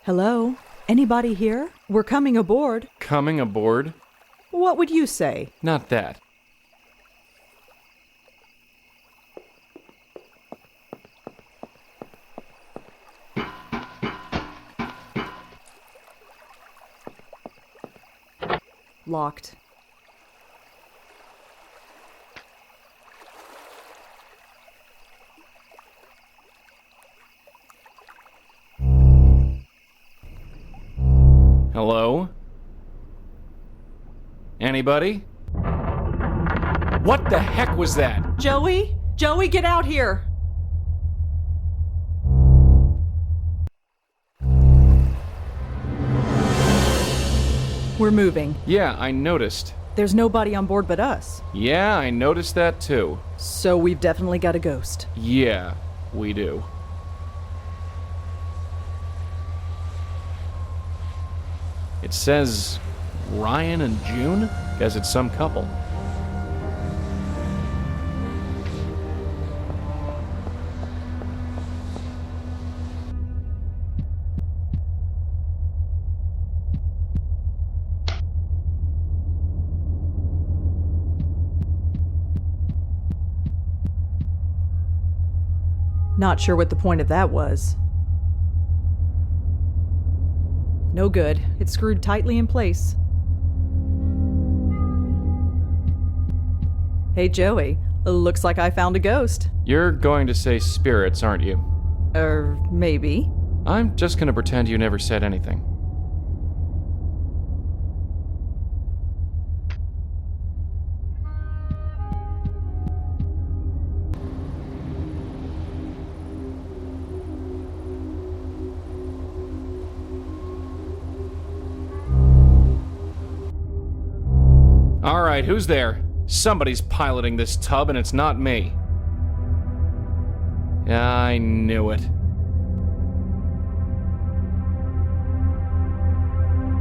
Hello? Anybody here? We're coming aboard. Coming aboard? What would you say? Not that. Locked. Hello? Anybody? What the heck was that? Joey? Joey, get out here! We're moving. Yeah, I noticed. There's nobody on board but us. Yeah, I noticed that too. So we've definitely got a ghost. Yeah, we do. It says Ryan and June? Guess it's some couple. Not sure what the point of that was. No good. It's screwed tightly in place. Hey, Joey. Looks like I found a ghost. You're going to say spirits, aren't you? Maybe. I'm just gonna pretend you never said anything. Alright, who's there? Somebody's piloting this tub and it's not me. I knew it.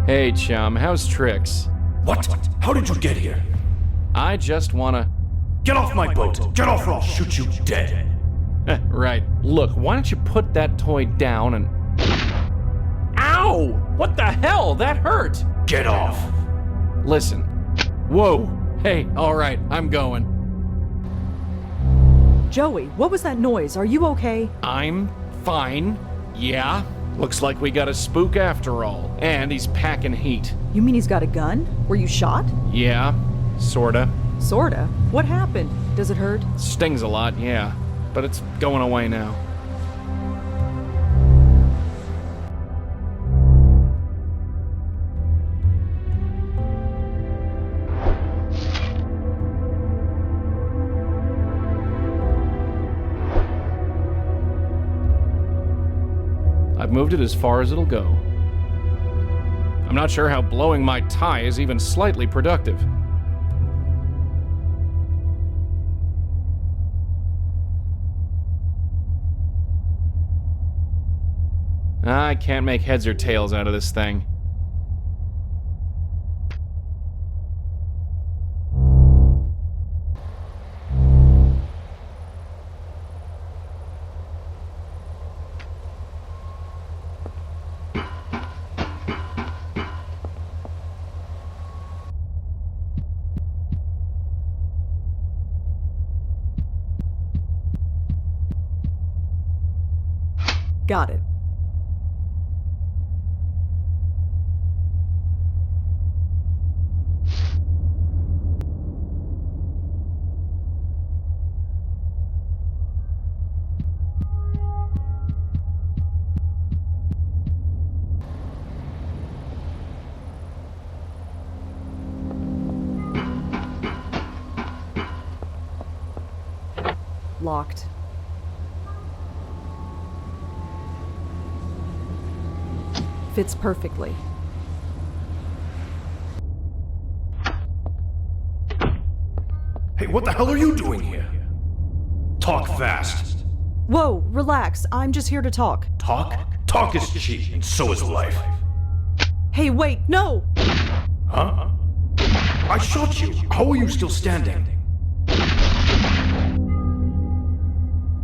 Hey, chum, how's tricks? What? How did you get here? I just wanna... Get off my boat! Get off or I'll shoot you dead! Right. Look, why don't you put that toy down and... Ow! What the hell? That hurt! Get off! Listen. Whoa! Hey, alright, I'm going. Joey, what was that noise? Are you okay? I'm fine. Yeah. Looks like we got a spook after all. And he's packing heat. You mean he's got a gun? Were you shot? Yeah, sorta. Sorta. What happened? Does it hurt? Stings a lot, yeah. But it's going away now. I've moved it as far as it'll go. I'm not sure how blowing my tie is even slightly productive. I can't make heads or tails out of this thing. Got it. Locked. Fits perfectly. Hey, what the hell are you doing here? Talk fast. Whoa, relax. I'm just here to talk. Talk? Talk is cheap, and so is life. Hey, wait, no! Huh? I shot you. How are you still standing?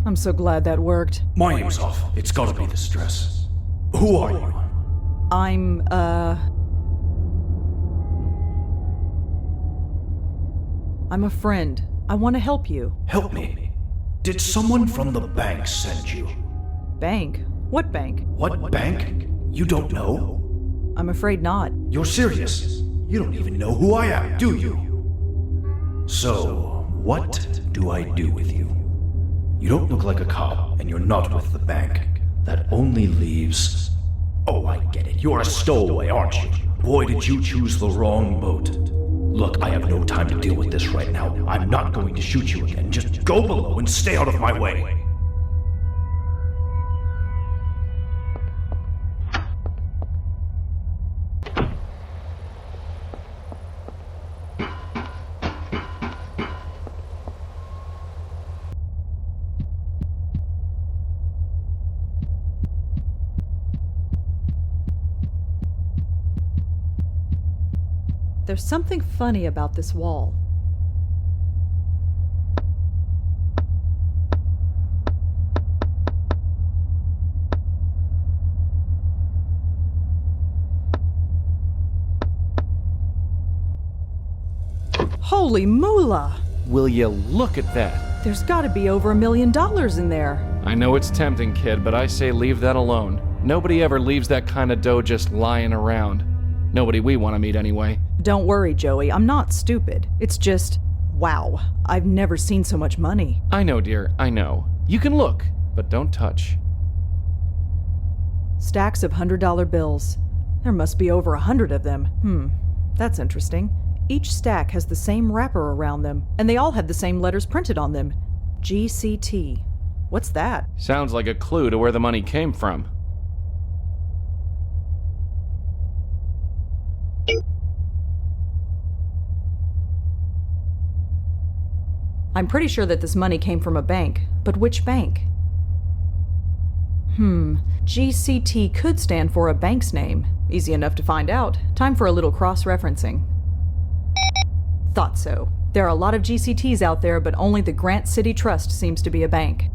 I'm so glad that worked. My aim's off. It's gotta be the stress. Who are you? I'm a friend. I want to help you. Help me. Did someone from the bank send you? Bank? What bank? What bank? You don't know? I'm afraid not. You're serious? You don't even know who I am, do you? So, what do I do with you? You don't look like a cop, and you're not with the bank. That only leaves... Oh, I get it. You're a stowaway, aren't you? Boy, did you choose the wrong boat. Look, I have no time to deal with this right now. I'm not going to shoot you again. Just go below and stay out of my way. There's something funny about this wall. Holy moolah! Will you look at that? There's gotta be over $1 million in there. I know it's tempting, kid, but I say leave that alone. Nobody ever leaves that kind of dough just lying around. Nobody we want to meet anyway. Don't worry, Joey. I'm not stupid. It's just, wow. I've never seen so much money. I know, dear, I know. You can look, but don't touch. Stacks of $100 bills. There must be over 100 of them. That's interesting. Each stack has the same wrapper around them, and they all have the same letters printed on them. GCT. What's that? Sounds like a clue to where the money came from. I'm pretty sure that this money came from a bank, but which bank? GCT could stand for a bank's name. Easy enough to find out. Time for a little cross-referencing. Thought so. There are a lot of GCTs out there, but only the Grant City Trust seems to be a bank.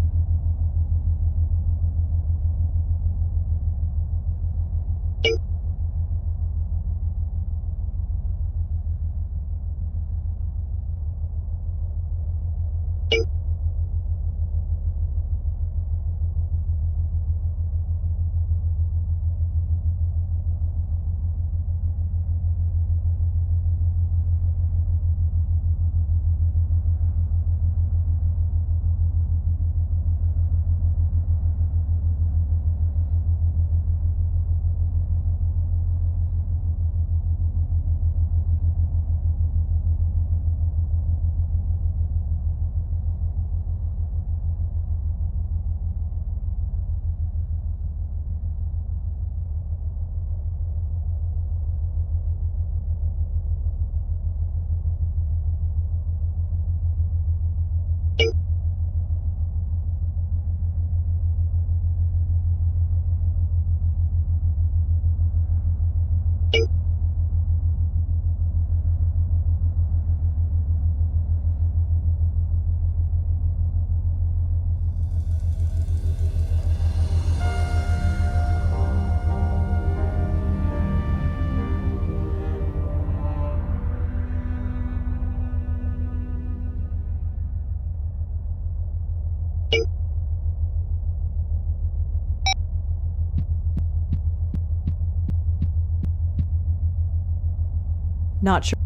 Not sure.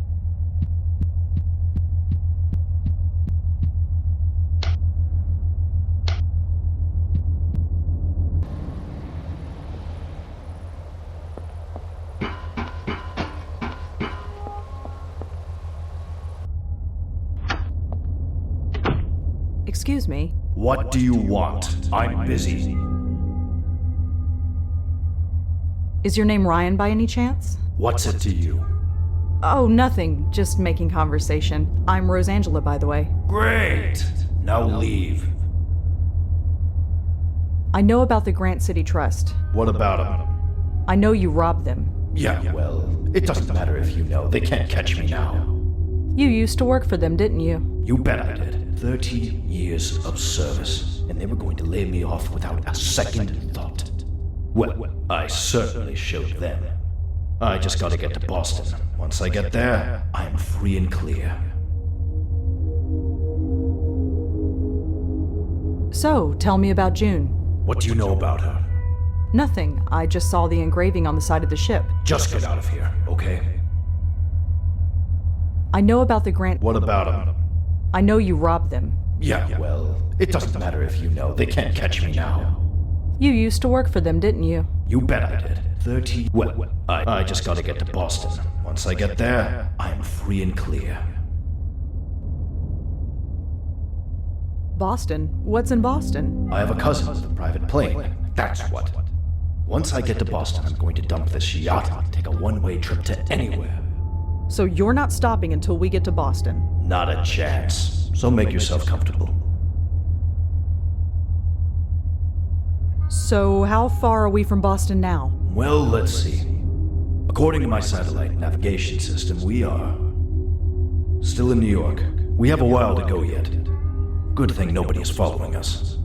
Excuse me. What do you want? I'm busy. Is your name Ryan by any chance? What's it to you? Oh, nothing. Just making conversation. I'm Rosangela, by the way. Great! Now leave. I know about the Grant City Trust. What about him? I know you robbed them. Yeah, well, it doesn't matter if you know. They can't catch me now. You used to work for them, didn't you? You bet I did. 30 years of service, and they were going to lay me off without a second thought. Well, I certainly showed them. I just gotta get to Boston. Once I get there, I'm free and clear. So, tell me about June. What do you know about her? Nothing. I just saw the engraving on the side of the ship. Just get out of here, okay? I know about the Grant. What about them? I know you robbed them. Yeah, well, it doesn't matter if you know. They can't catch me now. You used to work for them, didn't you? You bet I did. 30... Well, I just gotta get to Boston. Once I get there, I'm free and clear. Boston? What's in Boston? I have a cousin with a private plane. That's what. Once I get to Boston, I'm going to dump this yacht and take a one-way trip to anywhere. So you're not stopping until we get to Boston? Not a chance. So make yourself comfortable. So how far are we from Boston now? Well, let's see. According to my satellite navigation system, we are still in New York. We have a while to go yet. Good thing nobody is following us.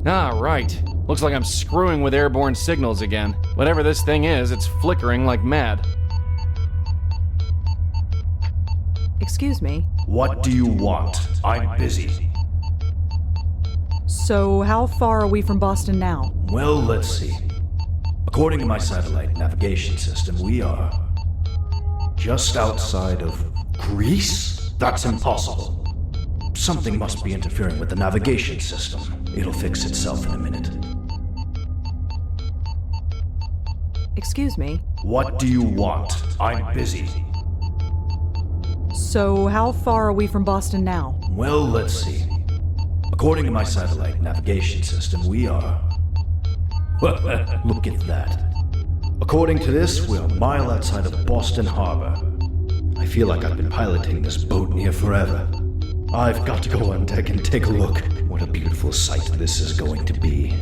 Ah, right. Looks like I'm screwing with airborne signals again. Whatever this thing is, it's flickering like mad. Excuse me. What do you want? I'm busy. So how far are we from Boston now? Well, let's see. According to my satellite navigation system, we are just outside of Greece? That's impossible. Something must be interfering with the navigation system. It'll fix itself in a minute. Excuse me. What do you want? I'm busy. So how far are we from Boston now? Well, let's see. According to my satellite navigation system, we are... Look at that. According to this, we're a mile outside of Boston Harbor. I feel like I've been piloting this boat near forever. I've got to go on deck and take a look. What a beautiful sight this is going to be.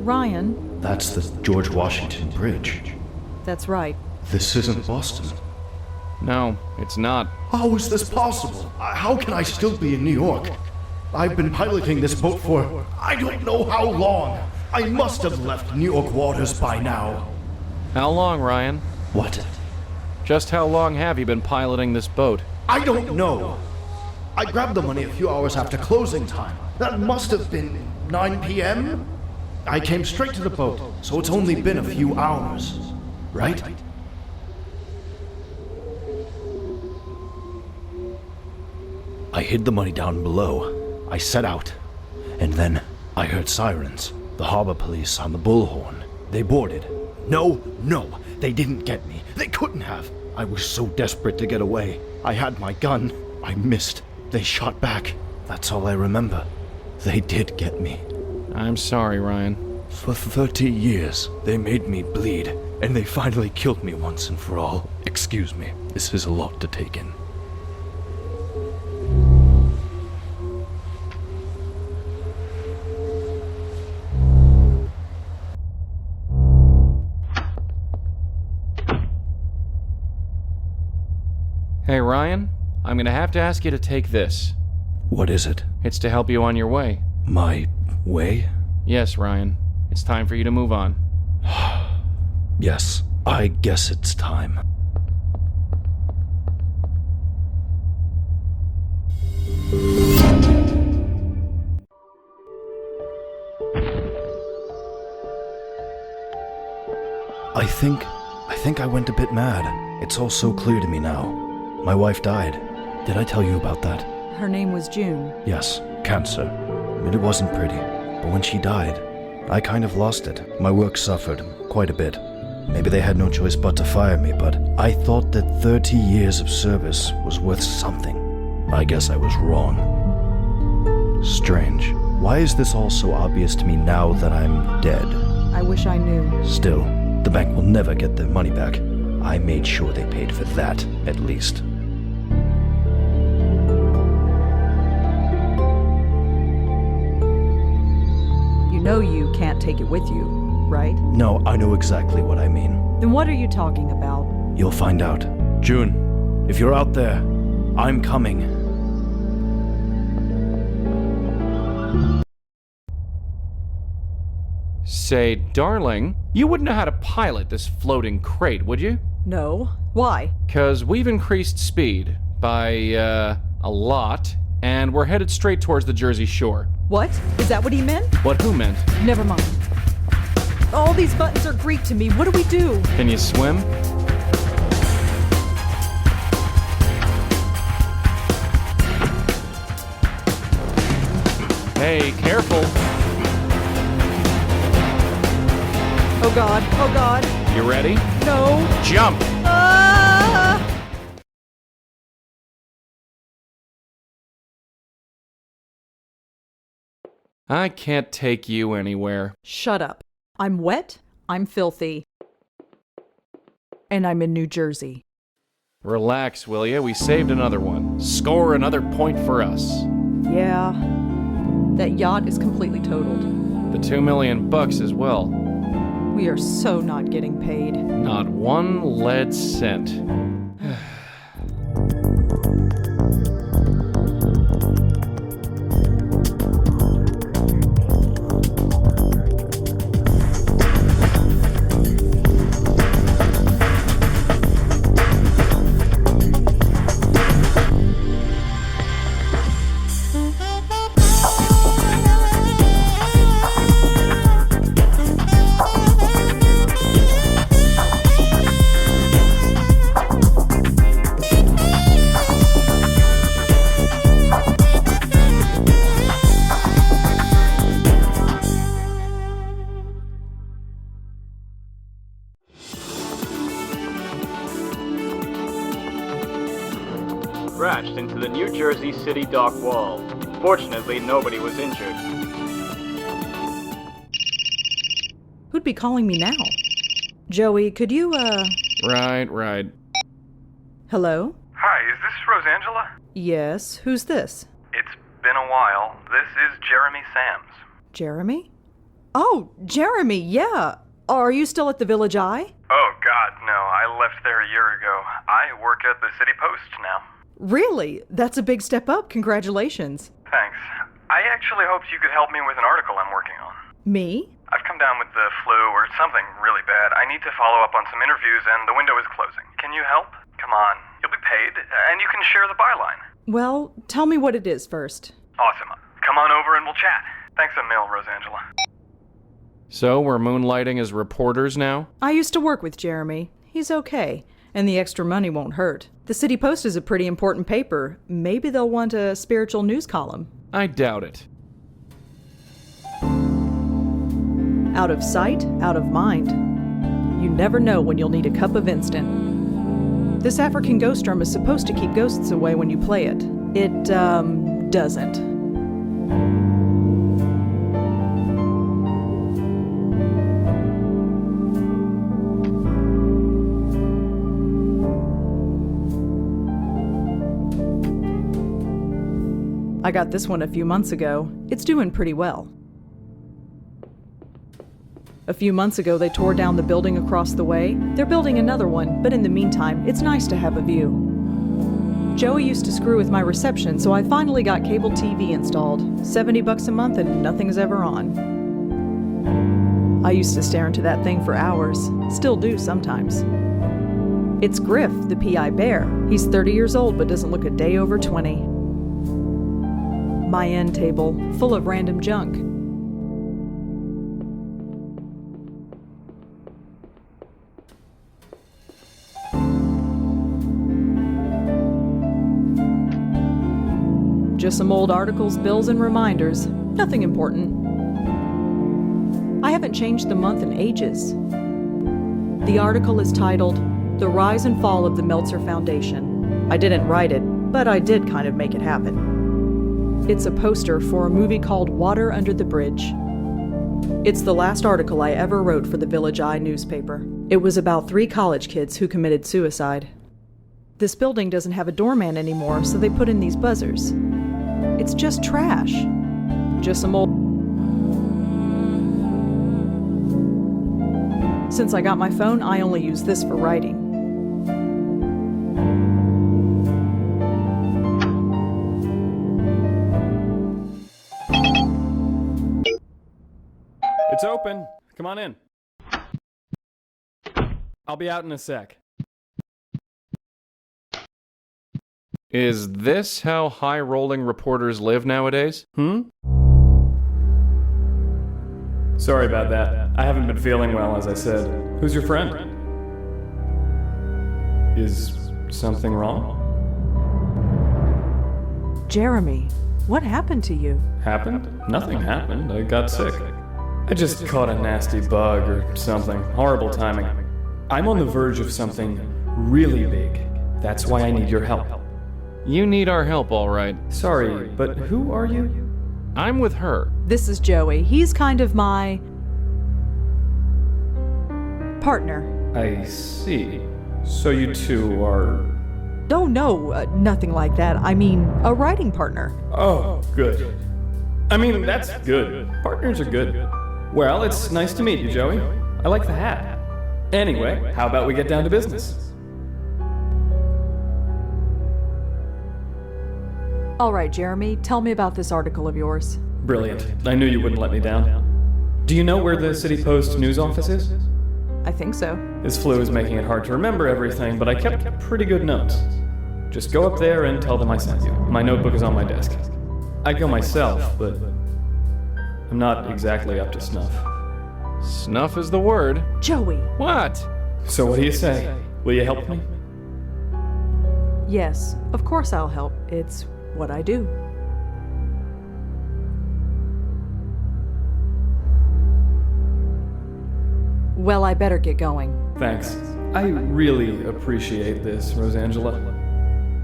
Ryan? That's the George Washington Bridge. That's right. This isn't Boston. No, it's not. How is this possible? How can I still be in New York? I've been piloting this boat for I don't know how long. I must have left New York waters by now. How long, Ryan? What? Just how long have you been piloting this boat? I don't know. I grabbed the money a few hours after closing time. That must have been 9 p.m.? I came straight to the boat, so it's only been a few hours. Right? I hid the money down below. I set out. And then I heard sirens. The harbor police on the bullhorn. They boarded. No, they didn't get me. They couldn't have. I was so desperate to get away. I had my gun. I missed. They shot back. That's all I remember. They did get me. I'm sorry, Ryan. For 30 years, they made me bleed, and they finally killed me once and for all. Excuse me, this is a lot to take in. Hey, Ryan, I'm gonna have to ask you to take this. What is it? It's to help you on your way. My way? Yes, Ryan. It's time for you to move on. Yes, I guess it's time. I think I went a bit mad. It's all so clear to me now. My wife died. Did I tell you about that? Her name was June. Yes, cancer. And it wasn't pretty. But when she died, I kind of lost it. My work suffered quite a bit. Maybe they had no choice but to fire me, but I thought that 30 years of service was worth something. I guess I was wrong. Strange. Why is this all so obvious to me now that I'm dead? I wish I knew. Still, the bank will never get their money back. I made sure they paid for that, at least. know you can't take it with you, right? No, I know exactly what I mean. Then what are you talking about? You'll find out. June, if you're out there, I'm coming. Say, darling, you wouldn't know how to pilot this floating crate, would you? No. Why? 'Cause we've increased speed by, a lot, and we're headed straight towards the Jersey Shore. What? Is that what he meant? What who meant? Never mind. All these buttons are Greek to me. What do we do? Can you swim? Hey, careful. Oh God. Oh God. You ready? No. Jump! Ah! I can't take you anywhere. Shut up. I'm wet. I'm filthy. And I'm in New Jersey. Relax, will ya? We saved another one. Score another point for us. Yeah. That yacht is completely totaled. The $2 million as well. We are so not getting paid. Not one lead cent. Crashed into the New Jersey City dock wall. Fortunately, nobody was injured. Who'd be calling me now? Joey, could you, Right. Hello? Hi, is this Rosangela? Yes, who's this? It's been a while. This is Jeremy Sams. Jeremy? Oh, Jeremy, yeah. Are you still at the Village Eye? Oh, God, no. I left there a year ago. I work at the City Post now. Really? That's a big step up. Congratulations. Thanks. I actually hoped you could help me with an article I'm working on. Me? I've come down with the flu or something really bad. I need to follow up on some interviews and the window is closing. Can you help? Come on. You'll be paid, and you can share the byline. Well, tell me what it is first. Awesome. Come on over and we'll chat. Thanks a mil, Rosangela. So, we're moonlighting as reporters now? I used to work with Jeremy. He's okay. And the extra money won't hurt. The City Post is a pretty important paper. Maybe they'll want a spiritual news column. I doubt it. Out of sight, out of mind. You never know when you'll need a cup of instant. This African ghost drum is supposed to keep ghosts away when you play it. It, doesn't. I got this one a few months ago. It's doing pretty well. A few months ago, they tore down the building across the way. They're building another one, but in the meantime, it's nice to have a view. Joey used to screw with my reception, so I finally got cable TV installed. $70 a month and nothing's ever on. I used to stare into that thing for hours. Still do sometimes. It's Griff, the PI bear. He's 30 years old but doesn't look a day over 20. My end table, full of random junk. Just some old articles, bills, and reminders. Nothing important. I haven't changed the month in ages. The article is titled, "The Rise and Fall of the Meltzer Foundation." I didn't write it, but I did kind of make it happen. It's a poster for a movie called Water Under the Bridge. It's the last article I ever wrote for the Village Eye newspaper. It was about 3 college kids who committed suicide. This building doesn't have a doorman anymore, so they put in these buzzers. It's just trash. Just some old... Since I got my phone, I only use this for writing. It's open. Come on in. I'll be out in a sec. Is this how high-rolling reporters live nowadays? Sorry about that. I haven't been feeling well, as I said. Who's your friend? Is something wrong? Jeremy, what happened to you? Happened? Nothing happened. I got sick. I just caught a nasty bug or something. Horrible timing. I'm on the verge of something really big. That's why I need your help. You need our help, all right. Sorry, but who are you? I'm with her. This is Joey. He's kind of my partner. I see. So you two are... Oh, no, nothing like that. I mean, a writing partner. Oh, good. I mean, that's good. Partners are good. Well, it's nice to meet you, Joey. I like the hat. Anyway, how about we get down to business? All right, Jeremy, tell me about this article of yours. Brilliant. I knew you wouldn't let me down. Do you know where the City Post news office is? I think so. This flu is making it hard to remember everything, but I kept pretty good notes. Just go up there and tell them I sent you. My notebook is on my desk. I'd go myself, but I'm not exactly up to snuff. Snuff is the word. Joey! What? So what do you say? Will you help me? Yes, of course I'll help. It's what I do. Well, I better get going. Thanks. I really appreciate this, Rosangela.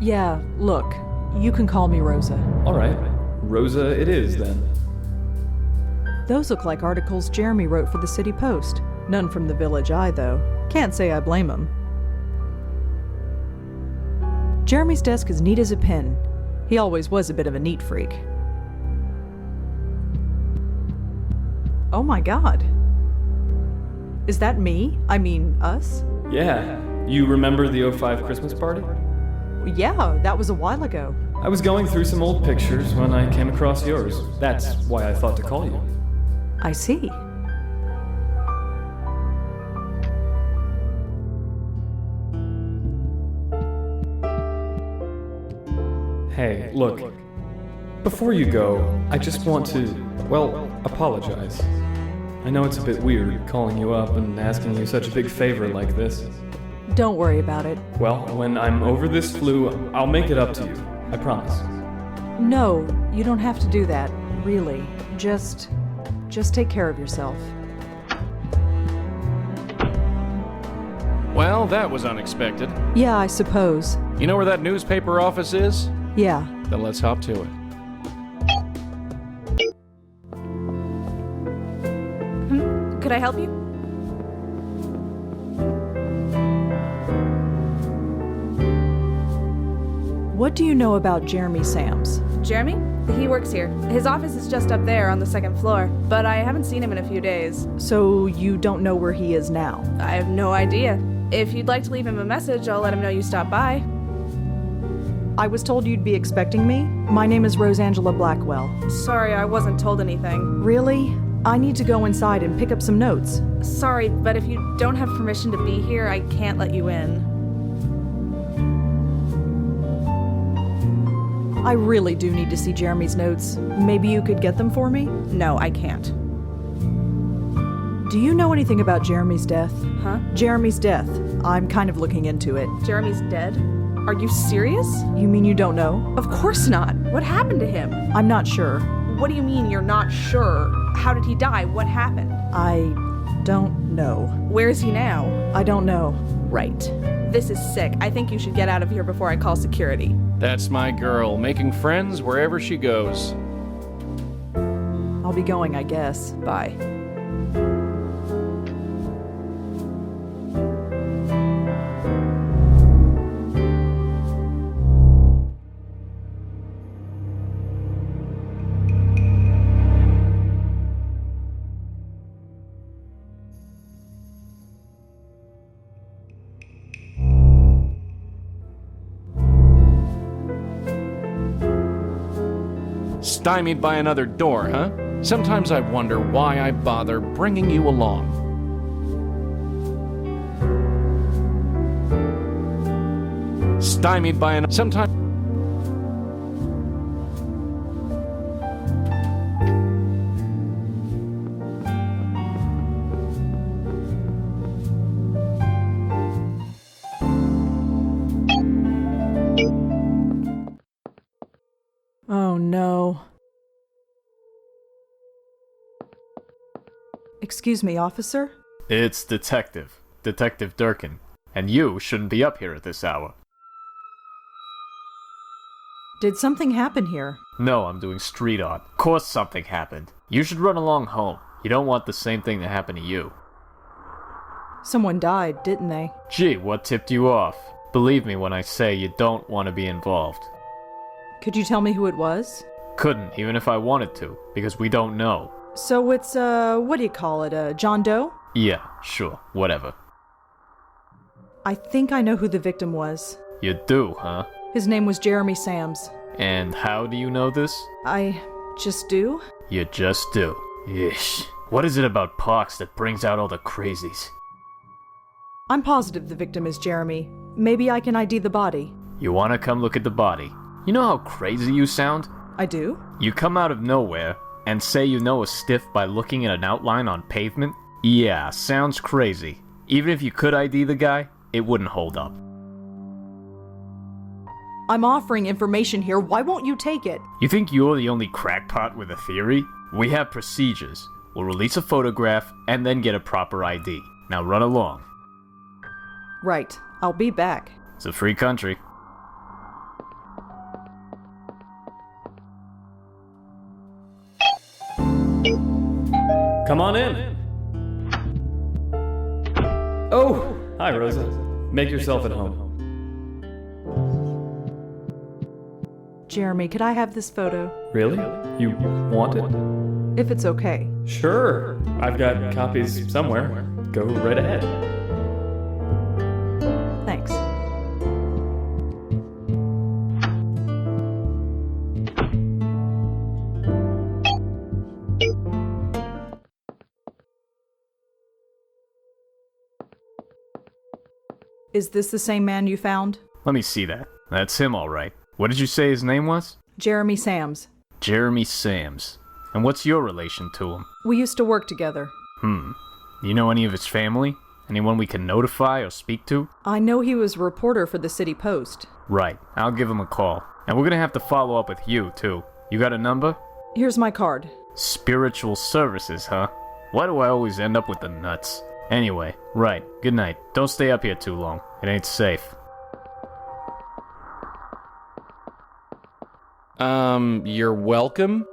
Yeah, look, you can call me Rosa. All right. Rosa it is, then. Those look like articles Jeremy wrote for the City Post. None from the Village Eye, though. Can't say I blame him. Jeremy's desk is neat as a pin. He always was a bit of a neat freak. Oh my god. Is that me? I mean, us? Yeah. You remember the '05 Christmas party? Yeah, that was a while ago. I was going through some old pictures when I came across yours. That's why I thought to call you. I see. Hey, look. Before you go, I just want to, well, apologize. I know it's a bit weird calling you up and asking you such a big favor like this. Don't worry about it. Well, when I'm over this flu, I'll make it up to you. I promise. No, you don't have to do that, really. Just take care of yourself. Well, that was unexpected. Yeah, I suppose. You know where that newspaper office is? Yeah. Then let's hop to it. Could I help you? What do you know about Jeremy Sams? Jeremy? He works here. His office is just up there on the second floor, but I haven't seen him in a few days. So you don't know where he is now? I have no idea. If you'd like to leave him a message, I'll let him know you stopped by. I was told you'd be expecting me. My name is Rosangela Blackwell. Sorry, I wasn't told anything. Really? I need to go inside and pick up some notes. Sorry, but if you don't have permission to be here, I can't let you in. I really do need to see Jeremy's notes. Maybe you could get them for me? No, I can't. Do you know anything about Jeremy's death? Huh? Jeremy's death. I'm kind of looking into it. Jeremy's dead? Are you serious? You mean you don't know? Of course not. What happened to him? I'm not sure. What do you mean you're not sure? How did he die? What happened? I don't know. Where is he now? I don't know. Right. This is sick. I think you should get out of here before I call security. That's my girl, making friends wherever she goes. I'll be going, I guess. Bye. Stymied by another door, huh? Sometimes I wonder why I bother bringing you along. Stymied by sometimes. Oh no. Excuse me, officer? It's Detective Durkin, and you shouldn't be up here at this hour. Did something happen here? No, I'm doing street art. Of course something happened. You should run along home. You don't want the same thing to happen to you. Someone died, didn't they? Gee, what tipped you off? Believe me when I say you don't want to be involved. Could you tell me who it was? Couldn't, even if I wanted to, because we don't know. So it's, what do you call it, John Doe? Yeah, sure, whatever. I think I know who the victim was. You do, huh? His name was Jeremy Sams. And how do you know this? I just do? You just do. Ish. What is it about parks that brings out all the crazies? I'm positive the victim is Jeremy. Maybe I can ID the body. You wanna come look at the body? You know how crazy you sound? I do? You come out of nowhere and say you know a stiff by looking at an outline on pavement? Yeah, sounds crazy. Even if you could ID the guy, it wouldn't hold up. I'm offering information here. Why won't you take it? You think you're the only crackpot with a theory? We have procedures. We'll release a photograph and then get a proper ID. Now run along. Right. I'll be back. It's a free country. Come on in. Oh, hi, Rosa. Make yourself at home. Jeremy, could I have this photo? Really? You want it? If it's okay. Sure. I've got copies somewhere. Go right ahead. Thanks. Is this the same man you found? Let me see that. That's him, all right. What did you say his name was? Jeremy Sams. Jeremy Sams. And what's your relation to him? We used to work together. You know any of his family? Anyone we can notify or speak to? I know he was a reporter for the City Post. Right. I'll give him a call. And we're gonna have to follow up with you, too. You got a number? Here's my card. Spiritual services, huh? Why do I always end up with the nuts? Anyway, right. Good night. Don't stay up here too long. It ain't safe. You're welcome?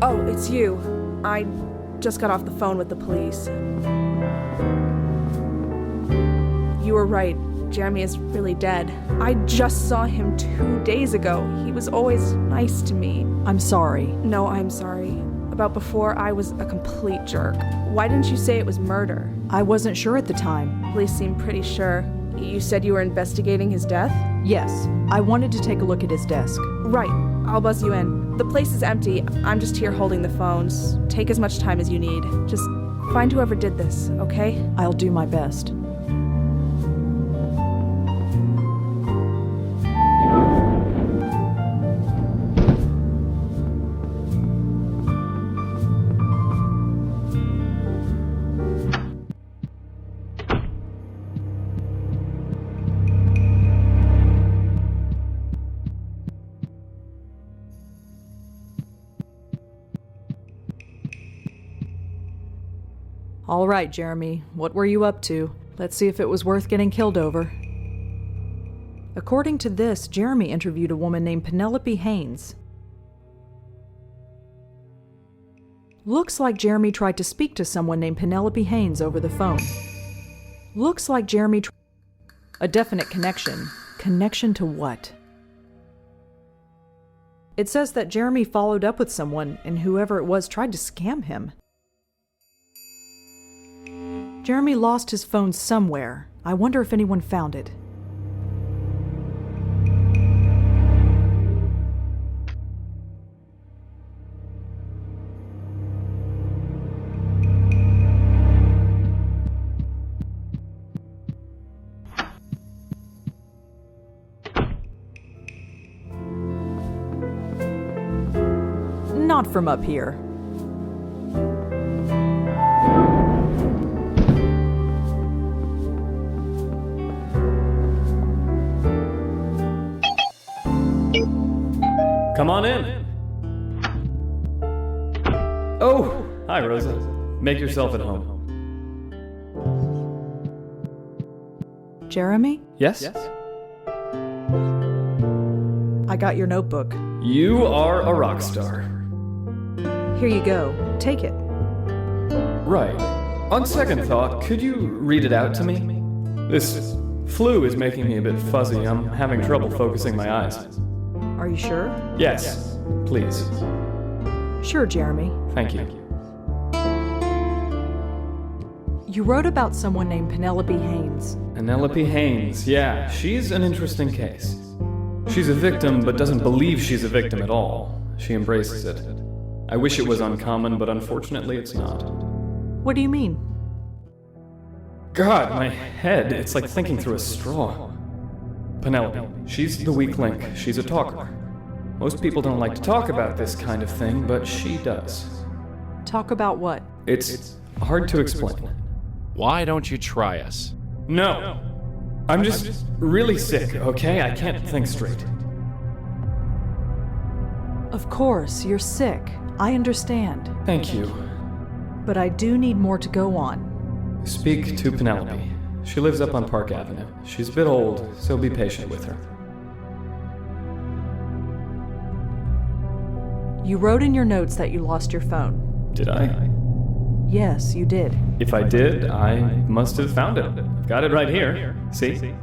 Oh, it's you. I just got off the phone with the police. You were right. Jeremy is really dead. I just saw him 2 days ago. He was always nice to me. I'm sorry. No, I'm sorry. About before, I was a complete jerk. Why didn't you say it was murder? I wasn't sure at the time. Police seemed pretty sure. You said you were investigating his death? Yes, I wanted to take a look at his desk. Right. I'll buzz you in. The place is empty. I'm just here holding the phones. Take as much time as you need. Just find whoever did this, okay? I'll do my best. All right, Jeremy, what were you up to? Let's see if it was worth getting killed over. According to this, Jeremy interviewed a woman named Penelope Haynes. Looks like Jeremy tried to speak to someone named Penelope Haynes over the phone. Looks like Jeremy a definite connection. Connection to what? It says that Jeremy followed up with someone, and whoever it was tried to scam him. Jeremy lost his phone somewhere. I wonder if anyone found it. Not from up here. Come on in. Oh, hi, Rosa. Make yourself at home. Jeremy? Yes? I got your notebook. You are a rock star. Here you go. Take it. Right. On second thought, could you read it out to me? This flu is making me a bit fuzzy. I'm having trouble focusing my eyes. Are you sure? Yes, please. Sure, Jeremy. Thank you. You wrote about someone named Penelope Haynes. Penelope Haynes, yeah, she's an interesting case. She's a victim, but doesn't believe she's a victim at all. She embraces it. I wish it was uncommon, but unfortunately it's not. What do you mean? God, my head, it's like thinking through a straw. Penelope, she's the weak link. She's a talker. Most people don't like to talk about this kind of thing, but she does. Talk about what? It's hard to explain. Why don't you try us? No. I'm just really sick, okay? I can't think straight. Of course, you're sick. I understand. Thank you. But I do need more to go on. Speak to Penelope. She lives up on Park Avenue. She's a bit old, so be patient with her. You wrote in your notes that you lost your phone. Did I? Yes, you did. If I did, I must have found it. I've got it right here. See?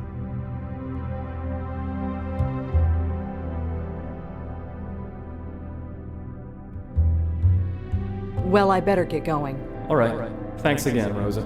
Well, I better get going. All right. Thanks again, Rosa.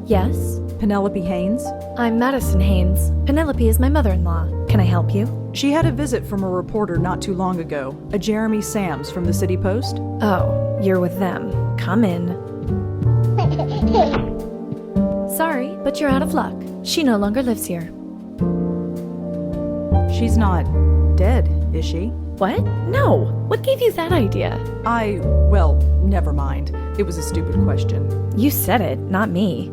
Yes? Penelope Haynes? I'm Madison Haynes. Penelope is my mother-in-law. Can I help you? She had a visit from a reporter not too long ago, a Jeremy Sams from the City Post. Oh, you're with them. Come in. Sorry, but you're out of luck. She no longer lives here. She's not dead, is she? What? No. What gave you that idea? Well, never mind. It was a stupid question. You said it, not me.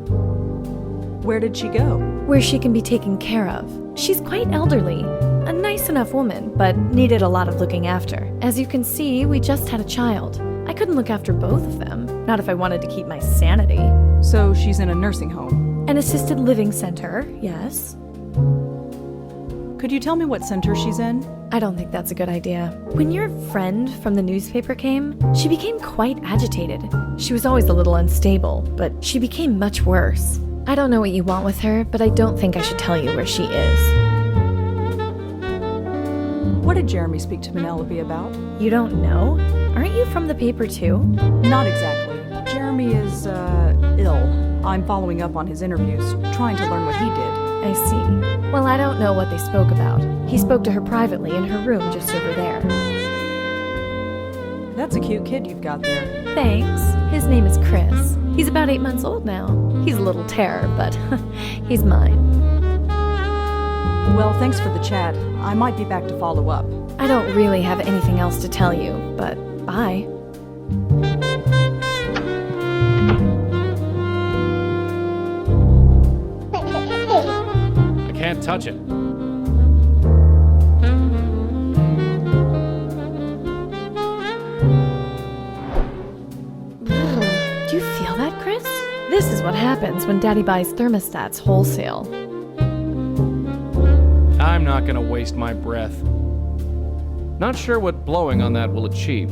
Where did she go? Where she can be taken care of. She's quite elderly. A nice enough woman, but needed a lot of looking after. As you can see, we just had a child. I couldn't look after both of them. Not if I wanted to keep my sanity. So she's in a nursing home? An assisted living center, yes. Could you tell me what center she's in? I don't think that's a good idea. When your friend from the newspaper came, she became quite agitated. She was always a little unstable, but she became much worse. I don't know what you want with her, but I don't think I should tell you where she is. What did Jeremy speak to Penelope about? You don't know? Aren't you from the paper too? Not exactly. Jeremy is, ill. I'm following up on his interviews, trying to learn what he did. I see. Well, I don't know what they spoke about. He spoke to her privately in her room just over there. That's a cute kid you've got there. Thanks. His name is Chris. He's about 8 months old now. He's a little terror, but he's mine. Well, thanks for the chat. I might be back to follow up. I don't really have anything else to tell you, but bye. I can't touch it. Do you feel that, Chris? This is what happens when Daddy buys thermostats wholesale. I'm not gonna waste my breath. Not sure what blowing on that will achieve.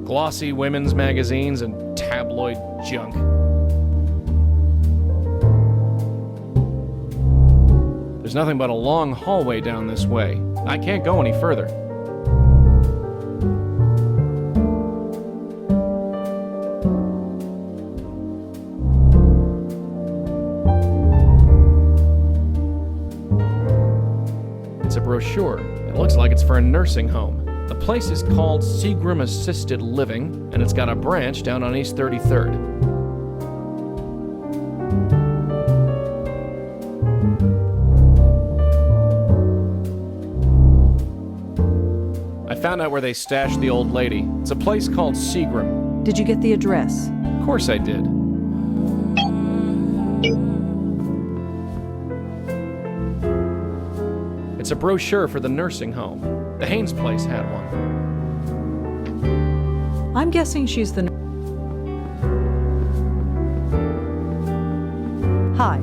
Glossy women's magazines and tabloid junk. There's nothing but a long hallway down this way. I can't go any further. It's a brochure. It looks like it's for a nursing home. The place is called Seagram Assisted Living, and it's got a branch down on East 33rd. I found out where they stashed the old lady. It's a place called Seagram. Did you get the address? Of course I did. It's a brochure for the nursing home. The Haynes place had one. I'm guessing she's the... Hi.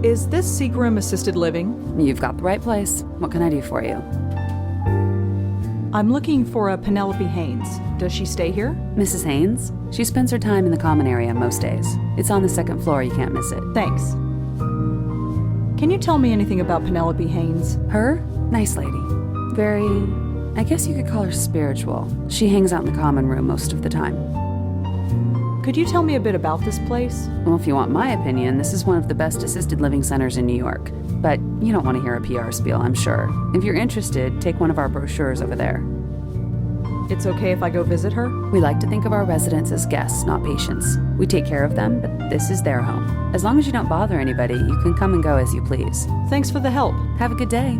Is this Seagram Assisted Living? You've got the right place. What can I do for you? I'm looking for a Penelope Haynes. Does she stay here? Mrs. Haynes? She spends her time in the common area most days. It's on the second floor, you can't miss it. Thanks. Can you tell me anything about Penelope Haynes? Her? Nice lady. Very, I guess you could call her spiritual. She hangs out in the common room most of the time. Could you tell me a bit about this place? Well, if you want my opinion, this is one of the best assisted living centers in New York. But you don't want to hear a PR spiel, I'm sure. If you're interested, take one of our brochures over there. It's okay if I go visit her? We like to think of our residents as guests, not patients. We take care of them, but this is their home. As long as you don't bother anybody, you can come and go as you please. Thanks for the help. Have a good day.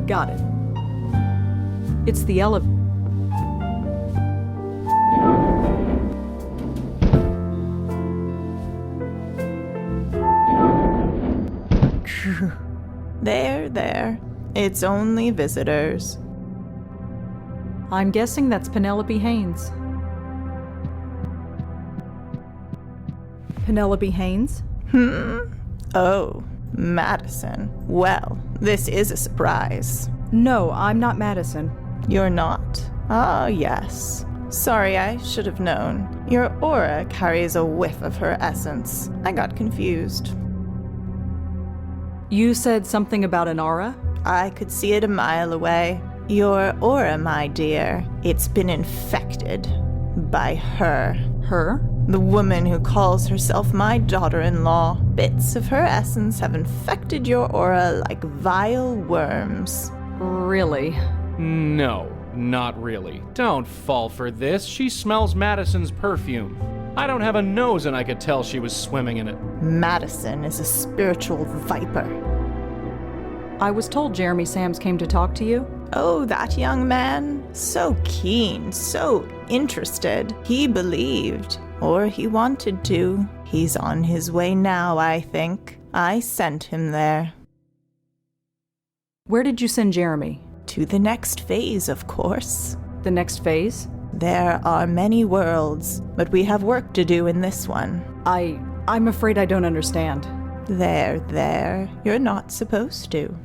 Got it. It's the elevator. There. It's only visitors. I'm guessing that's Penelope Haynes. Penelope Haynes? Oh, Madison. Well, this is a surprise. No, I'm not Madison. You're not? Ah, yes. Sorry, I should have known. Your aura carries a whiff of her essence. I got confused. You said something about an aura? I could see it a mile away. Your aura, my dear, it's been infected by her. Her? The woman who calls herself my daughter-in-law. Bits of her essence have infected your aura like vile worms. Really? No, not really. Don't fall for this. She smells Madison's perfume. I don't have a nose and I could tell she was swimming in it. Madison is a spiritual viper. I was told Jeremy Sams came to talk to you. Oh, that young man? So keen, so interested. He believed, or he wanted to. He's on his way now, I think. I sent him there. Where did you send Jeremy? To the next phase, of course. The next phase? There are many worlds, but we have work to do in this one. I'm afraid I don't understand. There. You're not supposed to.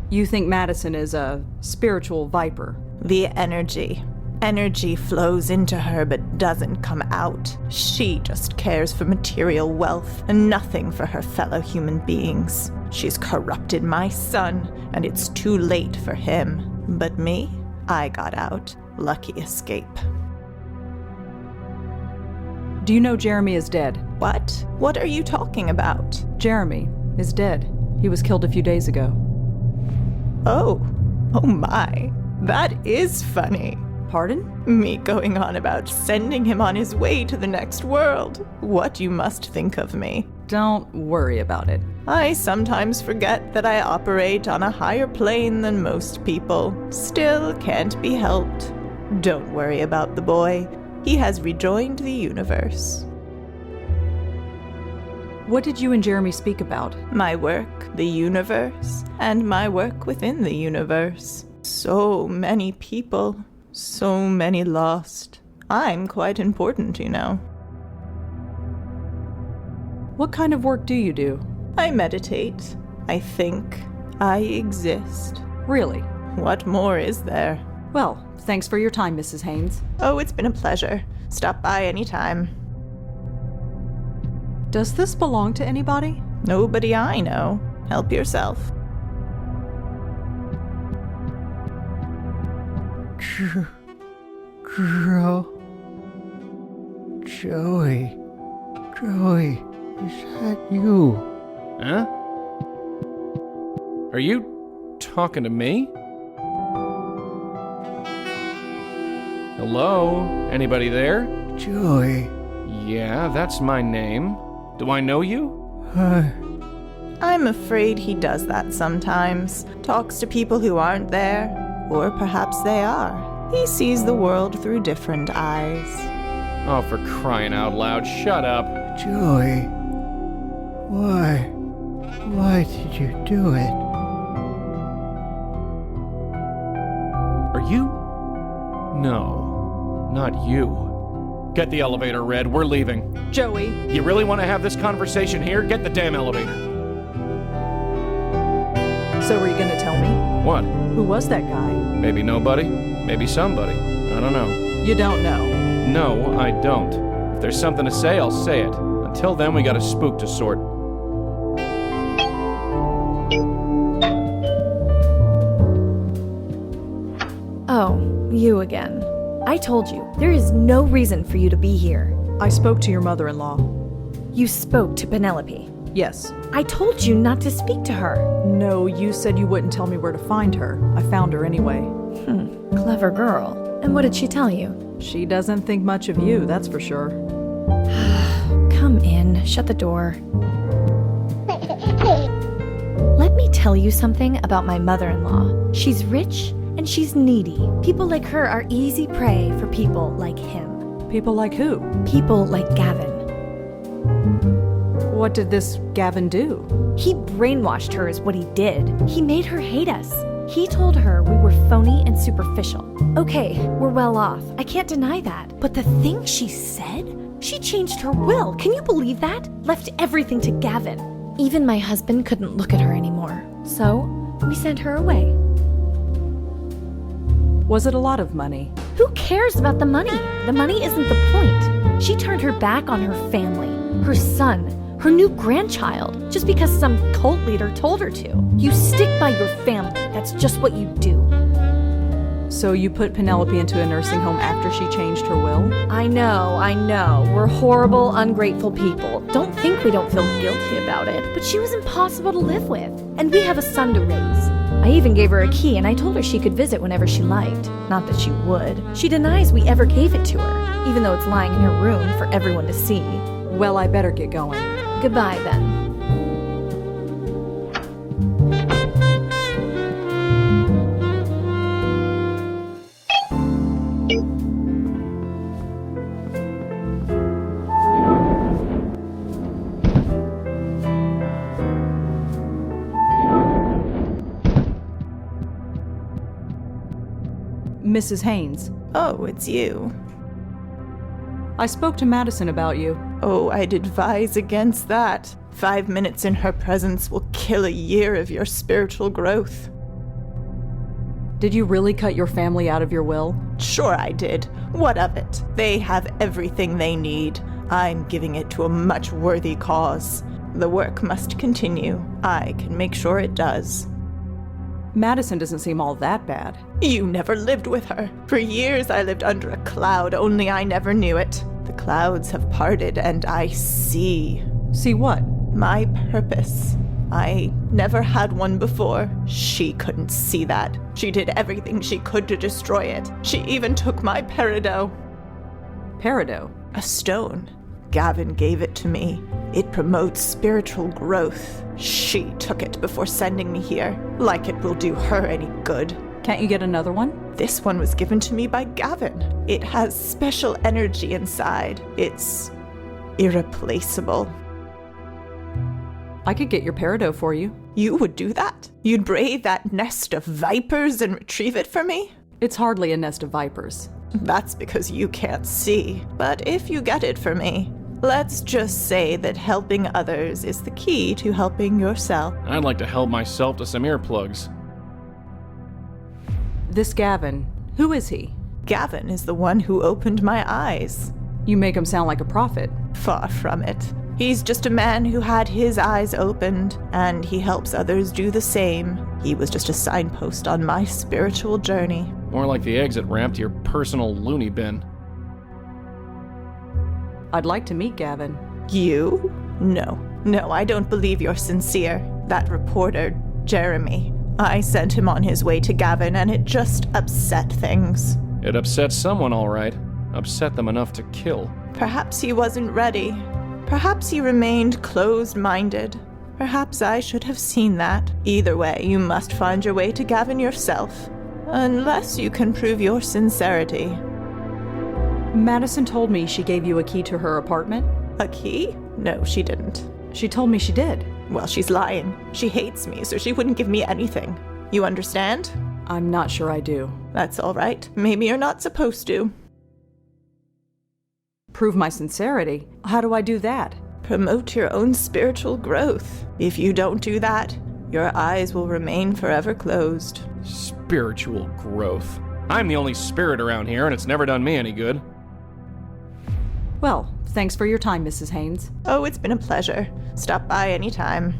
You think Madison is a spiritual viper? The energy. Energy flows into her but doesn't come out. She just cares for material wealth and nothing for her fellow human beings. She's corrupted my son, and it's too late for him. But me? I got out. Lucky escape. Do you know Jeremy is dead? What? What are you talking about? Jeremy is dead. He was killed a few days ago. Oh my. That is funny. Pardon? Me going on about sending him on his way to the next world. What you must think of me. Don't worry about it. I sometimes forget that I operate on a higher plane than most people. Still can't be helped. Don't worry about the boy. He has rejoined the universe. What did you and Jeremy speak about? My work, the universe, and my work within the universe. So many people, so many lost. I'm quite important, you know. What kind of work do you do? I meditate. I think. I exist. Really? What more is there? Well, thanks for your time, Mrs. Haynes. Oh, it's been a pleasure. Stop by anytime. Does this belong to anybody? Nobody I know. Help yourself. Joey, is that you? Huh? Are you talking to me? Hello? Anybody there? Joey. Yeah, that's my name. Do I know you? I'm afraid he does that sometimes. Talks to people who aren't there, or perhaps they are. He sees the world through different eyes. Oh, for crying out loud, shut up. Joey, why did you do it? Are you? No, not you. Get the elevator, Red. We're leaving. Joey. You really want to have this conversation here? Get the damn elevator. So were you gonna tell me? What? Who was that guy? Maybe nobody. Maybe somebody. I don't know. You don't know. No, I don't. If there's something to say, I'll say it. Until then, we got a spook to sort. Oh, you again. I told you, there is no reason for you to be here. I spoke to your mother-in-law. You spoke to Penelope. Yes. I told you not to speak to her. No, you said you wouldn't tell me where to find her. I found her anyway. Clever girl. And what did she tell you? She doesn't think much of you, that's for sure. Come in. Shut the door. Let me tell you something about my mother-in-law. She's rich and she's needy. People like her are easy prey for people like him. People like who? People like Gavin. What did this Gavin do? He brainwashed her is what he did. He made her hate us. He told her we were phony and superficial. Okay, we're well off. I can't deny that. But the thing she said? She changed her will. Can you believe that? Left everything to Gavin. Even my husband couldn't look at her anymore. So, we sent her away. Was it a lot of money? Who cares about the money? The money isn't the point. She turned her back on her family, her son, her new grandchild, just because some cult leader told her to. You stick by your family. That's just what you do. So you put Penelope into a nursing home after she changed her will? I know. We're horrible, ungrateful people. Don't think we don't feel guilty about it, but she was impossible to live with. And we have a son to raise. I even gave her a key and I told her she could visit whenever she liked. Not that she would. She denies we ever gave it to her, even though it's lying in her room for everyone to see. Well, I better get going. Goodbye, then. Mrs. Haynes. Oh, it's you. I spoke to Madison about you. Oh, I'd advise against that. 5 minutes in her presence will kill a year of your spiritual growth. Did you really cut your family out of your will? Sure I did. What of it? They have everything they need. I'm giving it to a much worthy cause. The work must continue. I can make sure it does. Madison doesn't seem all that bad. You never lived with her. For years I lived under a cloud, only I never knew it. The clouds have parted and I see. See what? My purpose. I never had one before. She couldn't see that. She did everything she could to destroy it. She even took my peridot. Peridot? A stone. Gavin gave it to me. It promotes spiritual growth. She took it before sending me here, like it will do her any good. Can't you get another one? This one was given to me by Gavin. It has special energy inside. It's irreplaceable. I could get your peridot for you. You would do that? You'd brave that nest of vipers and retrieve it for me? It's hardly a nest of vipers. That's because you can't see. But if you get it for me, let's just say that helping others is the key to helping yourself. I'd like to help myself to some earplugs. This Gavin, Who is he? Gavin is the one who opened my eyes. You make him sound like a prophet. Far from it. He's just a man who had his eyes opened, and he helps others do the same. He was just a signpost on my spiritual journey. More like the exit ramp to your personal loony bin. I'd like to meet Gavin. You? No, I don't believe you're sincere. That reporter, Jeremy, I sent him on his way to Gavin, and it just upset things. It upset someone, all right. Upset them enough to kill. Perhaps he wasn't ready. Perhaps he remained closed-minded. Perhaps I should have seen that. Either way, you must find your way to Gavin yourself. Unless you can prove your sincerity. Madison told me she gave you a key to her apartment. A key? No, she didn't. She told me she did. Well, she's lying. She hates me, so she wouldn't give me anything. You understand? I'm not sure I do. That's all right. Maybe you're not supposed to. Prove my sincerity? How do I do that? Promote your own spiritual growth. If you don't do that, your eyes will remain forever closed. Spiritual growth. I'm the only spirit around here, and it's never done me any good. Well, thanks for your time, Mrs. Haynes. Oh, it's been a pleasure. Stop by anytime.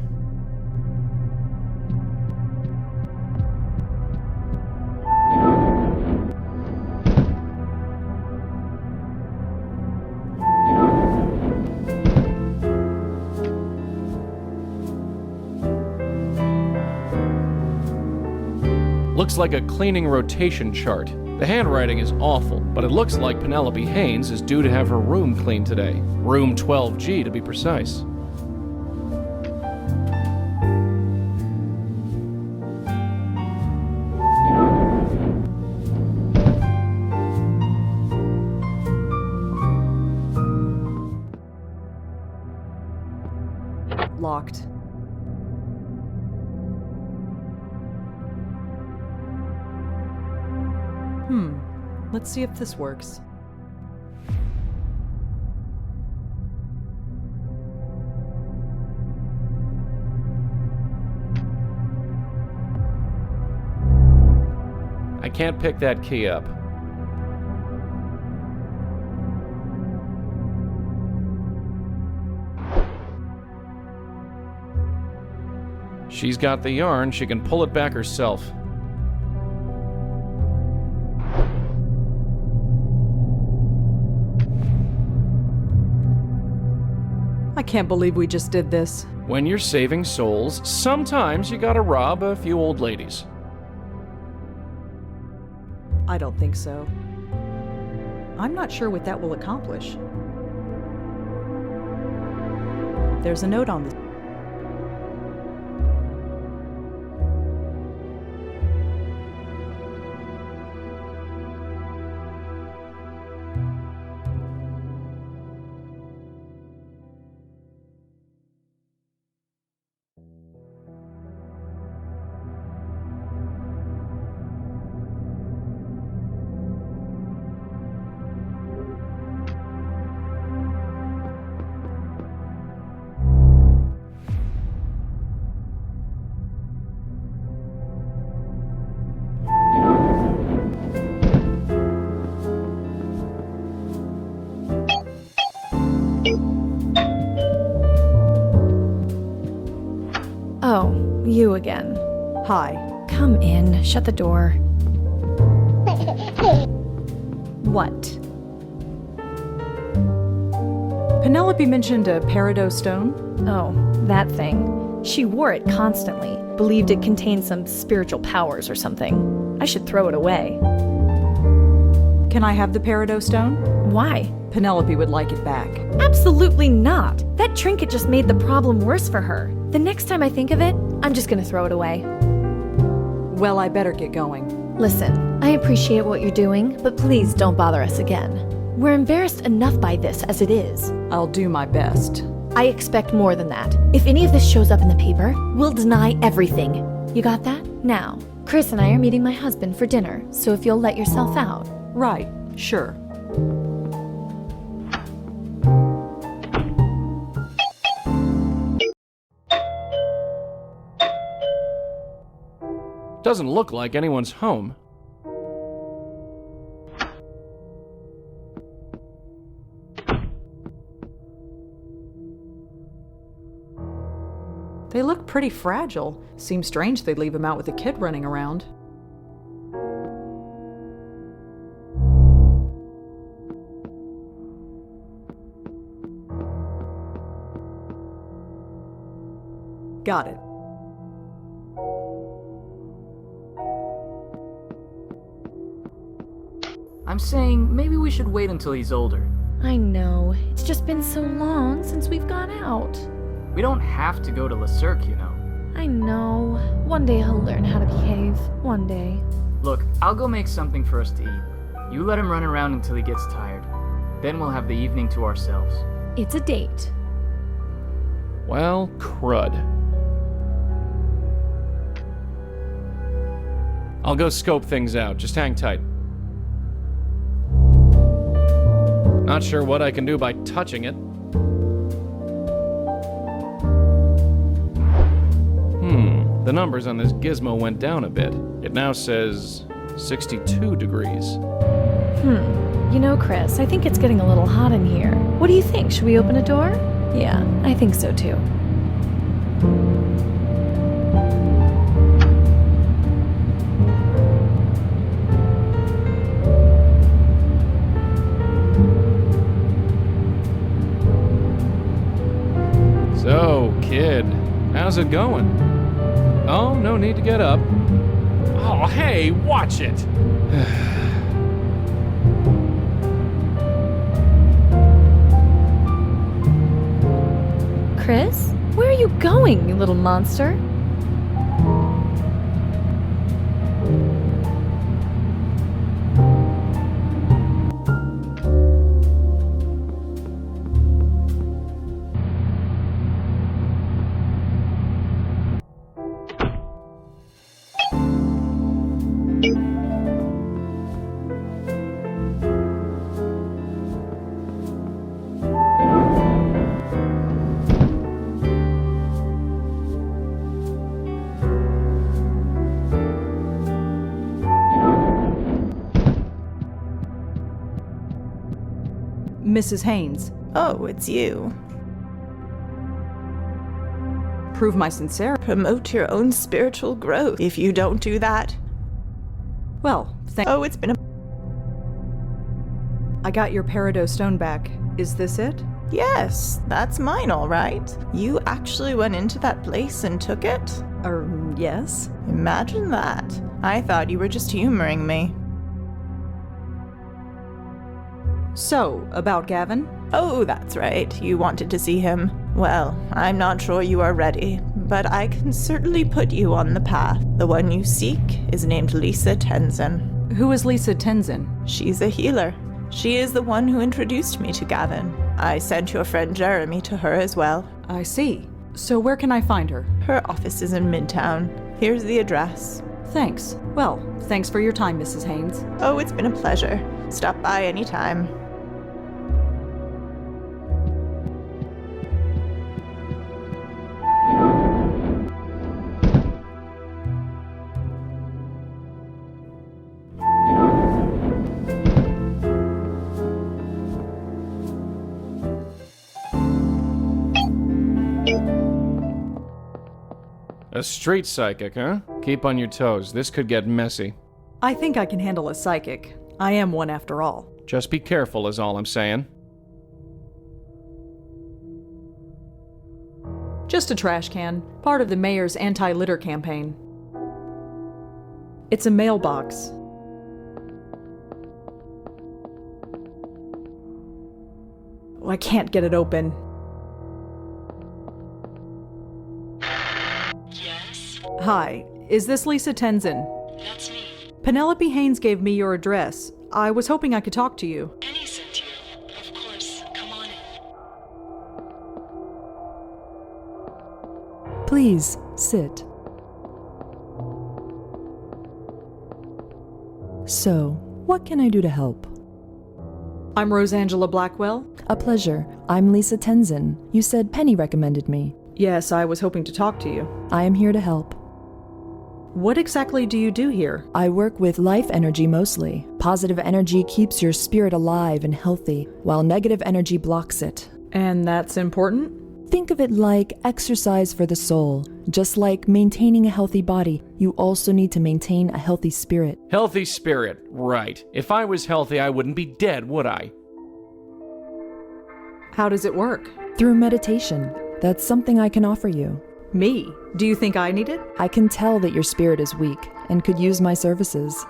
Looks like a cleaning rotation chart. The handwriting is awful, but it looks like Penelope Haynes is due to have her room cleaned today. Room 12G to be precise. Locked. Let's see if this works. I can't pick that key up. She's got the yarn, she can pull it back herself. I can't believe we just did this. When you're saving souls, sometimes you gotta rob a few old ladies. I don't think so. I'm not sure what that will accomplish. There's a note on this. Oh, you again. Hi. Come in. Shut the door. What? Penelope mentioned a peridot stone. Oh, that thing. She wore it constantly. Believed it contained some spiritual powers or something. I should throw it away. Can I have the peridot stone? Why? Penelope would like it back. Absolutely not. That trinket just made the problem worse for her. The next time I think of it, I'm just gonna throw it away. Well, I better get going. Listen, I appreciate what you're doing, but please don't bother us again. We're embarrassed enough by this as it is. I'll do my best. I expect more than that. If any of this shows up in the paper, we'll deny everything. You got that? Now, Chris and I are meeting my husband for dinner, so if you'll let yourself out. Right, sure. Doesn't look like anyone's home. look pretty fragile. Seems strange they'd leave him out with a kid running around. Got it. I'm saying maybe we should wait until he's older. I know. It's just been so long since we've gone out. We don't have to go to Le Cirque, you know. I know. One day he'll learn how to behave. One day. Look, I'll go make something for us to eat. You let him run around until he gets tired. Then we'll have the evening to ourselves. It's a date. Well, crud. I'll go scope things out. Just hang tight. Not sure what I can do by touching it. The numbers on this gizmo went down a bit. It now says 62 degrees. You know, Chris, I think it's getting a little hot in here. What do you think? Should we open a door? Yeah, I think so too. So, kid, how's it going? Oh, no need to get up. Oh, hey, watch it! Chris? Where are you going, you little monster? Mrs. Haynes. Oh, it's you. Prove my sincerity. Promote your own spiritual growth. If you don't do that... Well, Oh, it's been a... I got your peridot stone back. Is this it? Yes, that's mine, all right. You actually went into that place and took it? Yes. Imagine that. I thought you were just humoring me. So, about Gavin? Oh, that's right. You wanted to see him. Well, I'm not sure you are ready, but I can certainly put you on the path. The one you seek is named Lisa Tenzin. Who is Lisa Tenzin? She's a healer. She is the one who introduced me to Gavin. I sent your friend Jeremy to her as well. I see. So where can I find her? Her office is in Midtown. Here's the address. Thanks. Well, thanks for your time, Mrs. Haynes. Oh, it's been a pleasure. Stop by anytime. A street psychic, huh? Keep on your toes. This could get messy. I think I can handle a psychic. I am one after all. Just be careful is all I'm saying. Just a trash can. Part of the mayor's anti-litter campaign. It's a mailbox. Oh, I can't get it open. Hi, is this Lisa Tenzin? That's me. Penelope Haynes gave me your address. I was hoping I could talk to you. Penny sent you. Of course. Come on in. Please, sit. So, what can I do to help? I'm Rosa Blackwell. A pleasure. I'm Lisa Tenzin. You said Penny recommended me. Yes, I was hoping to talk to you. I am here to help. What exactly do you do here? I work with life energy mostly. Positive energy keeps your spirit alive and healthy, while negative energy blocks it. And that's important? Think of it like exercise for the soul. Just like maintaining a healthy body, you also need to maintain a healthy spirit. Healthy spirit, right. If I was healthy, I wouldn't be dead, would I? How does it work? Through meditation. That's something I can offer you. Me? Do you think I need it? I can tell that your spirit is weak and could use my services.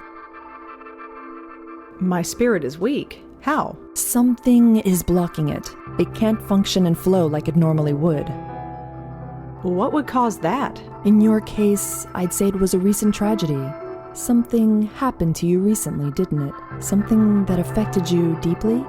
My spirit is weak? How? Something is blocking it. It can't function and flow like it normally would. What would cause that? In your case, I'd say it was a recent tragedy. Something happened to you recently, didn't it? Something that affected you deeply?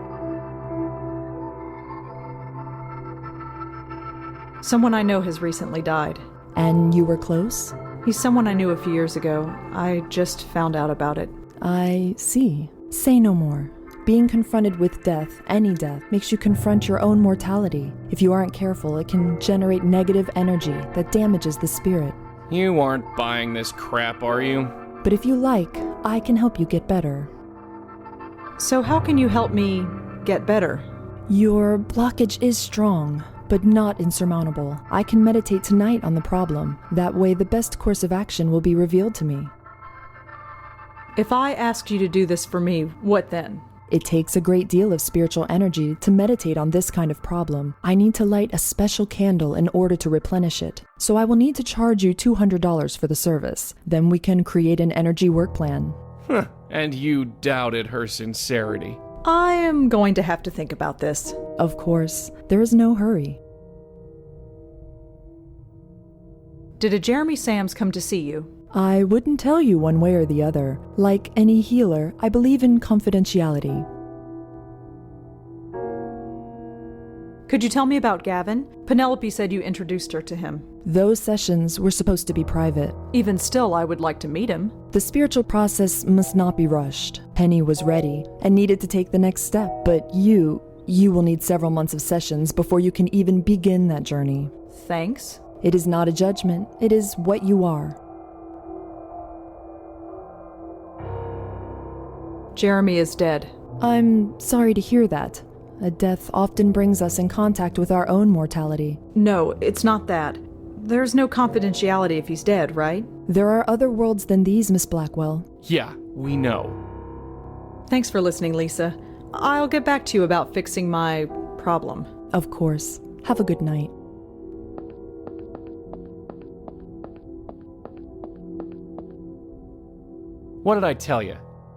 Someone I know has recently died. And you were close? He's someone I knew a few years ago. I just found out about it. I see. Say no more. Being confronted with death, any death, makes you confront your own mortality. If you aren't careful, it can generate negative energy that damages the spirit. You aren't buying this crap, are you? But if you like, I can help you get better. So how can you help me get better? Your blockage is strong, but not insurmountable. I can meditate tonight on the problem. That way, the best course of action will be revealed to me. If I asked you to do this for me, what then? It takes a great deal of spiritual energy to meditate on this kind of problem. I need to light a special candle in order to replenish it. So I will need to charge you $200 for the service. Then we can create an energy work plan. And you doubted her sincerity. I am going to have to think about this. Of course, there is no hurry. Did a Jeremy Sams come to see you? I wouldn't tell you one way or the other. Like any healer, I believe in confidentiality. Could you tell me about Gavin? Penelope said you introduced her to him. Those sessions were supposed to be private. Even still, I would like to meet him. The spiritual process must not be rushed. Penny was ready and needed to take the next step, but you will need several months of sessions before you can even begin that journey. Thanks. It is not a judgment. It is what you are. Jeremy is dead. I'm sorry to hear that. A death often brings us in contact with our own mortality. No, it's not that. There's no confidentiality if he's dead, right? There are other worlds than these, Miss Blackwell. Yeah, we know. Thanks for listening, Lisa. I'll get back to you about fixing my problem. Of course. Have a good night. What did I tell you?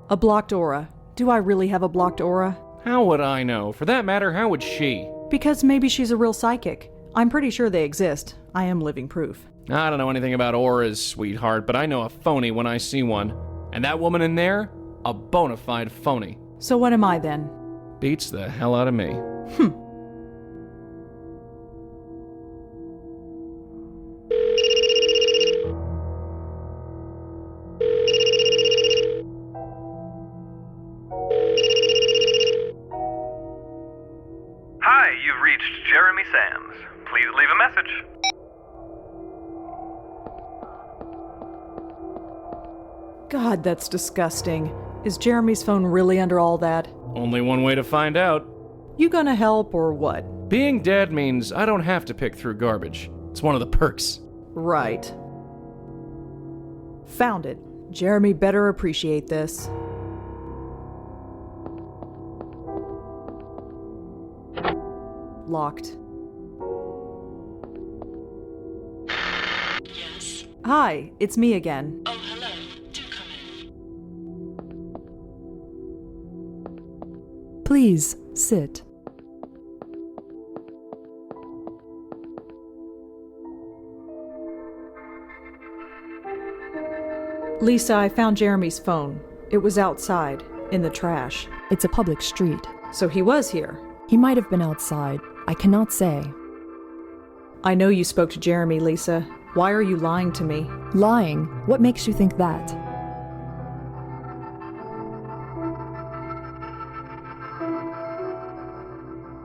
A blocked aura. Do I really have a blocked aura? How would I know? For that matter, how would she? Because maybe she's a real psychic. I'm pretty sure they exist. I am living proof. I don't know anything about auras, sweetheart, but I know a phony when I see one. And that woman in there? A bona fide phony. So what am I then? Beats the hell out of me. Hi, you've reached Jeremy Sams. Please leave a message. God, that's disgusting. Is Jeremy's phone really under all that? Only one way to find out. You gonna help or what? Being dead means I don't have to pick through garbage. It's one of the perks. Right. Found it. Jeremy better appreciate this. Locked. Yes? Hi, it's me again. Oh, hello. Do come in. Please, sit. Lisa, I found Jeremy's phone. It was outside, in the trash. It's a public street. So he was here. He might have been outside. I cannot say. I know you spoke to Jeremy, Lisa. Why are you lying to me? Lying? What makes you think that?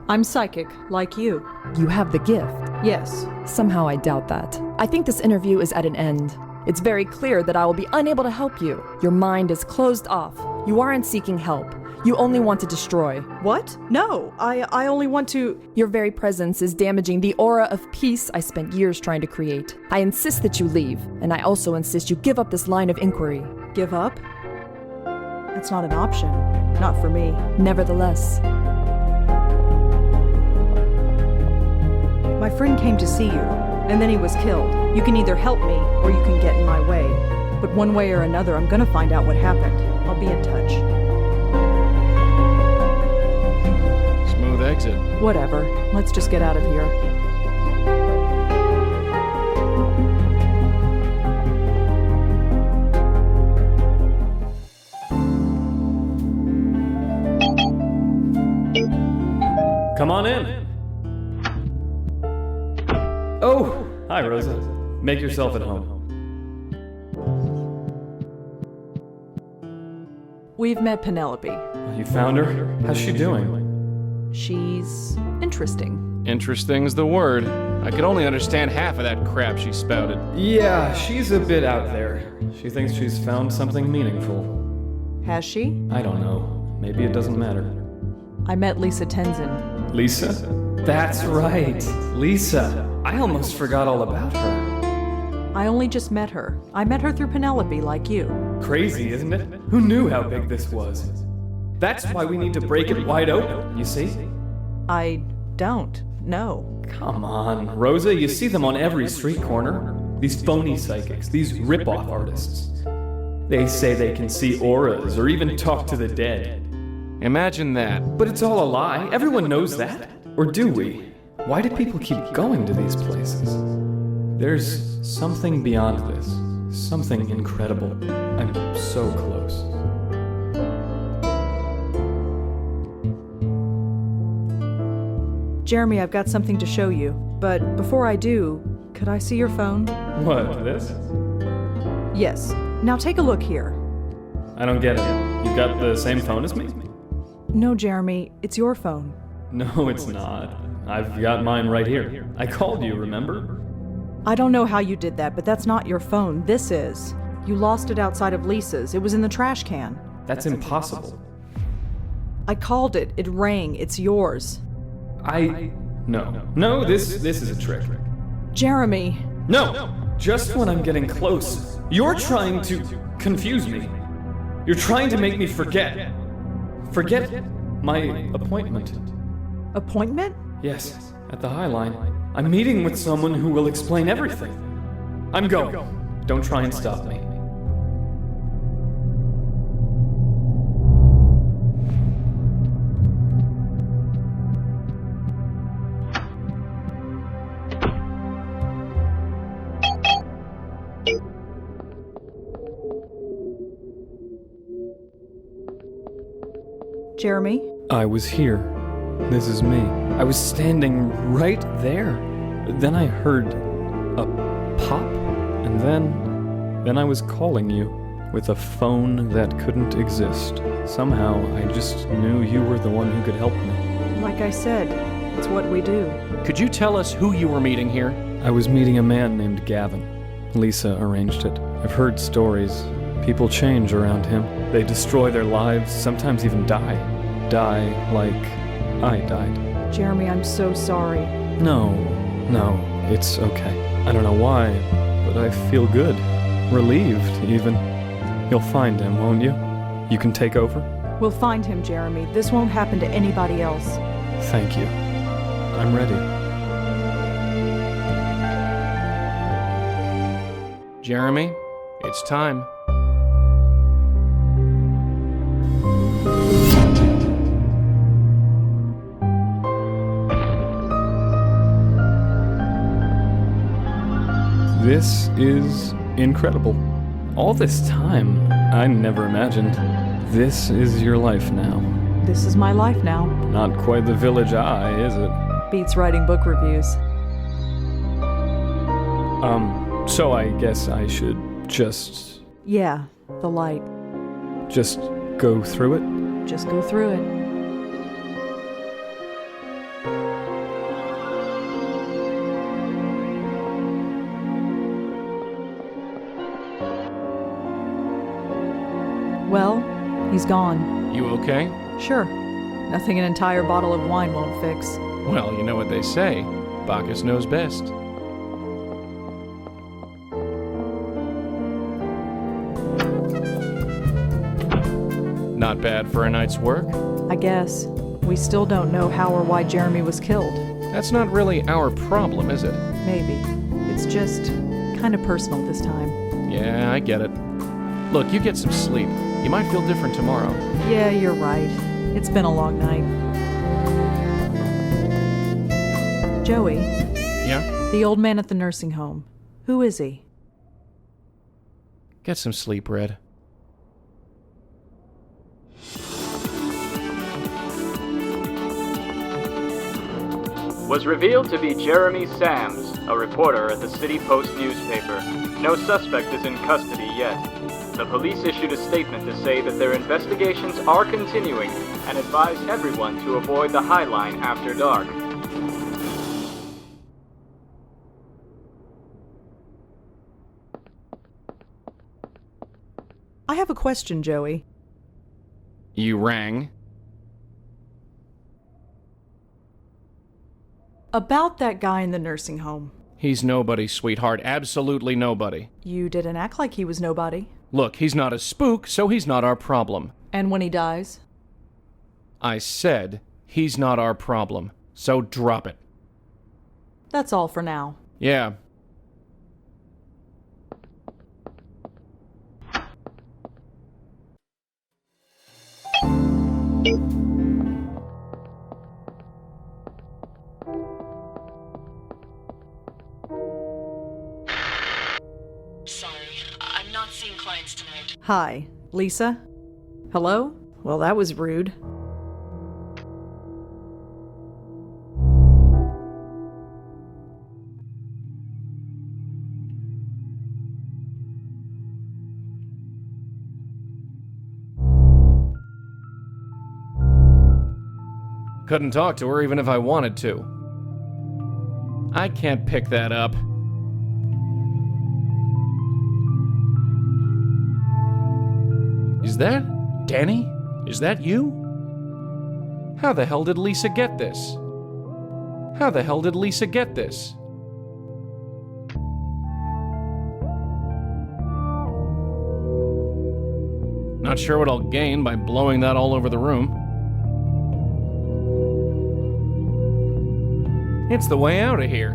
I'm psychic, like you. You have the gift. Yes. Somehow I doubt that. I think this interview is at an end. It's very clear that I will be unable to help you. Your mind is closed off. You aren't seeking help. You only want to destroy. What? No, I only want to... Your very presence is damaging the aura of peace I spent years trying to create. I insist that you leave, and I also insist you give up this line of inquiry. Give up? That's not an option. Not for me. Nevertheless. My friend came to see you, and then he was killed. You can either help me, or you can get in my way. But one way or another, I'm gonna find out what happened. I'll be in touch. Smooth exit. Whatever. Let's just get out of here. Come on in. Oh, hi, Rosa. Make yourself at home. We've met Penelope. You found her? How's she doing? She's interesting. Interesting's the word. I could only understand half of that crap she spouted. Yeah, she's a bit out there. She thinks she's found something meaningful. Has she? I don't know. Maybe it doesn't matter. I met Lisa Tenzin. Lisa? That's right. Lisa. I almost forgot all about her. I only just met her. I met her through Penelope, like you. Crazy, isn't it? Who knew how big this was? That's why we need to break it wide open, you see? I don't know. Come on, Rosa, you see them on every street corner. These phony psychics, these rip-off artists. They say they can see auras or even talk to the dead. Imagine that. But it's all a lie. Everyone knows that. Or do we? Why do people keep going to these places? There's something beyond this. Something incredible. I'm so close. Jeremy, I've got something to show you. But before I do, could I see your phone? What, this? Yes. Now take a look here. I don't get it. You've got the same phone as me? No, Jeremy, it's your phone. No, it's not. I've got mine right here. I called you, remember? I don't know how you did that, but that's not your phone. This is. You lost it outside of Lisa's. It was in the trash can. That's impossible. I called it. It rang. It's yours. No, this is a trick. Jeremy. No! Just when I'm getting close, you're trying to confuse me. You're trying to make me forget. Forget my appointment. Appointment? Yes, at the High Line. I'm meeting with someone who will explain everything. I'm going. Don't try and stop me. Jeremy? I was here. This is me. I was standing right there. Then I heard a pop, and then I was calling you with a phone that couldn't exist. Somehow, I just knew you were the one who could help me. Like I said, it's what we do. Could you tell us who you were meeting here? I was meeting a man named Gavin. Lisa arranged it. I've heard stories. People change around him. They destroy their lives, sometimes even die. Die like I died. Jeremy, I'm so sorry. No, it's okay. I don't know why, but I feel good. Relieved, even. You'll find him, won't you? You can take over? We'll find him, Jeremy. This won't happen to anybody else. Thank you. I'm ready. Jeremy, it's time. This is incredible. All this time, I never imagined. This is your life now. This is my life now. Not quite the village eye, is it? Beats writing book reviews. So I guess I should just... Yeah, the light. Just go through it? Just go through it. Well, he's gone. You okay? Sure. Nothing an entire bottle of wine won't fix. Well, you know what they say. Bacchus knows best. Not bad for a night's work. I guess. We still don't know how or why Jeremy was killed. That's not really our problem, is it? Maybe. It's just kind of personal this time. Yeah, I get it. Look, you get some sleep. You might feel different tomorrow. Yeah, you're right. It's been a long night. Joey. Yeah? The old man at the nursing home. Who is he? Get some sleep, Red. Was revealed to be Jeremy Sams, a reporter at the City Post newspaper. No suspect is in custody yet. The police issued a statement to say that their investigations are continuing and advise everyone to avoid the High Line after dark. I have a question, Joey. You rang? About that guy in the nursing home. He's nobody, sweetheart. Absolutely nobody. You didn't act like he was nobody. Look, he's not a spook, so he's not our problem. And when he dies? I said he's not our problem, so drop it. That's all for now. Yeah. Sorry, I'm not seeing clients tonight. Hi, Lisa? Hello? Well, that was rude. Couldn't talk to her even if I wanted to. I can't pick that up. Is that Danny? Is that you? How the hell did Lisa get this? How the hell did Lisa get this? Not sure what I'll gain by blowing that all over the room. It's the way out of here.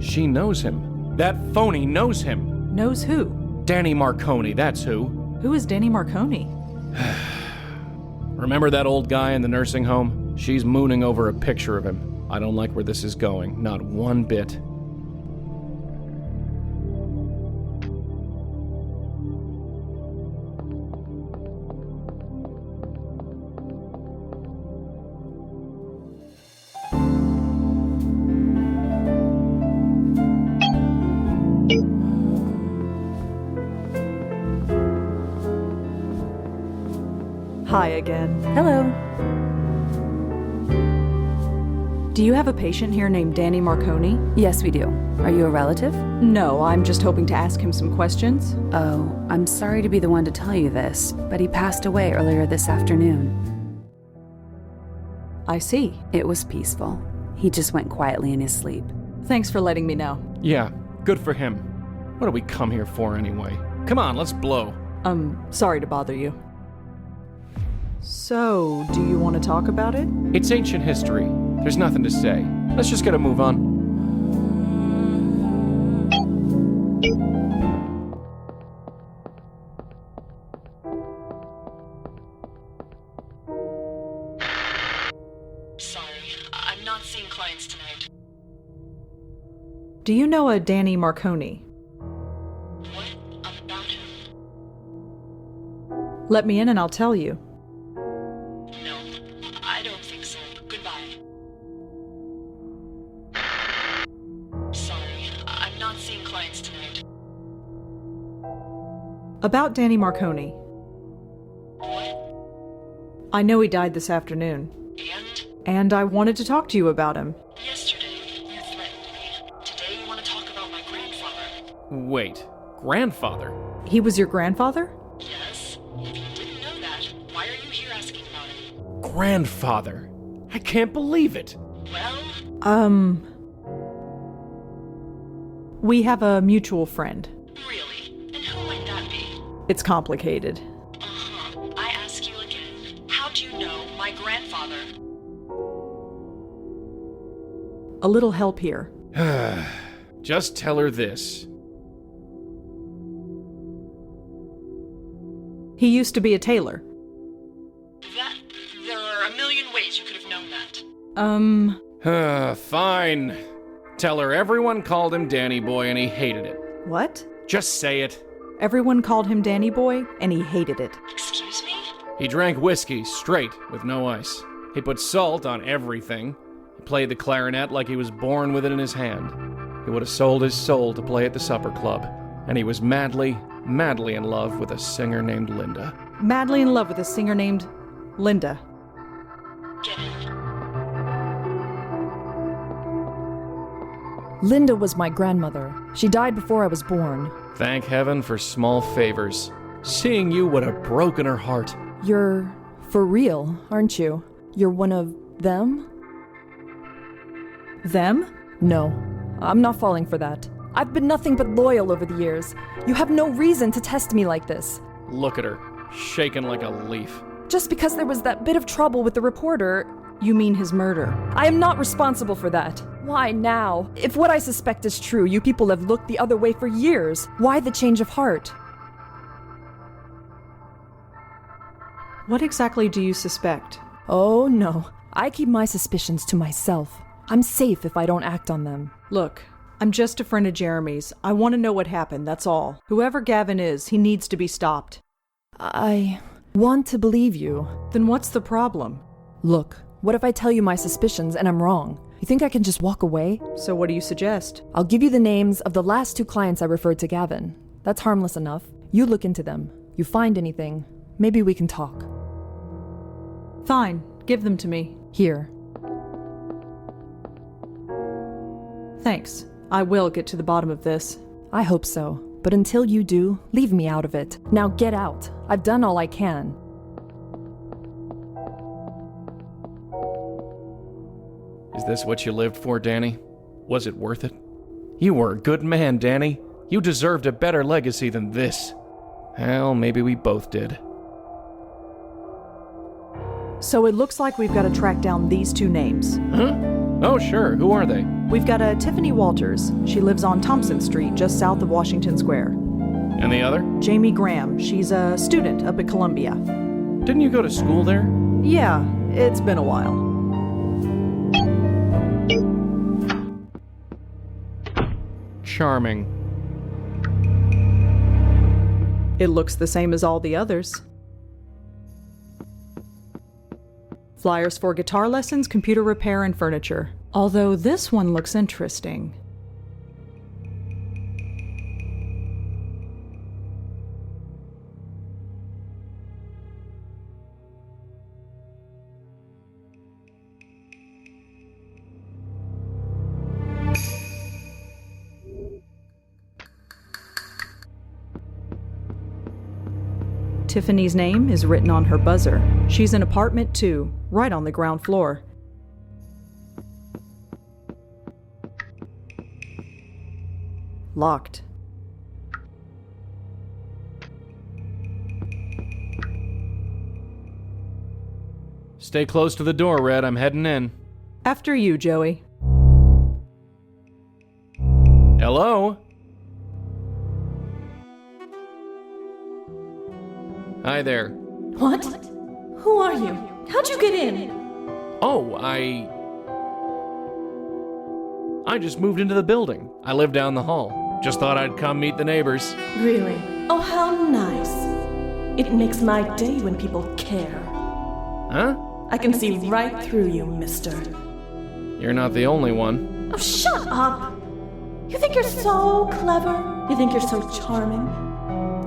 She knows him. That phony knows him. Knows who? Danny Marconi, that's who. Who is Danny Marconi? Remember that old guy in the nursing home? She's mooning over a picture of him. I don't like where this is going, not one bit. Hi again. Hello. Do you have a patient here named Danny Marconi? Yes, we do. Are you a relative? No, I'm just hoping to ask him some questions. Oh, I'm sorry to be the one to tell you this, but he passed away earlier this afternoon. I see. It was peaceful. He just went quietly in his sleep. Thanks for letting me know. Yeah, good for him. What do we come here for anyway? Come on, let's blow. Sorry to bother you. So, do you want to talk about it? It's ancient history. There's nothing to say. Let's just get a move on. Sorry, I'm not seeing clients tonight. Do you know a Danny Marconi? What about him? Let me in and I'll tell you. No, I don't think so. Goodbye. Sorry, I'm not seeing clients tonight. About Danny Marconi. What? I know he died this afternoon. And I wanted to talk to you about him. Yesterday, you threatened me. Today, you want to talk about my grandfather. Wait, grandfather? He was your grandfather? Yes. If you didn't know that, why are you here asking about him? Grandfather? I can't believe it. Well, we have a mutual friend. really? And who might that be? It's complicated. Uh-huh. I ask you again. How do you know my grandfather? A little help here. Just tell her this. He used to be a tailor. There are a million ways you could have known that. Fine. Tell her everyone called him Danny Boy and he hated it. What? Just say it. Everyone called him Danny Boy, and he hated it. Excuse me? He drank whiskey straight with no ice. He put salt on everything. He played the clarinet like he was born with it in his hand. He would have sold his soul to play at the supper club. And he was madly, madly in love with a singer named Linda. Madly in love with a singer named Linda. Get in. Linda was my grandmother. She died before I was born. Thank heaven for small favors. Seeing you would have broken her heart. You're for real, aren't you? You're one of them? Them? No, I'm not falling for that. I've been nothing but loyal over the years. You have no reason to test me like this. Look at her, shaken like a leaf. Just because there was that bit of trouble with the reporter. You mean his murder? I am not responsible for that. Why now? If what I suspect is true, you people have looked the other way for years. Why the change of heart? What exactly do you suspect? Oh no, I keep my suspicions to myself. I'm safe if I don't act on them. Look, I'm just a friend of Jeremy's. I want to know what happened, that's all. Whoever Gavin is, he needs to be stopped. I want to believe you. Then what's the problem? Look, what if I tell you my suspicions and I'm wrong? You think I can just walk away? So what do you suggest? I'll give you the names of the last 2 clients I referred to Gavin. That's harmless enough. You look into them. You find anything, maybe we can talk. Fine, give them to me. Here. Thanks. I will get to the bottom of this. I hope so. But until you do, leave me out of it. Now get out. I've done all I can. Is this what you lived for, Danny? Was it worth it? You were a good man, Danny. You deserved a better legacy than this. Well, maybe we both did. So it looks like we've got to track down these 2 names. Huh? Oh, sure. Who are they? We've got a Tiffany Walters. She lives on Thompson Street, just south of Washington Square. And the other? Jamie Graham. She's a student up at Columbia. Didn't you go to school there? Yeah, it's been a while. Charming. It looks the same as all the others. Flyers for guitar lessons, computer repair, and furniture. Although this one looks interesting. Tiffany's name is written on her buzzer. She's in apartment 2, right on the ground floor. Locked. Stay close to the door, Red. I'm heading in. After you, Joey. Hello? Hi there. What? Who are you? How'd you get in? Oh, I just moved into the building. I live down the hall. Just thought I'd come meet the neighbors. Really? Oh, how nice. It makes my day when people care. Huh? I can see right through you, mister. You're not the only one. Oh, shut up! You think you're so clever? You think you're so charming?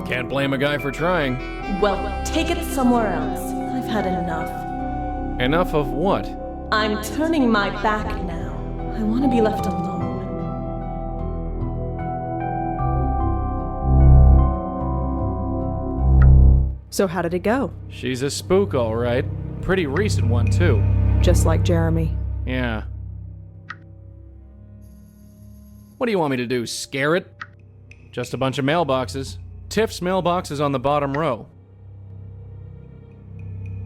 Can't blame a guy for trying. Well, take it somewhere else. I've had enough. Enough of what? I'm turning my back now. I want to be left alone. So how did it go? She's a spook, all right. Pretty recent one, too. Just like Jeremy. Yeah. What do you want me to do, scare it? Just a bunch of mailboxes. Tiff's mailbox is on the bottom row.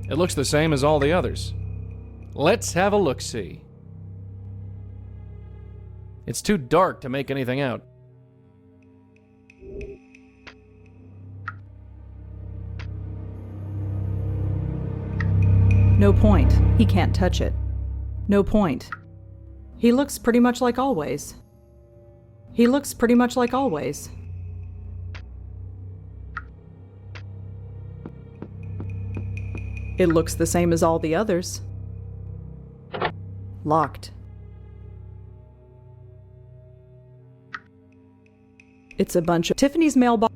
It looks the same as all the others. Let's have a look-see. It's too dark to make anything out. No point. He can't touch it. No point. He looks pretty much like always. He looks pretty much like always. It looks the same as all the others. Locked. It's a bunch of Tiffany's mailbox.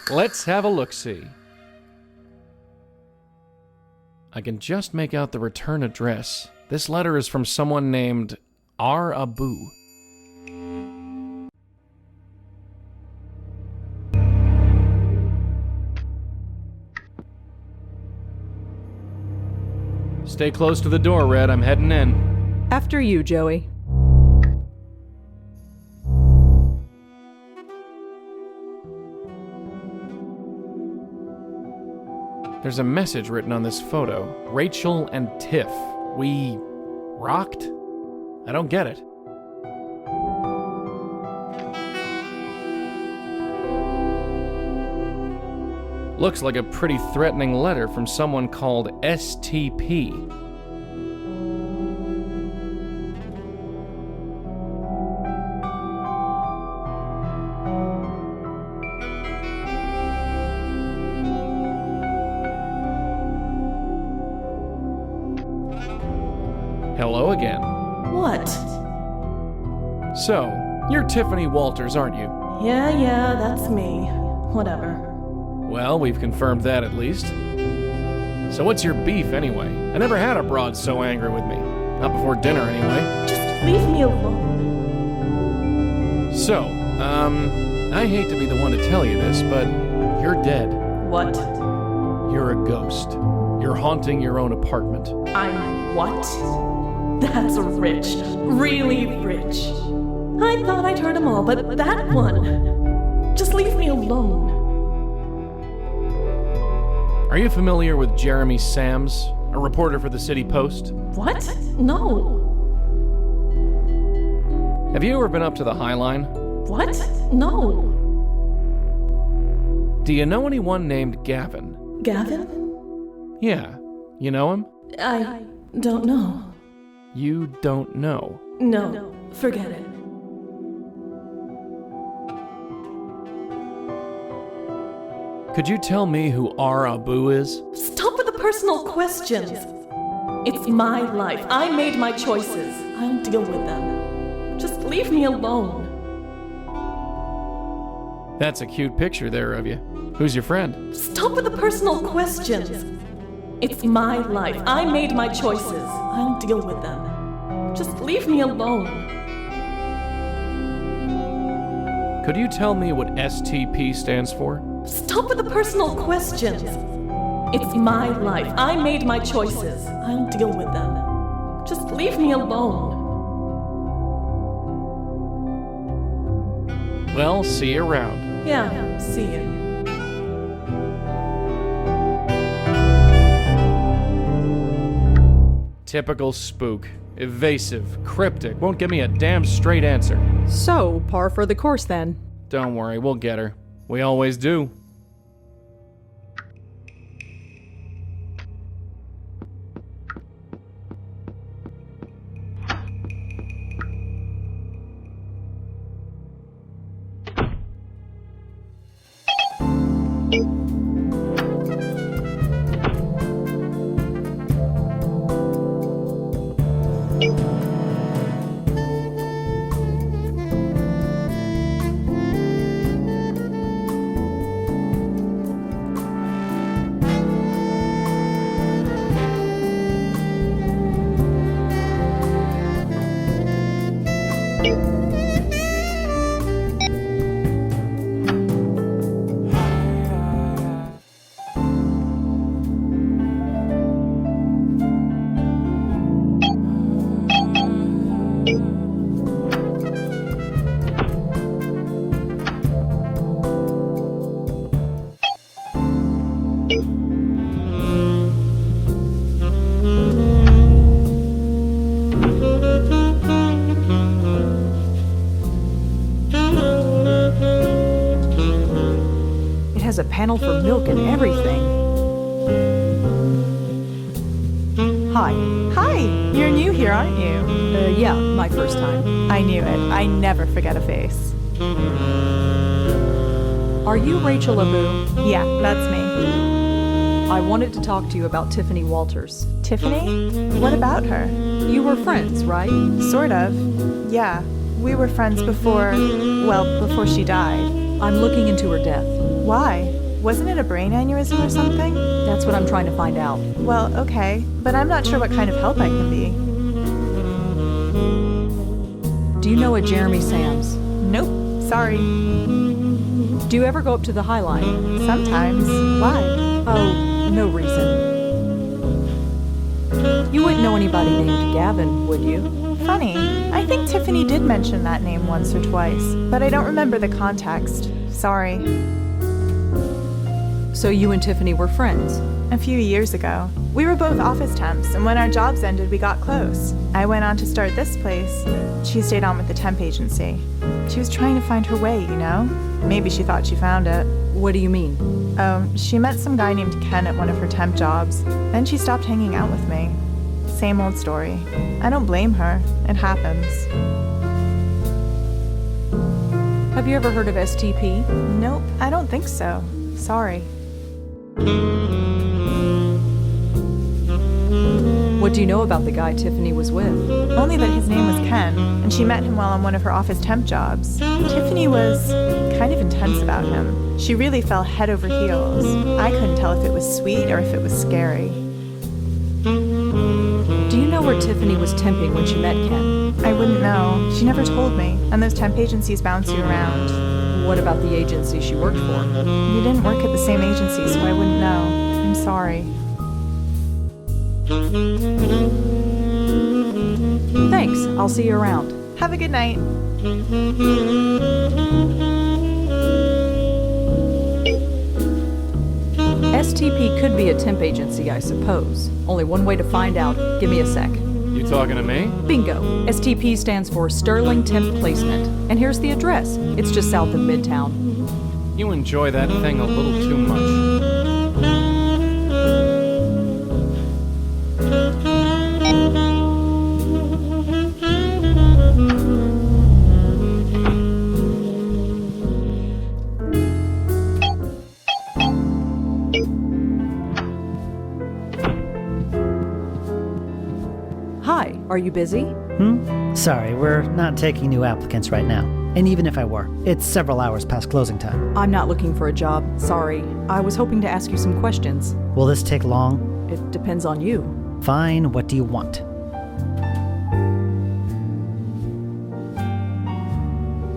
Let's have a look-see. I can just make out the return address. This letter is from someone named R. Abu. Stay close to the door, Red. I'm heading in. After you, Joey. There's a message written on this photo. Rachel and Tiff. We rocked? I don't get it. Looks like a pretty threatening letter from someone called STP. Hello again. What? So, you're Tiffany Walters, aren't you? Yeah, that's me. Whatever. Well, we've confirmed that at least. So what's your beef anyway? I never had a broad so angry with me. Not before dinner anyway. Just leave me alone. So, I hate to be the one to tell you this, but you're dead. What? You're a ghost. You're haunting your own apartment. I'm what? That's rich. Really rich. I thought I'd heard them all, but that one. Just leave me alone. Are you familiar with Jeremy Sams, a reporter for the City Post? What? No. Have you ever been up to the High Line? What? No. Do you know anyone named Gavin? Gavin? Yeah. You know him? I don't know. You don't know. No, forget it. Could you tell me who R. Abu is? Stop with the personal questions. It's my life. I made my choices. I'll deal with them. Just leave me alone. That's a cute picture there of you. Who's your friend? Stop with the personal questions. It's my life. I made my choices. I'll deal with them. Just leave me alone. Could you tell me what STP stands for? Stop with the personal questions. It's my life. I made my choices. I'll deal with them. Just leave me alone. Well, see you around. Yeah, see you. Typical spook. Evasive, cryptic, won't give me a damn straight answer. So, par for the course then. Don't worry, we'll get her. We always do. has a panel for milk and everything. Hi. Hi! You're new here, aren't you? Yeah, my first time. I knew it. I never forget a face. Are you Rachel Abu? Yeah, that's me. I wanted to talk to you about Tiffany Walters. Tiffany? What about her? You were friends, right? Sort of. Yeah, we were friends before she died. I'm looking into her death. Why? Wasn't it a brain aneurysm or something? That's what I'm trying to find out. Well, okay, but I'm not sure what kind of help I can be. Do you know a Jeremy Sams? Nope, sorry. Do you ever go up to the High Line? Sometimes. Why? Oh, no reason. You wouldn't know anybody named Gavin, would you? Funny. I think Tiffany did mention that name once or twice, but I don't remember the context. Sorry. So you and Tiffany were friends? A few years ago. We were both office temps, and when our jobs ended, we got close. I went on to start this place. She stayed on with the temp agency. She was trying to find her way, you know? Maybe she thought she found it. What do you mean? She met some guy named Ken at one of her temp jobs. Then she stopped hanging out with me. Same old story. I don't blame her. It happens. Have you ever heard of STP? Nope, I don't think so. Sorry. What do you know about the guy Tiffany was with? Only that his name was Ken, and she met him while on one of her office temp jobs. Tiffany was kind of intense about him. She really fell head over heels. I couldn't tell if it was sweet or if it was scary. Do you know where Tiffany was temping when she met Ken? I wouldn't know. She never told me, and those temp agencies bounce you around. What about the agency she worked for? We didn't work at the same agency, so I wouldn't know. I'm sorry. Thanks. I'll see you around. Have a good night. STP could be a temp agency, I suppose. Only one way to find out. Give me a sec. You talking to me? Bingo. STP stands for Sterling Temp Placement. And here's the address. It's just south of Midtown. You enjoy that thing a little too much. Hi, are you busy? Sorry, we're not taking new applicants right now. And even if I were, it's several hours past closing time. I'm not looking for a job. Sorry. I was hoping to ask you some questions. Will this take long? It depends on you. Fine, what do you want?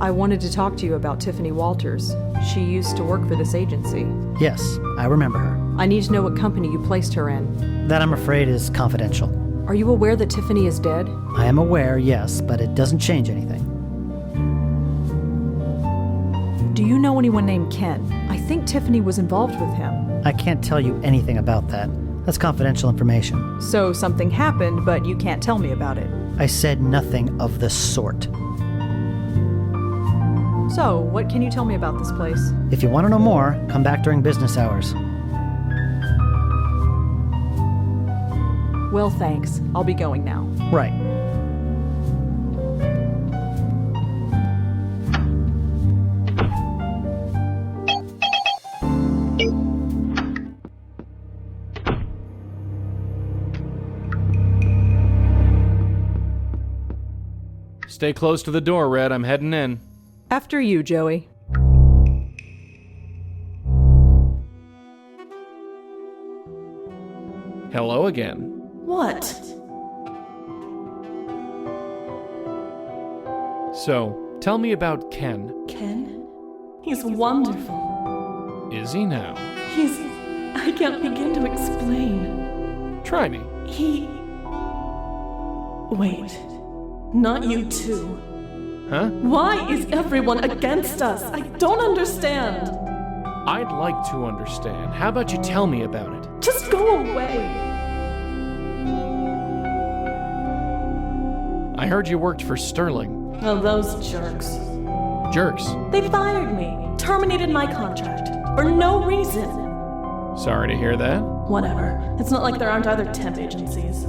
I wanted to talk to you about Tiffany Walters. She used to work for this agency. Yes, I remember her. I need to know what company you placed her in. That, I'm afraid, is confidential. Are you aware that Tiffany is dead? I am aware, yes, but it doesn't change anything. Do you know anyone named Ken? I think Tiffany was involved with him. I can't tell you anything about that. That's confidential information. So something happened, but you can't tell me about it. I said nothing of the sort. So, what can you tell me about this place? If you want to know more, come back during business hours. Well, thanks. I'll be going now. Right. Stay close to the door, Red. I'm heading in. After you, Joey. Hello again. What? So, tell me about Ken. Ken? He's wonderful. Is he now? I can't begin to explain. Try me. Wait. Not you too. Huh? Why is everyone against us? I don't understand. I'd like to understand. How about you tell me about it? Just go away. I heard you worked for Sterling. Oh, those jerks. Jerks? They fired me, terminated my contract. For no reason. Sorry to hear that. Whatever. It's not like there aren't other temp agencies.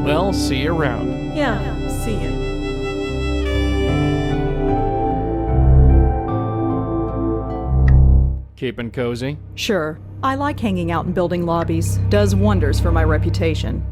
Well, see you around. Yeah, see you. Keeping cozy? Sure. I like hanging out in building lobbies. Does wonders for my reputation.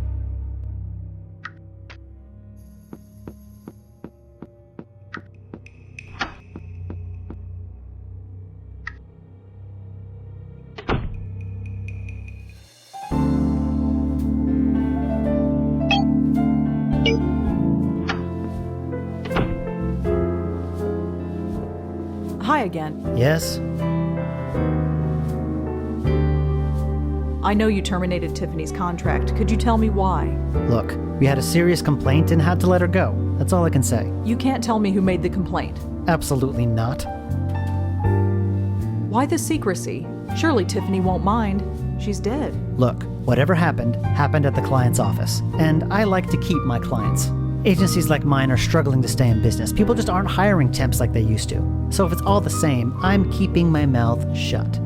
Hi again. Yes? I know you terminated Tiffany's contract. Could you tell me why? Look, we had a serious complaint and had to let her go. That's all I can say. You can't tell me who made the complaint. Absolutely not. Why the secrecy? Surely Tiffany won't mind. She's dead. Look, whatever happened at the client's office. And I like to keep my clients. Agencies like mine are struggling to stay in business. People just aren't hiring temps like they used to. So if it's all the same, I'm keeping my mouth shut.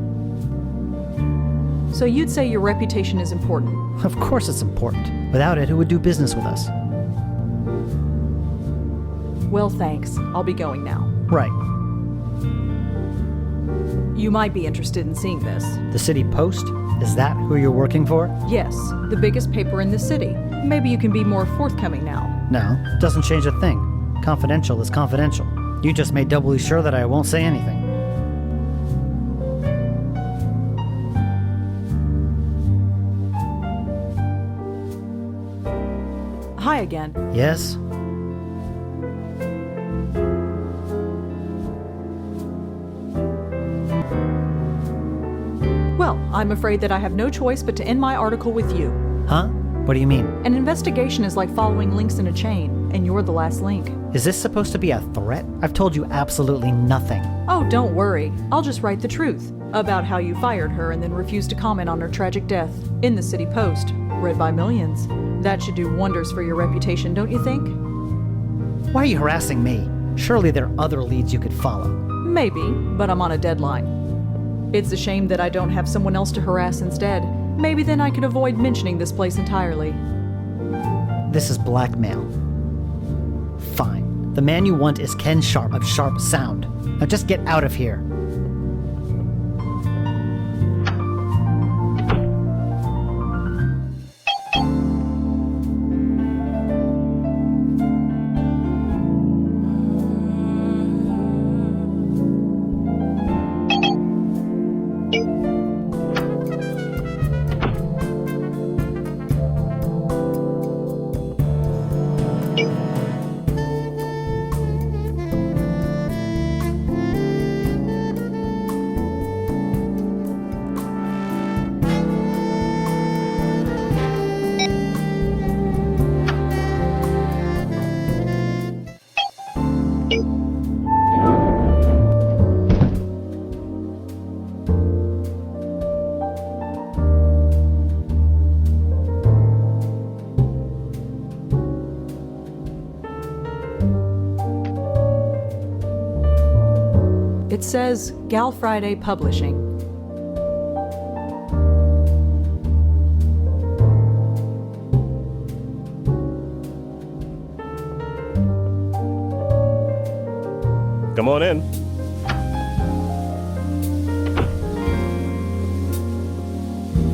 So you'd say your reputation is important? Of course it's important. Without it, who would do business with us? Well, thanks. I'll be going now. Right. You might be interested in seeing this. The City Post? Is that who you're working for? Yes, the biggest paper in the city. Maybe you can be more forthcoming now. No, doesn't change a thing. Confidential is confidential. You just made doubly sure that I won't say anything. Hi again. Yes? Well, I'm afraid that I have no choice but to end my article with you. Huh? What do you mean? An investigation is like following links in a chain, and you're the last link. Is this supposed to be a threat? I've told you absolutely nothing. Oh, don't worry. I'll just write the truth about how you fired her and then refused to comment on her tragic death in the City Post, read by millions. That should do wonders for your reputation, don't you think? Why are you harassing me? Surely there are other leads you could follow. Maybe, but I'm on a deadline. It's a shame that I don't have someone else to harass instead. Maybe then I could avoid mentioning this place entirely. This is blackmail. Fine. The man you want is Ken Sharp of Sharp Sound. Now just get out of here. It says Gal Friday Publishing. Come on in.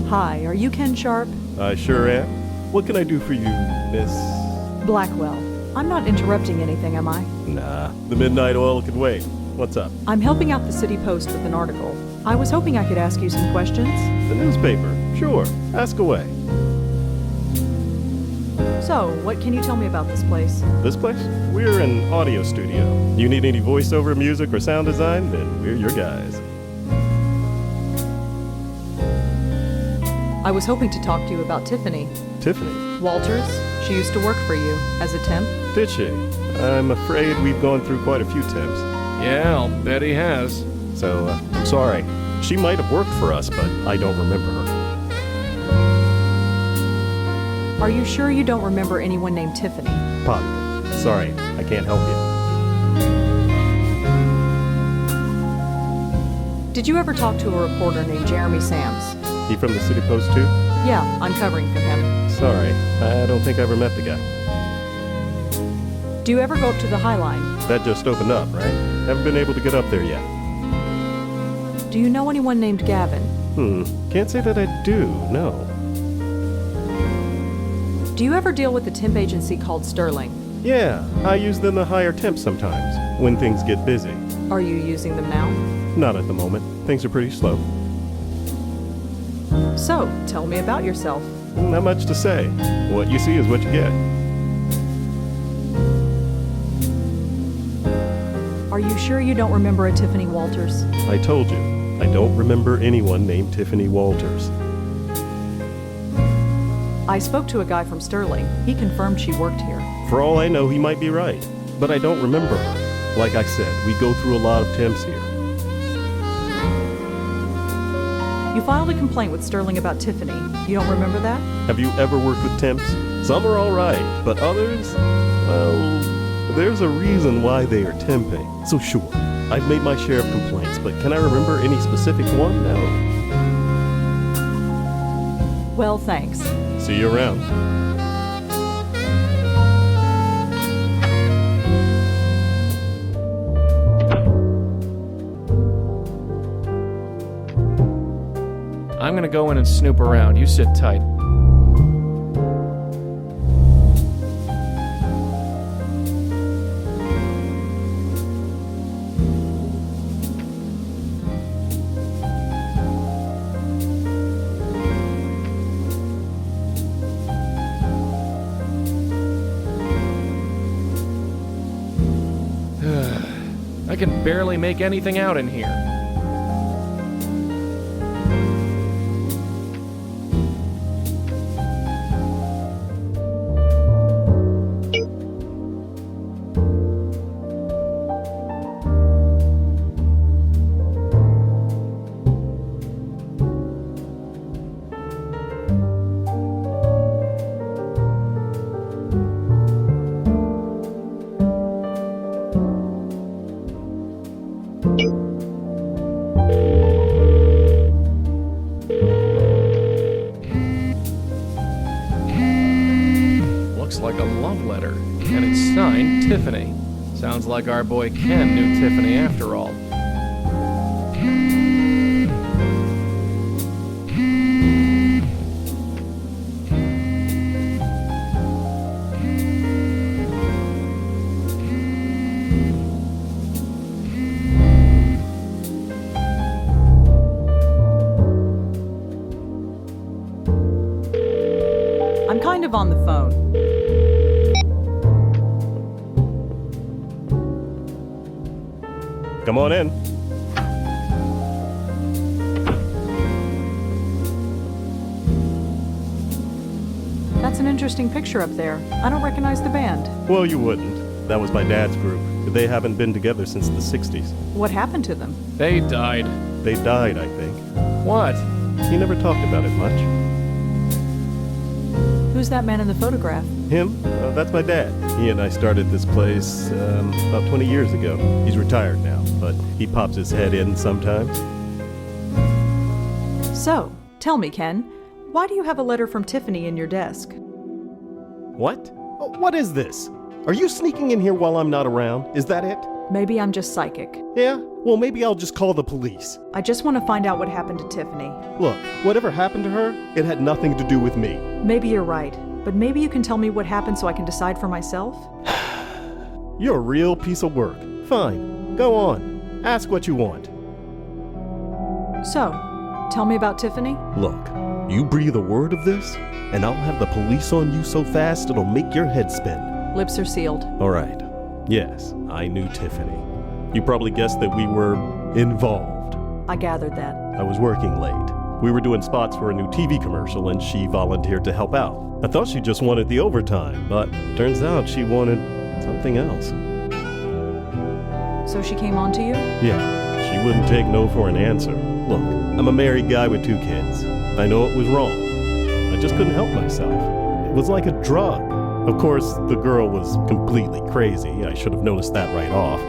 Hi, are you Ken Sharp? I sure am. What can I do for you, Miss? Blackwell. I'm not interrupting anything, am I? Nah, the midnight oil can wait. What's up? I'm helping out the City Post with an article. I was hoping I could ask you some questions. The newspaper. Sure. Ask away. So, what can you tell me about this place? This place? We're an audio studio. You need any voiceover, music, or sound design? Then we're your guys. I was hoping to talk to you about Tiffany. Tiffany? Walters? She used to work for you as a temp. Did she? I'm afraid we've gone through quite a few temps. Yeah, I'll bet he has. So, I'm sorry. She might have worked for us, but I don't remember her. Are you sure you don't remember anyone named Tiffany? Positive. Sorry, I can't help you. Did you ever talk to a reporter named Jeremy Sams? He from the City Post too? Yeah, I'm covering for him. Sorry, I don't think I ever met the guy. Do you ever go up to the High Line? That just opened up, right? Haven't been able to get up there yet. Do you know anyone named Gavin? Can't say that I do, no. Do you ever deal with a temp agency called Sterling? Yeah, I use them to hire temps sometimes, when things get busy. Are you using them now? Not at the moment. Things are pretty slow. So, tell me about yourself. Not much to say. What you see is what you get. Are you sure you don't remember a Tiffany Walters? I told you, I don't remember anyone named Tiffany Walters. I spoke to a guy from Sterling. He confirmed she worked here. For all I know, he might be right, but I don't remember her. Like I said, we go through a lot of temps here. You filed a complaint with Sterling about Tiffany. You don't remember that? Have you ever worked with temps? Some are all right, but others, well, there's a reason why they are temping. So sure, I've made my share of complaints, but can I remember any specific one? No. Well, thanks. See you around. I'm gonna go in and snoop around. You sit tight. I can barely make anything out in here. Looks like a love letter, and it's signed Tiffany. Sounds like our boy Ken knew Tiffany after all. I'm kind of on the phone. Come on in. That's an interesting picture up there. I don't recognize the band. Well, you wouldn't. That was my dad's group. They haven't been together since the 60s. What happened to them? They died. They died, I think. What? He never talked about it much. Who's that man in the photograph? Him? That's my dad. He and I started this place about 20 years ago. He's retired now, but he pops his head in sometimes. So, tell me, Ken, why do you have a letter from Tiffany in your desk? What? What is this? Are you sneaking in here while I'm not around? Is that it? Maybe I'm just psychic. Yeah? Well, maybe I'll just call the police. I just want to find out what happened to Tiffany. Look, whatever happened to her, it had nothing to do with me. Maybe you're right, but maybe you can tell me what happened so I can decide for myself? You're a real piece of work. Fine. Go on. Ask what you want. So, tell me about Tiffany? Look, you breathe a word of this, and I'll have the police on you so fast it'll make your head spin. Lips are sealed. All right. Yes, I knew Tiffany. You probably guessed that we were involved. I gathered that. I was working late. We were doing spots for a new TV commercial, and she volunteered to help out. I thought she just wanted the overtime, but turns out she wanted something else. So she came on to you? Yeah, she wouldn't take no for an answer. Look, I'm a married guy with 2 kids. I know it was wrong. I just couldn't help myself. It was like a drug. Of course, the girl was completely crazy. I should have noticed that right off.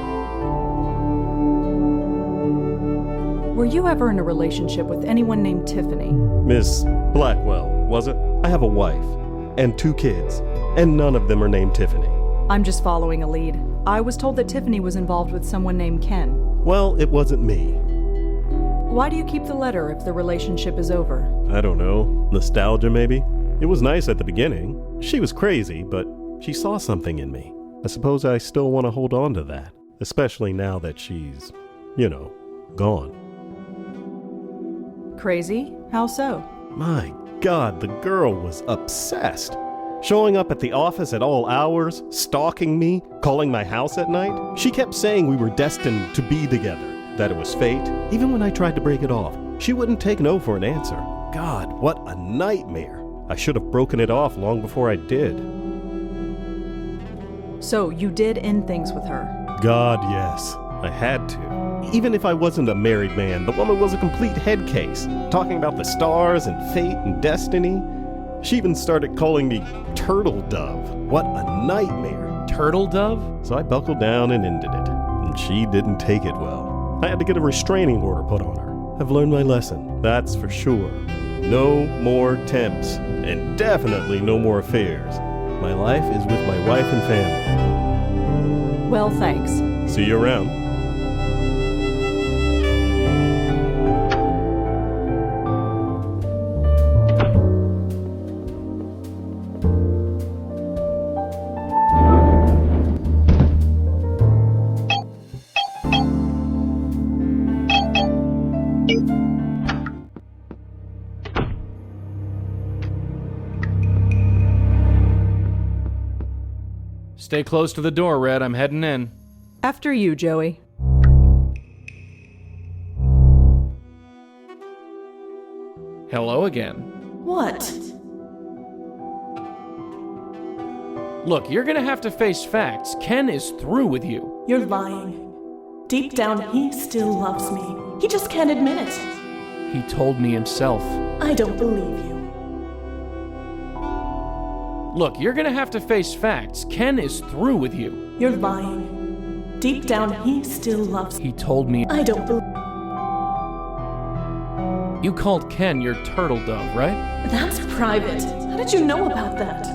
Were you ever in a relationship with anyone named Tiffany? Miss Blackwell, was it? I have a wife and 2 kids, and none of them are named Tiffany. I'm just following a lead. I was told that Tiffany was involved with someone named Ken. Well, it wasn't me. Why do you keep the letter if the relationship is over? I don't know. Nostalgia, maybe? It was nice at the beginning. She was crazy, but she saw something in me. I suppose I still want to hold on to that, especially now that she's, gone. Crazy? How so? My God, the girl was obsessed. Showing up at the office at all hours, stalking me, calling my house at night. She kept saying we were destined to be together, that it was fate. Even when I tried to break it off, she wouldn't take no for an answer. God, what a nightmare. I should have broken it off long before I did. So you did end things with her? God, yes. I had to. Even if I wasn't a married man, the woman was a complete head case, talking about the stars and fate and destiny. She even started calling me Turtle Dove. What a nightmare. Turtle Dove? So I buckled down and ended it, and she didn't take it well. I had to get a restraining order put on her. I've learned my lesson, that's for sure. No more temps, and definitely no more affairs. My life is with my wife and family. Well, thanks. See you around. Stay close to the door, Red. I'm heading in. After you, Joey. Hello again. What? Look, you're gonna have to face facts. Ken is through with you. You're lying. Deep down, he still loves me. He just can't admit it. He told me himself. I don't believe you. Look, you're gonna have to face facts. Ken is through with you. You're lying. Deep down, he still loves me. He told me. I don't believe. You called Ken your turtle dove, right? That's private. How did you know about that?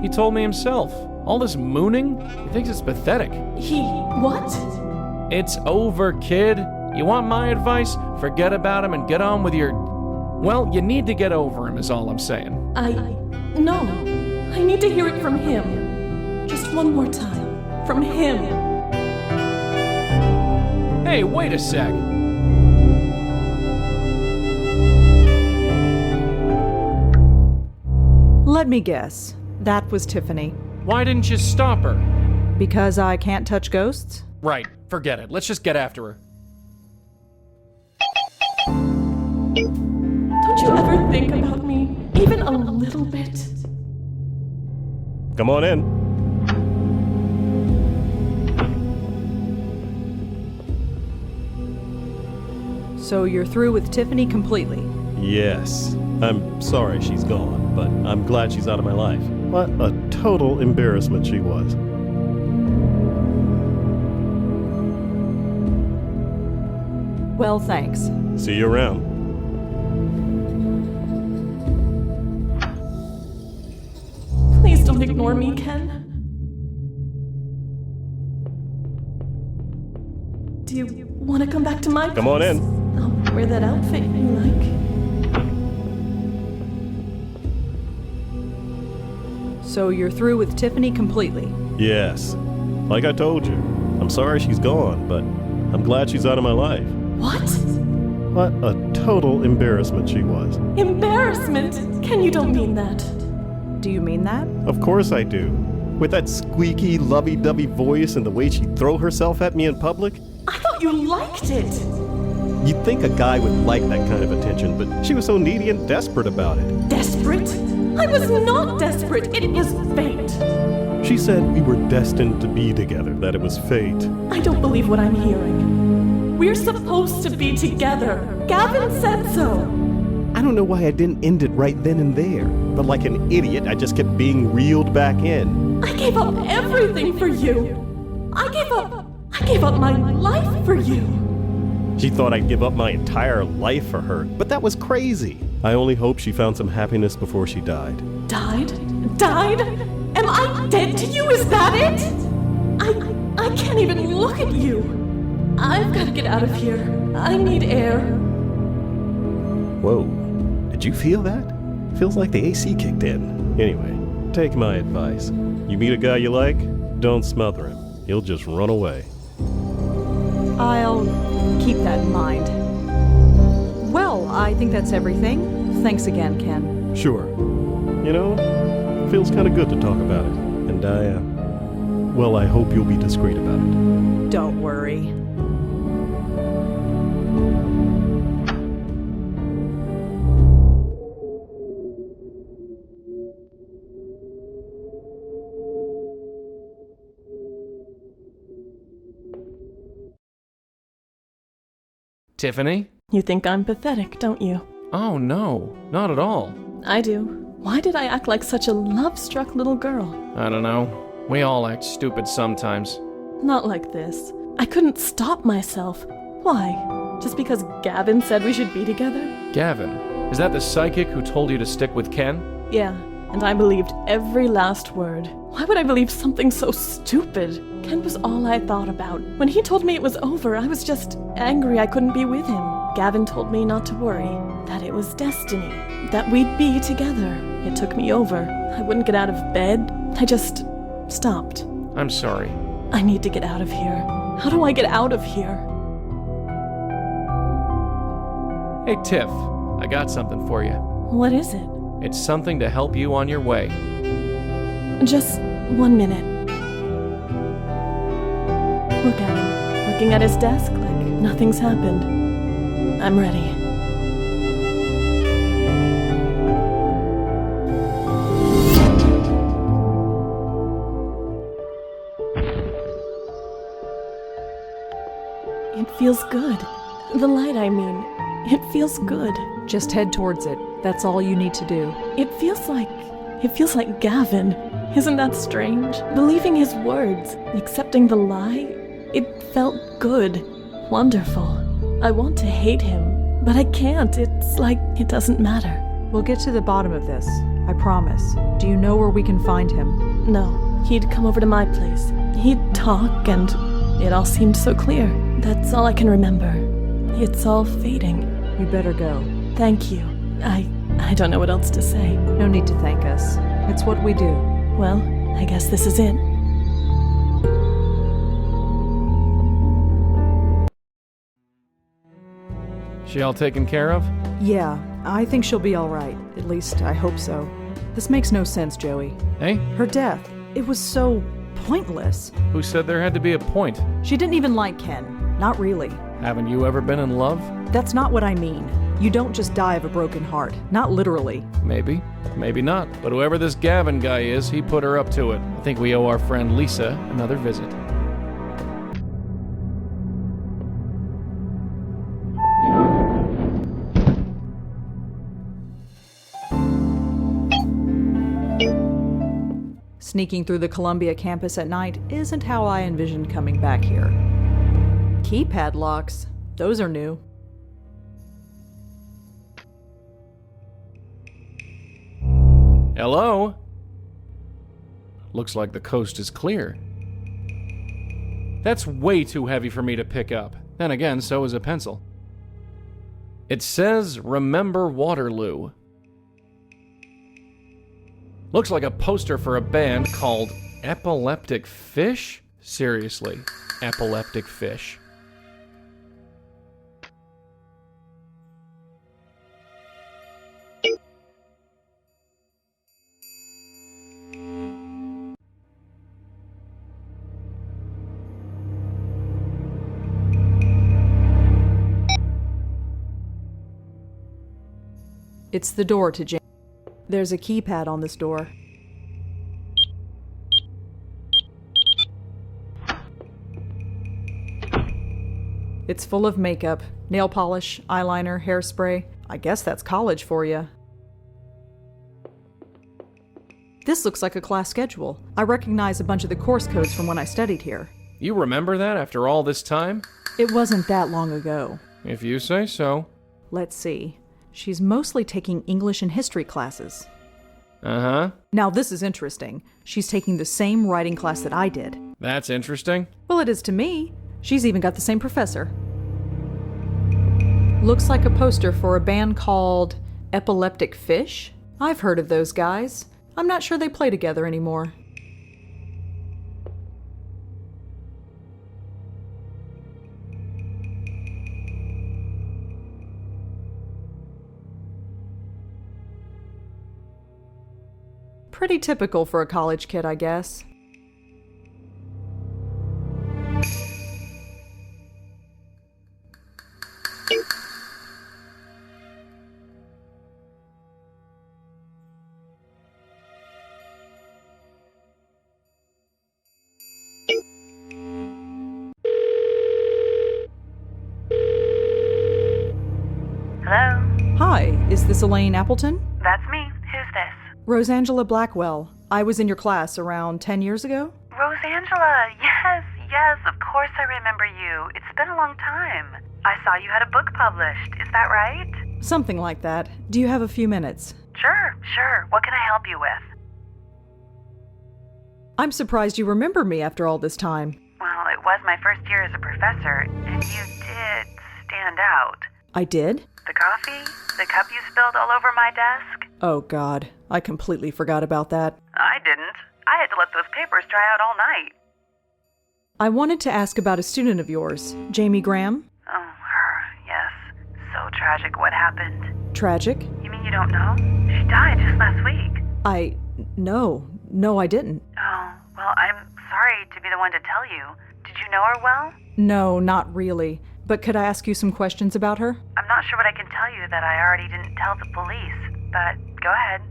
He told me himself. All this mooning? He thinks it's pathetic. What? It's over, kid. You want my advice? Forget about him and get on with your... Well, you need to get over him is all I'm saying. No. I need to hear it from him. Just one more time. From him. Hey, wait a sec. Let me guess. That was Tiffany. Why didn't you stop her? Because I can't touch ghosts? Right. Forget it. Let's just get after her. Don't you ever think about me? Even a little bit? Come on in. So you're through with Tiffany completely? Yes. I'm sorry she's gone, but I'm glad she's out of my life. What a total embarrassment she was. Well, thanks. See you around. Please don't ignore me, Ken. Do you want to come back to my place? Come on in. I'll wear that outfit you like. So you're through with Tiffany completely? Yes. Like I told you, I'm sorry she's gone, but I'm glad she's out of my life. What? What a total embarrassment she was. Embarrassment? Ken, you don't mean that. Do you mean that? Of course I do. With that squeaky, lovey-dovey voice and the way she'd throw herself at me in public. I thought you liked it. You'd think a guy would like that kind of attention, but she was so needy and desperate about it. Desperate? I was not desperate. It was fate. She said we were destined to be together, that it was fate. I don't believe what I'm hearing. We're supposed to be together. Gavin said so. I don't know why I didn't end it right then and there. But like an idiot, I just kept being reeled back in. I gave up everything for you. I gave up my life for you. She thought I'd give up my entire life for her, but that was crazy. I only hope she found some happiness before she died. Died? Am I dead to you? Is that it? I can't even look at you. I've got to get out of here. I need air. Whoa, did you feel that? Feels like the AC kicked in. Anyway, take my advice. You meet a guy you like, don't smother him. He'll just run away. I'll keep that in mind. Well, I think that's everything. Thanks again, Ken. Sure. You know, feels kind of good to talk about it. And I hope you'll be discreet about it. Don't worry. Tiffany? You think I'm pathetic, don't you? Oh no, not at all. I do. Why did I act like such a love-struck little girl? I don't know. We all act stupid sometimes. Not like this. I couldn't stop myself. Why? Just because Gavin said we should be together? Gavin? Is that the psychic who told you to stick with Ken? Yeah, and I believed every last word. Why would I believe something so stupid? Ken was all I thought about. When he told me it was over, I was just angry I couldn't be with him. Gavin told me not to worry, that it was destiny, that we'd be together. It took me over. I wouldn't get out of bed. I just stopped. I'm sorry. I need to get out of here. How do I get out of here? Hey, Tiff, I got something for you. What is it? It's something to help you on your way. Just 1 minute. Look at him, working at his desk like nothing's happened. I'm ready. It feels good. The light, I mean. It feels good. Just head towards it. That's all you need to do. It feels like Gavin. Isn't that strange? Believing his words, accepting the lie, it felt good. Wonderful. I want to hate him, but I can't. It's like it doesn't matter. We'll get to the bottom of this. I promise. Do you know where we can find him? No. He'd come over to my place. He'd talk, and it all seemed so clear. That's all I can remember. It's all fading. You better go. Thank you. I don't know what else to say. No need to thank us. It's what we do. Well, I guess this is it. She all taken care of? Yeah, I think she'll be all right. At least, I hope so. This makes no sense, Joey. Hey? Her death. It was so pointless. Who said there had to be a point? She didn't even like Ken. Not really. Haven't you ever been in love? That's not what I mean. You don't just die of a broken heart. Not literally. Maybe. Maybe not. But whoever this Gavin guy is, he put her up to it. I think we owe our friend Lisa another visit. Sneaking through the Columbia campus at night isn't how I envisioned coming back here. Keypad locks. Those are new. Hello? Looks like the coast is clear. That's way too heavy for me to pick up. Then again, so is a pencil. It says, "Remember Waterloo." Looks like a poster for a band called Epileptic Fish? Seriously, Epileptic Fish. It's the door to Jane. There's a keypad on this door. It's full of makeup, nail polish, eyeliner, hairspray. I guess that's college for you. This looks like a class schedule. I recognize a bunch of the course codes from when I studied here. You remember that after all this time? It wasn't that long ago. If you say so. Let's see. She's mostly taking English and history classes. Uh-huh. Now this is interesting. She's taking the same writing class that I did. That's interesting. Well, it is to me. She's even got the same professor. Looks like a poster for a band called Epileptic Fish. I've heard of those guys. I'm not sure they play together anymore. Pretty typical for a college kid, I guess. Hello? Hi, is this Elaine Appleton? That's me. Who's this? Rosangela Blackwell. I was in your class around 10 years ago. Rosangela, yes, of course I remember you. It's been a long time. I saw you had a book published, is that right? Something like that. Do you have a few minutes? Sure. What can I help you with? I'm surprised you remember me after all this time. Well, it was my first year as a professor, and you did stand out. I did? The coffee? The cup you spilled all over my desk? Oh God, I completely forgot about that. I didn't. I had to let those papers dry out all night. I wanted to ask about a student of yours, Jamie Graham. Oh, her, yes. So tragic what happened. Tragic? You mean you don't know? She died just last week. No, I didn't. Oh, well, I'm sorry to be the one to tell you. Did you know her well? No, not really. But could I ask you some questions about her? I'm not sure what I can tell you that I already didn't tell the police, but go ahead.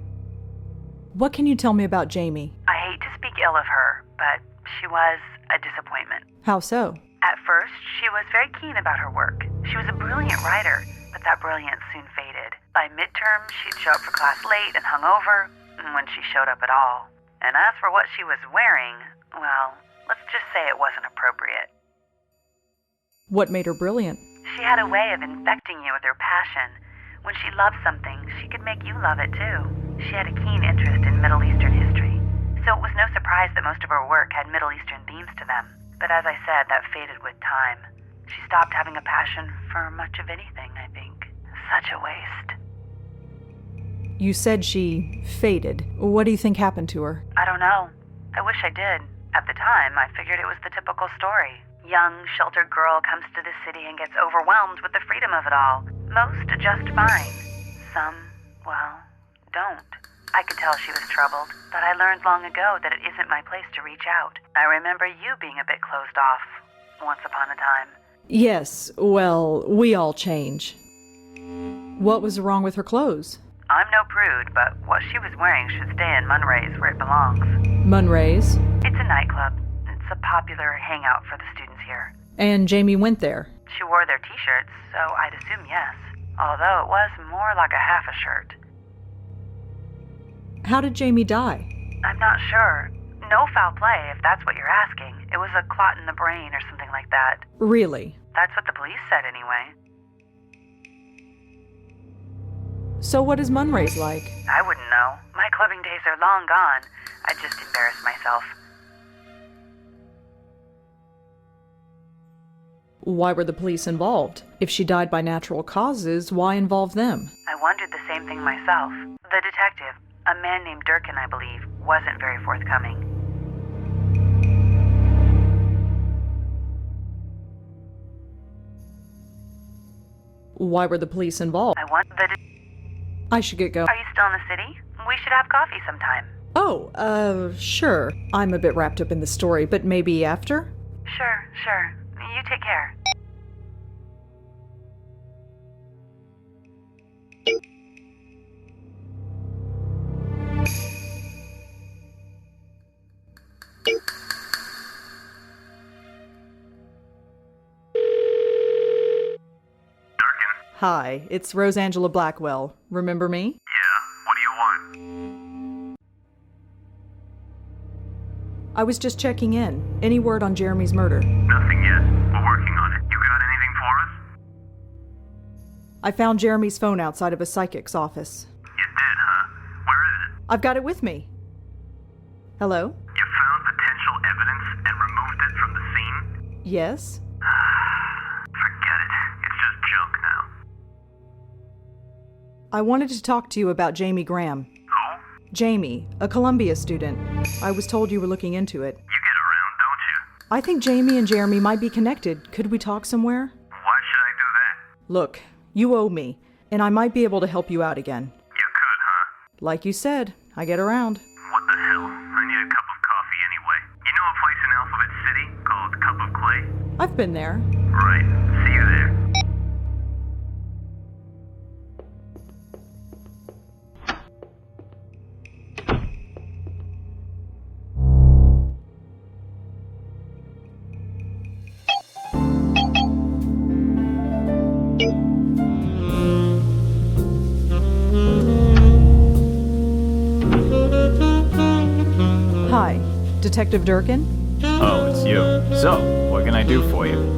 What can you tell me about Jamie? I hate to speak ill of her, but she was a disappointment. How so? At first, she was very keen about her work. She was a brilliant writer, but that brilliance soon faded. By midterm, she'd show up for class late and hungover, when she showed up at all. And as for what she was wearing, well, let's just say it wasn't appropriate. What made her brilliant? She had a way of infecting you with her passion. When she loved something, she could make you love it too. She had a keen interest in Middle Eastern history, so it was no surprise that most of her work had Middle Eastern themes to them. But as I said, that faded with time. She stopped having a passion for much of anything, I think. Such a waste. You said she faded. What do you think happened to her? I don't know. I wish I did. At the time, I figured it was the typical story. Young, sheltered girl comes to the city and gets overwhelmed with the freedom of it all. Most adjust fine. Some, well, don't. I could tell she was troubled, but I learned long ago that it isn't my place to reach out. I remember you being a bit closed off, once upon a time. Yes, well, we all change. What was wrong with her clothes? I'm no prude, but what she was wearing should stay in Munray's where it belongs. Munray's? It's a nightclub. It's a popular hangout for the students here. And Jamie went there? She wore their t-shirts, so I'd assume yes. Although it was more like a half a shirt. How did Jamie die? I'm not sure. No foul play, if that's what you're asking. It was a clot in the brain or something like that. Really? That's what the police said anyway. So what is Munray's like? I wouldn't know. My clubbing days are long gone. I'd just embarrass myself. Why were the police involved? If she died by natural causes, why involve them? I wondered the same thing myself. The detective, a man named Durkin, I believe, wasn't very forthcoming. Why were the police involved? I should get going. Are you still in the city? We should have coffee sometime. Oh, sure. I'm a bit wrapped up in the story, but maybe after? Sure. You take care. Hi, it's Rosa Blackwell. Remember me? Yeah, what do you want? I was just checking in. Any word on Jeremy's murder? Nothing yet. We're working on it. You got anything for us? I found Jeremy's phone outside of a psychic's office. You did, huh? Where is it? I've got it with me. Hello? You found potential evidence and removed it from the scene? Yes? Forget it. It's just junk now. I wanted to talk to you about Jamie Graham. Who? Jamie, a Columbia student. I was told you were looking into it. You get around, don't you? I think Jamie and Jeremy might be connected. Could we talk somewhere? Why should I do that? Look, you owe me, and I might be able to help you out again. You could, huh? Like you said, I get around. What the hell? I need a cup of coffee anyway. You know a place in Alphabet City called Cup of Clay? I've been there. Right. See you there. Hi, Detective Durkin? Oh, it's you. So, what can I do for you?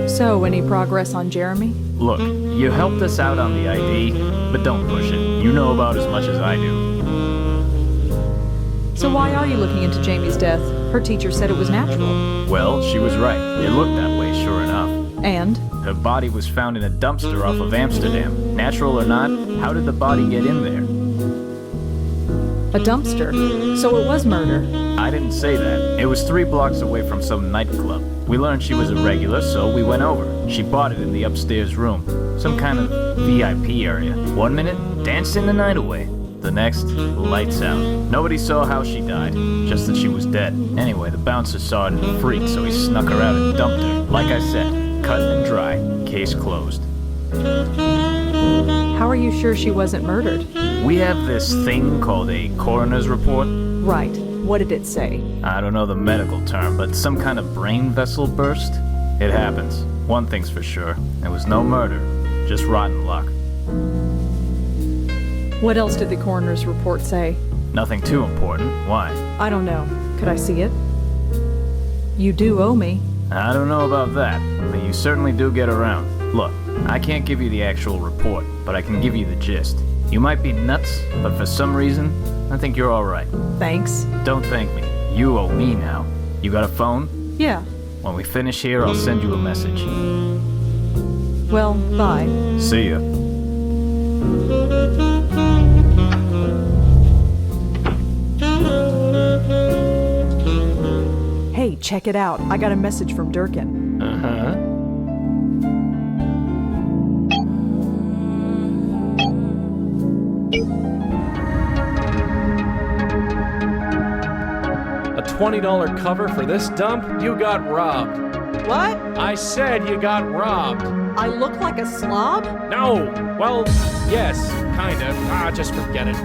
So, any progress on Jeremy? Look, you helped us out on the ID, but don't push it. You know about as much as I do. So why are you looking into Jamie's death? Her teacher said it was natural. Well, she was right. It looked that way, sure enough. And? Her body was found in a dumpster off of Amsterdam. Natural or not, how did the body get in there? A dumpster? So it was murder? I didn't say that. It was 3 blocks away from some nightclub. We learned she was a regular, so we went over. She bought it in the upstairs room. Some kind of VIP area. 1 minute, dancing the night away. The next, lights out. Nobody saw how she died, just that she was dead. Anyway, the bouncer saw it and freaked, so he snuck her out and dumped her. Like I said, cut and dry. Case closed. How are you sure she wasn't murdered? We have this thing called a coroner's report. Right. What did it say? I don't know the medical term, but some kind of brain vessel burst? It happens. One thing's for sure. There was no murder. Just rotten luck. What else did the coroner's report say? Nothing too important. Why? I don't know. Could I see it? You do owe me. I don't know about that, but you certainly do get around. Look, I can't give you the actual report, but I can give you the gist. You might be nuts, but for some reason, I think you're alright. Thanks. Don't thank me. You owe me now. You got a phone? Yeah. When we finish here, I'll send you a message. Well, bye. See ya. Hey, check it out. I got a message from Durkin. Uh-huh. A $20 cover for this dump? You got robbed. What? I said you got robbed. I look like a slob? No. Well, yes, kind of. Just forget it.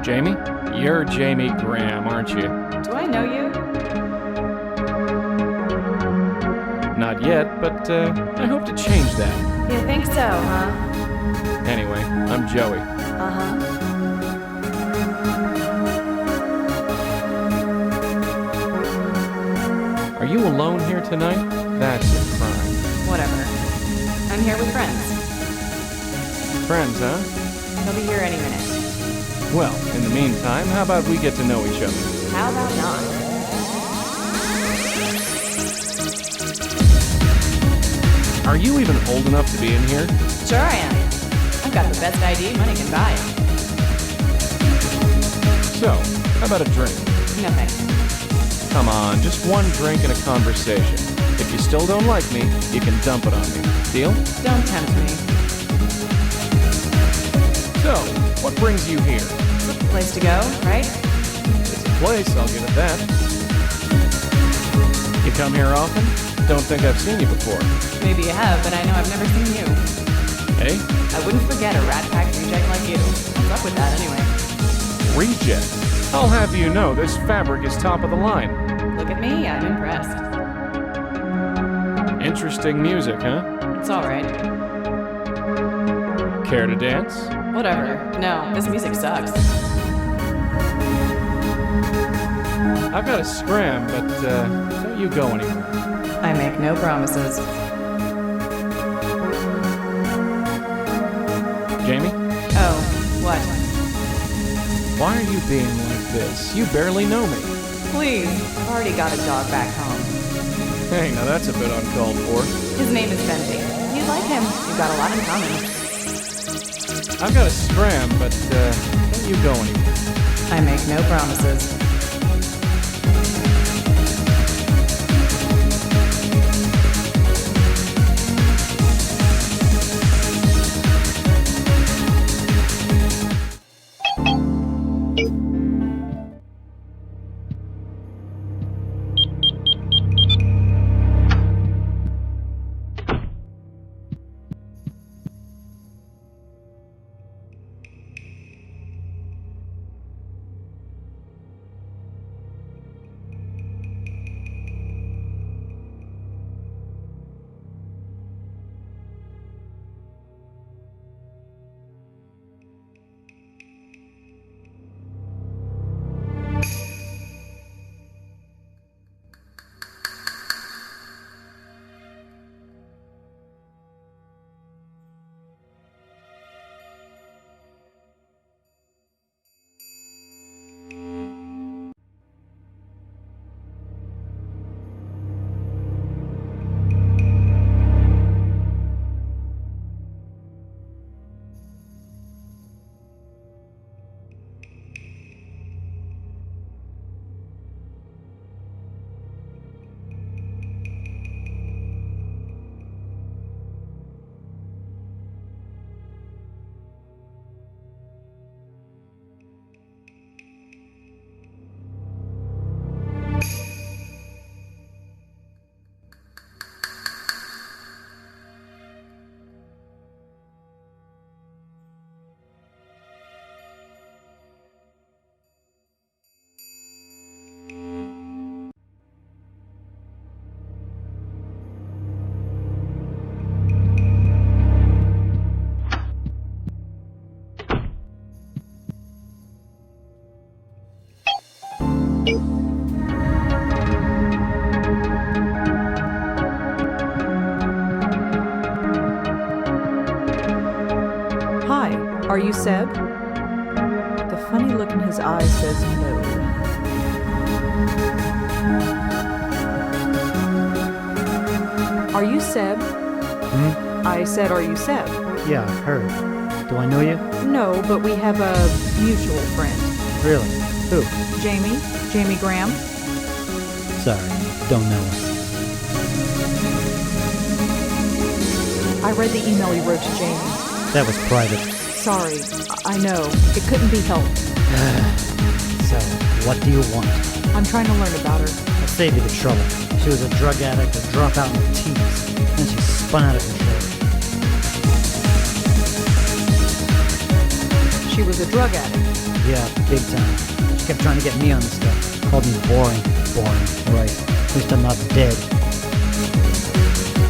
Jamie? You're Jamie Graham, aren't you? Do I know you? Not yet, but I hope to change that. You think so, huh? Anyway, I'm Joey. Uh-huh. Are you alone here tonight? That's a crime. Whatever. I'm here with friends. Friends, huh? They'll be here any minute. Well, in the meantime, how about we get to know each other? How about not? Are you even old enough to be in here? Sure I am. I've got the best ID money can buy. So, how about a drink? No thanks. Come on, just one drink and a conversation. If you still don't like me, you can dump it on me. Deal? Don't tempt me. So, what brings you here? Place to go, right? It's a place, I'll give it that. You come here often? Don't think I've seen you before. Maybe you have, but I know I've never seen you. Hey? I wouldn't forget a rat pack reject like you. What's up with that anyway? Reject? I'll have you know this fabric is top of the line. Look at me, I'm impressed. Interesting music, huh? It's alright. Care to dance? Whatever. No, this music sucks. I've got to scram, but don't you go anywhere. I make no promises. Jamie? Oh, what? Why are you being like this? You barely know me. Please, I've already got a dog back home. Hey, now that's a bit uncalled for. His name is Bentley. You'd like him. You've got a lot in common. I've got to scram, but don't you go anywhere. I make no promises. Are you Seb? The funny look in his eyes says no. Are you Seb? I said, are you Seb? Yeah, I heard. Do I know you? No, but we have a mutual friend. Really? Who? Jamie? Jamie Graham? Sorry, don't know her. I read the email you wrote to Jamie. That was private. Sorry, I know. It couldn't be helped. So, what do you want? I'm trying to learn about her. I'll save you the trouble. She was a drug addict, a dropout in her teens. Then she spun out of control. She was a drug addict? Yeah, big time. She kept trying to get me on the stuff. Called me boring. Boring, right. At least I'm not dead.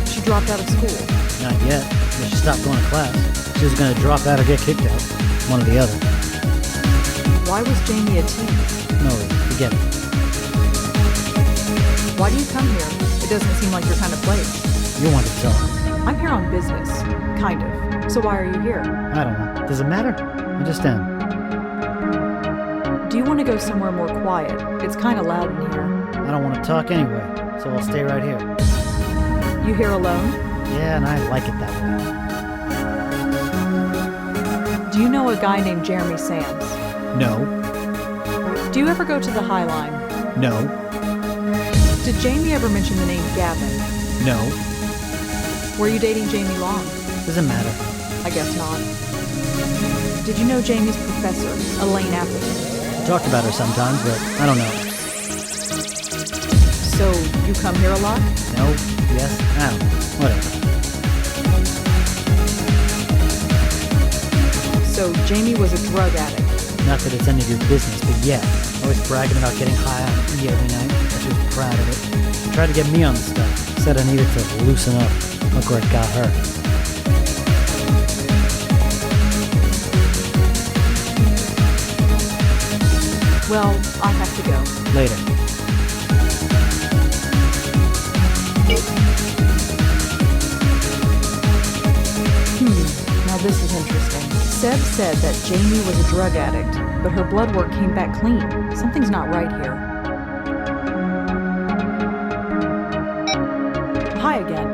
She dropped out of school? Not yet. But she stopped going to class. She was going to drop out or get kicked out. One or the other. Why was Jamie a teen? No, forget it. Why do you come here? It doesn't seem like your kind of place. You want to talk. I'm here on business. Kind of. So why are you here? I don't know. Does it matter? I just am. Do you want to go somewhere more quiet? It's kind of loud in here. I don't want to talk anyway, so I'll stay right here. You here alone? Yeah, and I like it that way. Do you know a guy named Jeremy Sams? No. Do you ever go to the High Line? No. Did Jamie ever mention the name Gavin? No. Were you dating Jamie long? Doesn't matter. I guess not. Did you know Jamie's professor, Elaine Appleton? Talked about her sometimes, but I don't know. So, you come here a lot? No, yes, I don't know. Whatever. So, Jamie was a drug addict? Not that it's any of your business, but yeah. Always bragging about getting high on E every night. She was proud of it. She tried to get me on the stuff. Said I needed to loosen up. Look where it got her. Well, I have to go. Later. Now this is interesting. Seb said that Jamie was a drug addict, but her blood work came back clean. Something's not right here. Hi again.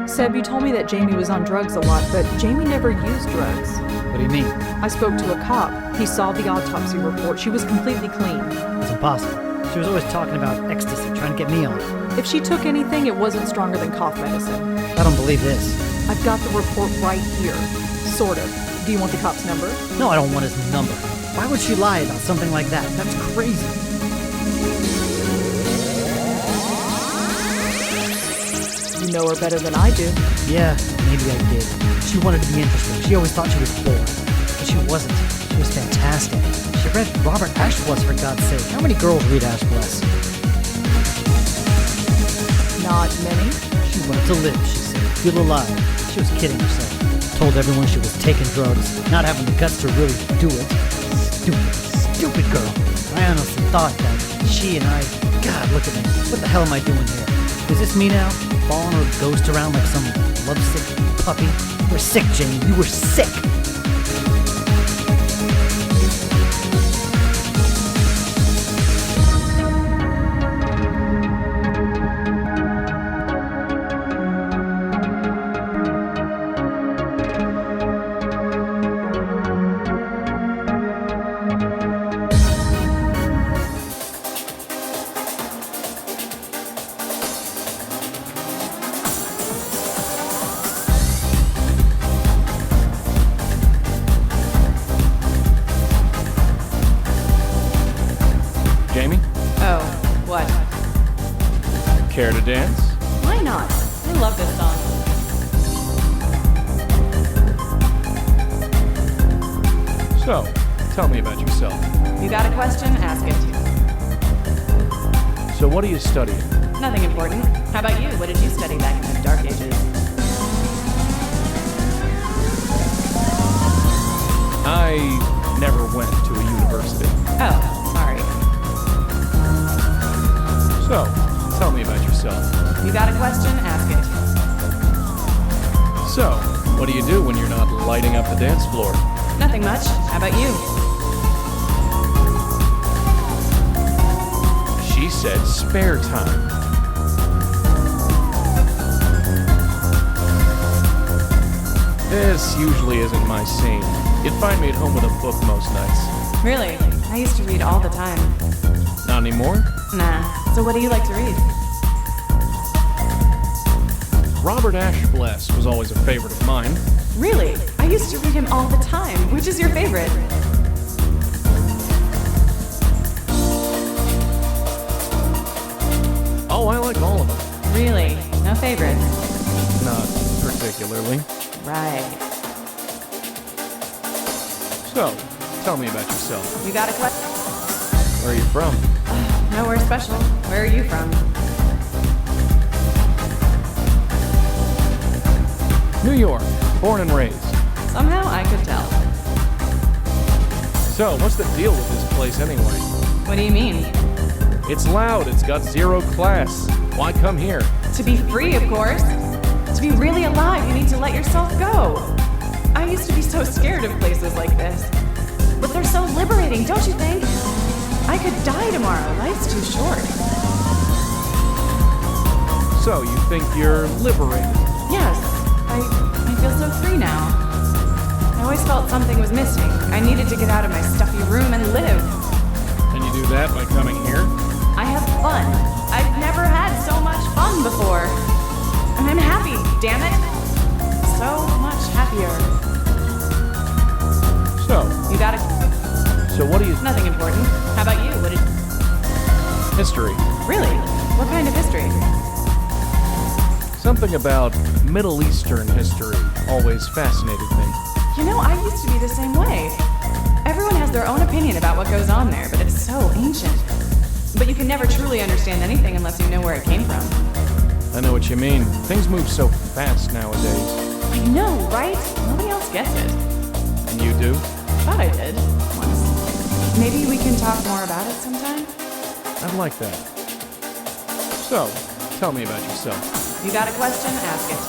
Seb, you told me that Jamie was on drugs a lot, but Jamie never used drugs. What do you mean? I spoke to a cop. He saw the autopsy report. She was completely clean. It's impossible. She was always talking about ecstasy, trying to get me on it. If she took anything, it wasn't stronger than cough medicine. I don't believe this. I've got the report right here. Sort of. Do you want the cop's number? No, I don't want his number. Why would she lie about something like that? That's crazy. You know her better than I do. Yeah, maybe I did. She wanted to be interesting. She always thought she was bored. But she wasn't. She was fantastic. She read Robert Ashbless, for God's sake. How many girls read Ashbless? Not many. She wanted to live, she said. Feel alive. She was kidding herself. Told everyone she was taking drugs, not having the guts to really do it. Stupid girl. I honestly thought that she and I... God, look at me. What the hell am I doing here? Is this me now? Following her ghost around like some lovesick puppy? You were sick, Jamie. You were sick. Jamie? Oh, what? Care to dance? Why not? I love this song. So, tell me about yourself. You got a question? Ask it. So what are you studying? Nothing important. How about you? What did you study back in the dark ages? I never went to a university. Oh, sorry. So, tell me about yourself. You got a question? Ask it. So, what do you do when you're not lighting up the dance floor? Nothing much. How about you? She said spare time. This usually isn't my scene. You'd find me at home with a book most nights. Really? I used to read all the time. Not anymore? Nah. So what do you like to read? Robert Ashbless was always a favorite of mine. Really? I used to read him all the time. Which is your favorite? Oh, I like all of them. Really? No favorites? Not particularly. Right. So, tell me about yourself. You got a question? Where are you from? Nowhere special. Where are you from? New York, born and raised. Somehow I could tell. So, what's the deal with this place anyway? What do you mean? It's loud, it's got zero class. Why come here? To be free, of course. To be really alive, you need to let yourself go. I used to be so scared of places like this. But they're so liberating, don't you think? I could die tomorrow. Life's too short. So, you think you're liberated? Yes, I feel so free now. I always felt something was missing. I needed to get out of my stuffy room and live. And you do that by coming here? I have fun. I've never had so much fun before. And I'm happy, damn it. So much happier. So? You got it. So what do you... Nothing important. How about you? What did... History. Really? What kind of history? Something about Middle Eastern history always fascinated me. You know, I used to be the same way. Everyone has their own opinion about what goes on there, but it's so ancient. But you can never truly understand anything unless you know where it came from. I know what you mean. Things move so fast nowadays. I know, right? Nobody else gets it. And you do? Thought I did. Once. Maybe we can talk more about it sometime? I'd like that. So, tell me about yourself. You got a question? Ask it.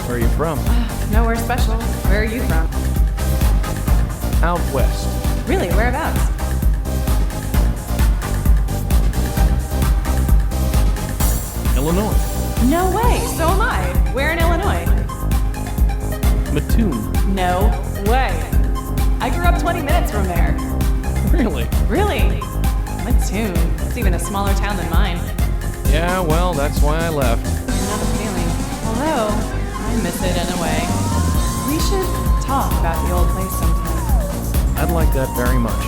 Where are you from? Nowhere special. Where are you from? Out west. Really? Whereabouts? Illinois. No way! So am I. Where in Illinois? Mattoon. No way. I grew up 20 minutes from there. Really? Really? Mattoon. It's even a smaller town than mine. Yeah, well, that's why I left. I know the feeling. Although, I miss it in a way. We should talk about the old place sometime. I'd like that very much.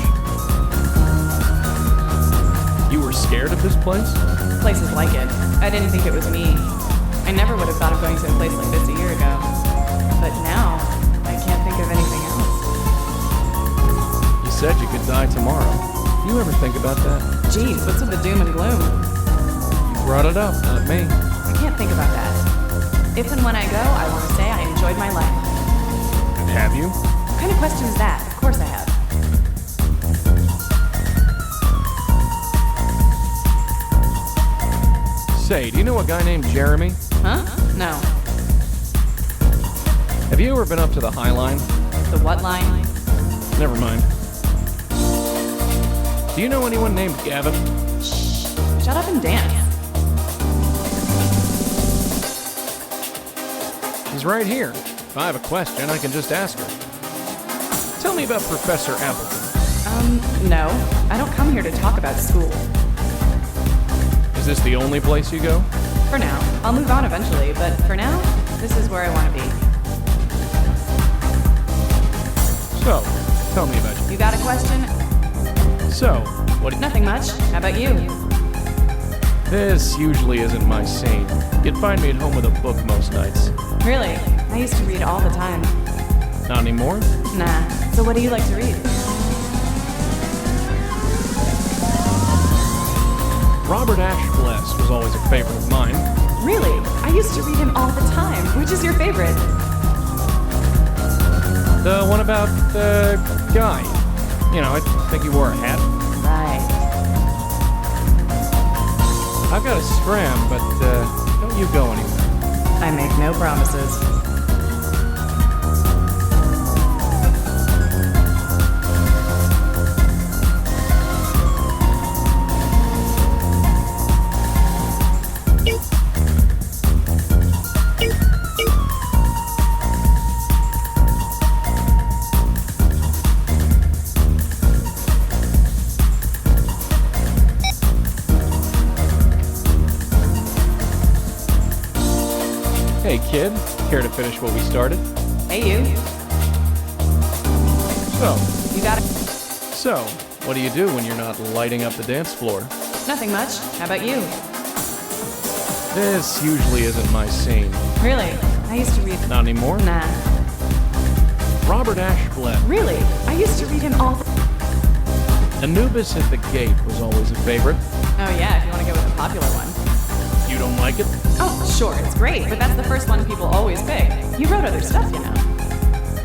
You were scared of this place? Places like it. I didn't think it was me. I never would have thought of going to a place like this a year ago. But now, I can't think of anything else. You said you could die tomorrow. You ever think about that? Geez, what's with the doom and gloom? You brought it up, not me. I can't think about that. If and when I go, I want to say I enjoyed my life. Have you? What kind of question is that? Of course I have. Say, do you know a guy named Jeremy? Huh? No. Have you ever been up to the High Line? The what line? Never mind. Do you know anyone named Gavin? Shh. Shut up and dance. He's right here. If I have a question, I can just ask her. Tell me about Professor Appleton. No. I don't come here to talk about school. Is this the only place you go? For now. I'll move on eventually, but for now, this is where I want to be. So, tell me about you. You got a question? So, what... Nothing much. How about you? This usually isn't my scene. You'd find me at home with a book most nights. Really? I used to read all the time. Not anymore? Nah. So what do you like to read? Robert Ashbless was always a favorite of mine. Really? I used to read him all the time. Which is your favorite? The one about the guy. You know, I think he wore a hat. Right. I've got to scram, but don't you go anywhere. I make no promises. Hey kid, care to finish what we started? Hey you. So, You got it? So, what do you do when you're not lighting up the dance floor? Nothing much. How about you? This usually isn't my scene. Really? I used to read... Not anymore? Nah. Robert Ashbless. Really? I used to read him all the... Anubis at the Gate was always a favorite. Oh yeah, if you want to go with a popular one. You don't like it? Oh, sure, it's great, but that's the first one people always pick. You wrote other stuff, you know.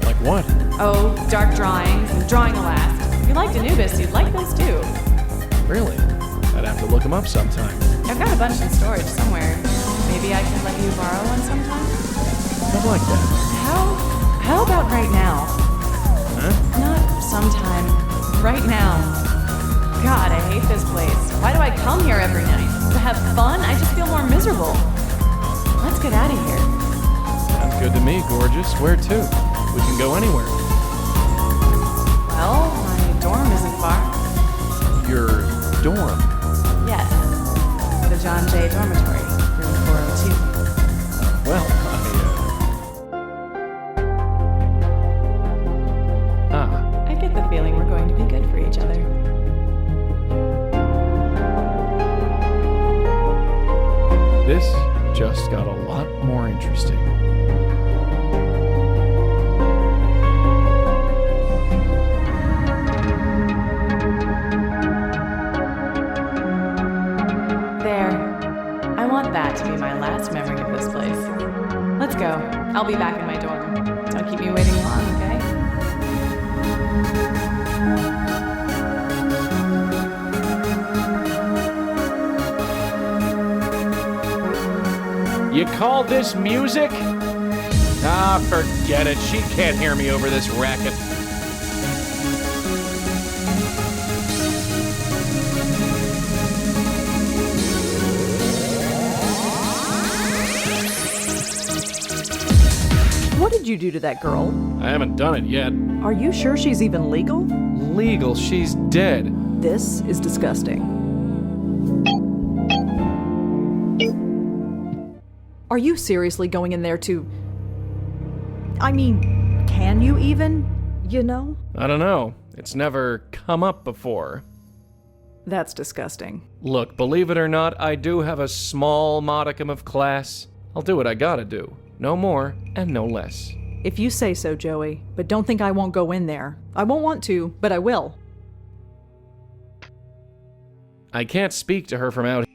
Like what? Oh, dark drawings and drawing the last. If you liked Anubis, you'd like this too. Really? I'd have to look them up sometime. I've got a bunch in storage somewhere. Maybe I can let you borrow one sometime? I'd like that. How about right now? Huh? Not sometime. Right now. God, I hate this place. Why do I come here every night? To have fun? I just feel more miserable. Let's get out of here. Sounds good to me, gorgeous. Where to? We can go anywhere. Well, my dorm isn't far. Your dorm? Yes. The John Jay Dormitory, room 402. Well, I get the feeling we're going to be good for each other. This just got a lot more interesting. There. I want that to be my last memory of this place. Let's go. I'll be back in my dorm. Don't keep me waiting long, okay? You call this music? Ah, forget it. She can't hear me over this racket. What did you do to that girl? I haven't done it yet. Are you sure she's even legal? Legal? She's dead. This is disgusting. Are you seriously going in there to... I mean, can you even? You know? I don't know. It's never come up before. That's disgusting. Look, believe it or not, I do have a small modicum of class. I'll do what I gotta do. No more and no less. If you say so, Joey. But don't think I won't go in there. I won't want to, but I will. I can't speak to her from out here.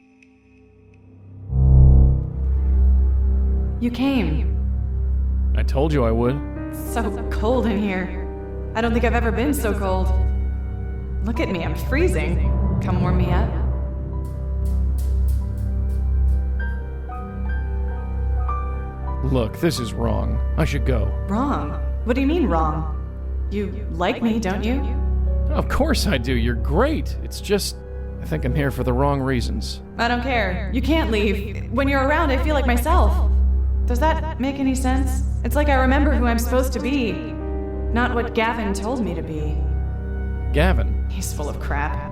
You came. I told you I would. It's so cold in here. I don't think I've ever been so cold. Look at me, I'm freezing. Come warm me up. Look, this is wrong. I should go. Wrong? What do you mean wrong? You like me, don't you? Of course I do. You're great. It's just, I think I'm here for the wrong reasons. I don't care. You can't leave. When you're around, I feel like myself. Does that make any sense? It's like I remember who I'm supposed to be, not what Gavin told me to be. Gavin? He's full of crap.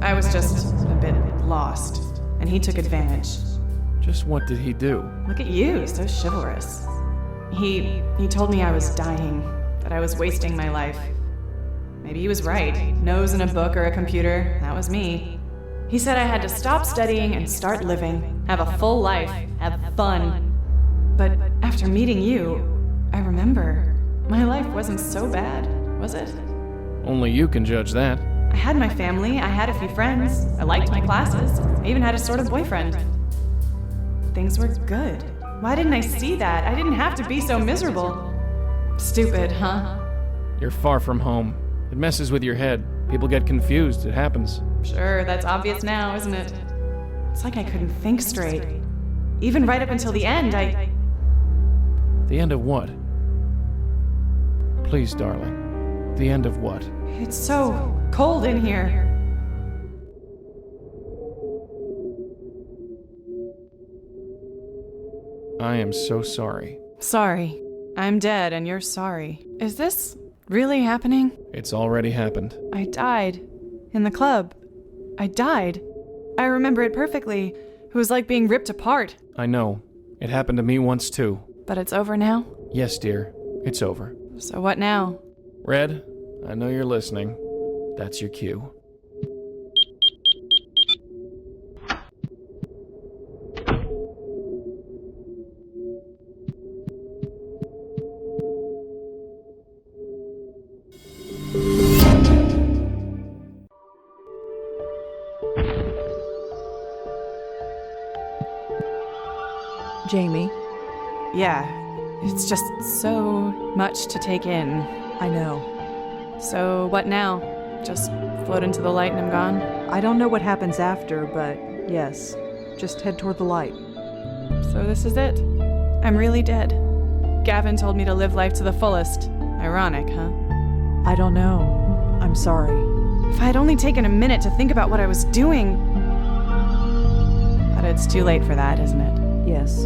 I was just a bit lost, and he took advantage. Just what did he do? Look at you, so chivalrous. He told me I was dying, that I was wasting my life. Maybe he was right. Nose in a book or a computer, that was me. He said I had to stop studying and start living, have a full life, have fun. But after meeting you, I remember, my life wasn't so bad, was it? Only you can judge that. I had my family, I had a few friends, I liked my classes, I even had a sort of boyfriend. Things were good. Why didn't I see that? I didn't have to be so miserable. Stupid, huh? You're far from home. It messes with your head. People get confused. It happens. Sure, that's obvious now, isn't it? It's like I couldn't think straight. Even right up until the end, The end of what? Please, darling. The end of what? It's so cold in here. I am so sorry. Sorry. I'm dead and you're sorry. Is this really happening? It's already happened. I died. In the club. I died. I remember it perfectly. It was like being ripped apart. I know. It happened to me once too. But it's over now? Yes, dear. It's over. So what now? Red, I know you're listening. That's your cue. Jamie. Yeah, it's just so much to take in. I know. So what now? Just float into the light and I'm gone? I don't know what happens after, but yes, just head toward the light. So this is it. I'm really dead. Gavin told me to live life to the fullest. Ironic, huh? I don't know. I'm sorry. If I had only taken a minute to think about what I was doing... But it's too late for that, isn't it? Yes.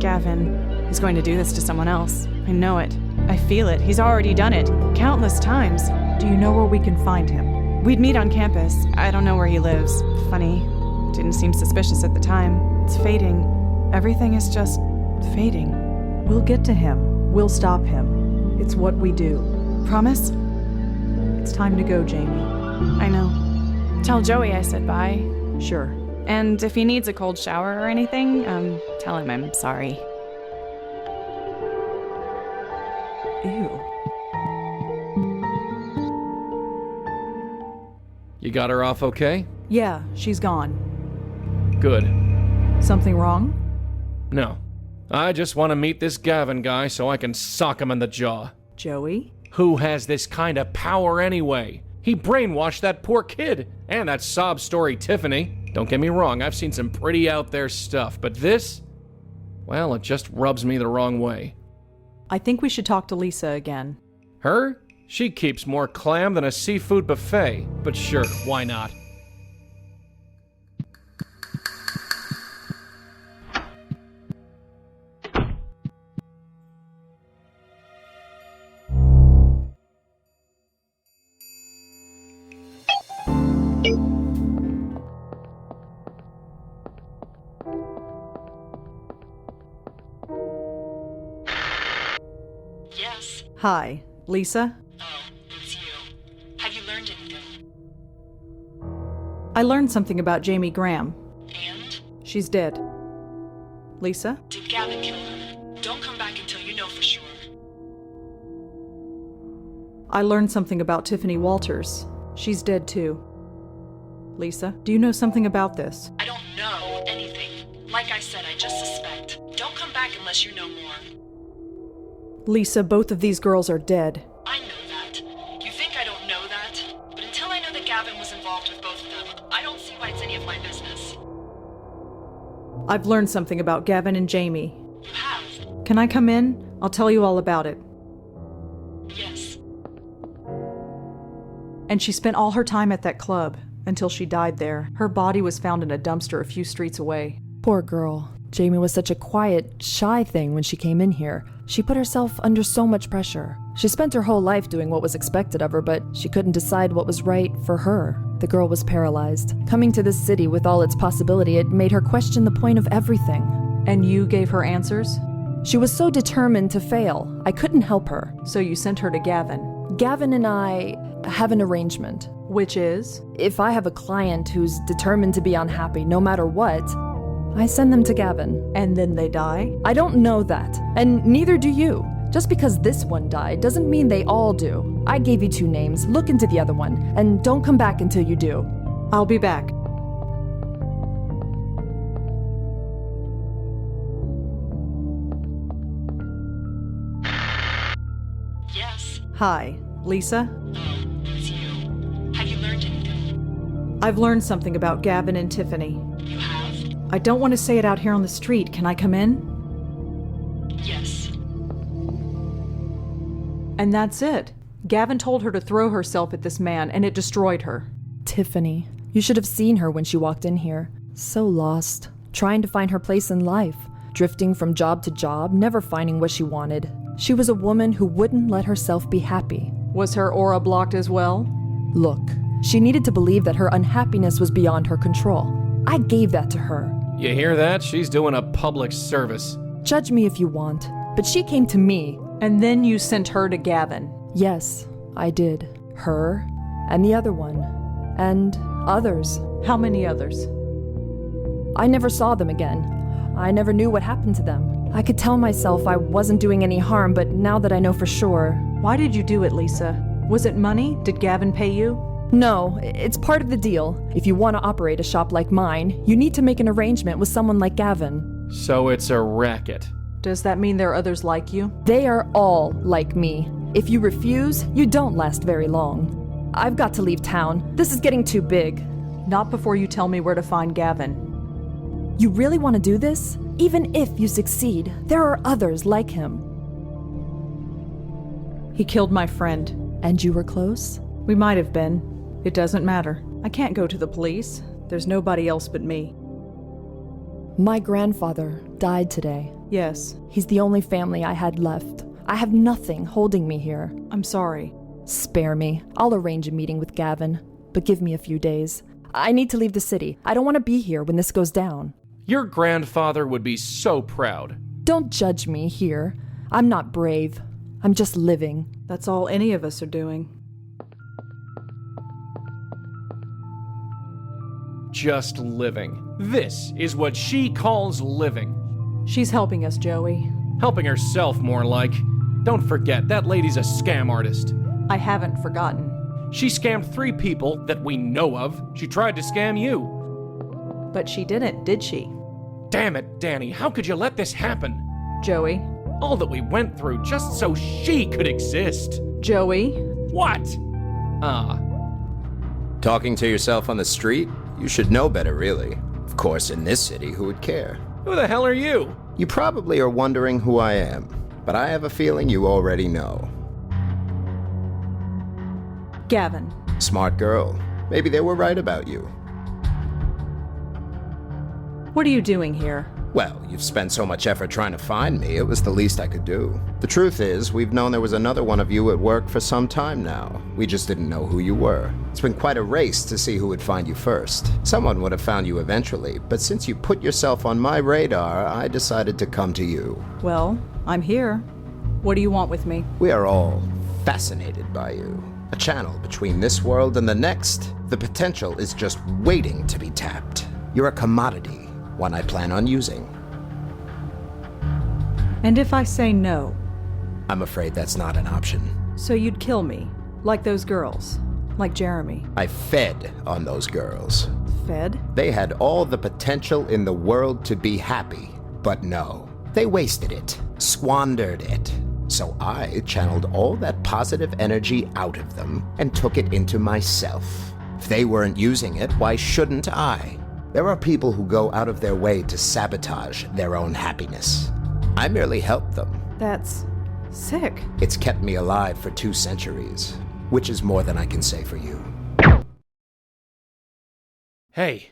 Gavin is going to do this to someone else. I know it. I feel it. He's already done it. Countless times. Do you know where we can find him? We'd meet on campus. I don't know where he lives. Funny. Didn't seem suspicious at the time. It's fading. Everything is just fading. We'll get to him. We'll stop him. It's what we do. Promise? It's time to go, Jamie. I know. Tell Joey I said bye. Sure. And if he needs a cold shower or anything, tell him I'm sorry. Ew. You got her off okay? Yeah, she's gone. Good. Something wrong? No. I just want to meet this Gavin guy so I can sock him in the jaw. Joey? Who has this kind of power anyway? He brainwashed that poor kid. And that sob story Tiffany. Don't get me wrong, I've seen some pretty out there stuff, but this? Well, it just rubs me the wrong way. I think we should talk to Lisa again. Her? She keeps more clam than a seafood buffet. But sure, why not? Yes. Hi, Lisa? Oh, it's you. Have you learned anything? I learned something about Jamie Graham. And? She's dead. Lisa? Did Gavin kill her? Don't come back until you know for sure. I learned something about Tiffany Walters. She's dead too. Lisa, do you know something about this? I don't know anything. Like I said, I just suspect. Don't come back unless you know more. Lisa, both of these girls are dead. I know that. You think I don't know that? But until I know that Gavin was involved with both of them, I don't see why it's any of my business. I've learned something about Gavin and Jamie. You have? Can I come in? I'll tell you all about it. Yes. And she spent all her time at that club, until she died there. Her body was found in a dumpster a few streets away. Poor girl. Jamie was such a quiet, shy thing when she came in here. She put herself under so much pressure. She spent her whole life doing what was expected of her, but she couldn't decide what was right for her. The girl was paralyzed. Coming to this city with all its possibility, it made her question the point of everything. And you gave her answers? She was so determined to fail, I couldn't help her. So you sent her to Gavin? Gavin and I have an arrangement. Which is? If I have a client who's determined to be unhappy no matter what, I send them to Gavin. And then they die? I don't know that, and neither do you. Just because this one died doesn't mean they all do. I gave you 2 names. Look into the other one, and don't come back until you do. I'll be back. Yes. Hi, Lisa? Oh, it's you. Have you learned anything? I've learned something about Gavin and Tiffany. You have? I don't want to say it out here on the street. Can I come in? Yes. And that's it. Gavin told her to throw herself at this man, and it destroyed her. Tiffany. You should have seen her when she walked in here. So lost. Trying to find her place in life. Drifting from job to job, never finding what she wanted. She was a woman who wouldn't let herself be happy. Was her aura blocked as well? Look, she needed to believe that her unhappiness was beyond her control. I gave that to her. You hear that? She's doing a public service. Judge me if you want, but she came to me. And then you sent her to Gavin. Yes, I did. Her, and the other one. And others. How many others? I never saw them again. I never knew what happened to them. I could tell myself I wasn't doing any harm, but now that I know for sure... Why did you do it, Lisa? Was it money? Did Gavin pay you? No, it's part of the deal. If you want to operate a shop like mine, you need to make an arrangement with someone like Gavin. So it's a racket. Does that mean there are others like you? They are all like me. If you refuse, you don't last very long. I've got to leave town. This is getting too big. Not before you tell me where to find Gavin. You really want to do this? Even if you succeed, there are others like him. He killed my friend. And you were close? We might have been. It doesn't matter. I can't go to the police. There's nobody else but me. My grandfather died today. Yes. He's the only family I had left. I have nothing holding me here. I'm sorry. Spare me. I'll arrange a meeting with Gavin, but give me a few days. I need to leave the city. I don't want to be here when this goes down. Your grandfather would be so proud. Don't judge me here. I'm not brave. I'm just living. That's all any of us are doing. Just living. This is what she calls living. She's helping us, Joey. Helping herself, more like. Don't forget, that lady's a scam artist. I haven't forgotten. She scammed 3 people that we know of. She tried to scam you. But she didn't, did she? Damn it, Danny, how could you let this happen? Joey? All that we went through just so she could exist. Joey? What? Talking to yourself on the street? You should know better, really. Of course, in this city, who would care? Who the hell are you? You probably are wondering who I am, but I have a feeling you already know. Gavin. Smart girl. Maybe they were right about you. What are you doing here? Well, you've spent so much effort trying to find me, it was the least I could do. The truth is, we've known there was another one of you at work for some time now. We just didn't know who you were. It's been quite a race to see who would find you first. Someone would have found you eventually, but since you put yourself on my radar, I decided to come to you. Well, I'm here. What do you want with me? We are all fascinated by you. A channel between this world and the next. The potential is just waiting to be tapped. You're a commodity. One I plan on using. And if I say no? I'm afraid that's not an option. So you'd kill me, like those girls, like Jeremy. I fed on those girls. Fed? They had all the potential in the world to be happy, but no. They wasted it, squandered it. So I channeled all that positive energy out of them and took it into myself. If they weren't using it, why shouldn't I? There are people who go out of their way to sabotage their own happiness. I merely help them. That's sick. It's kept me alive for 2 centuries, which is more than I can say for you. Hey.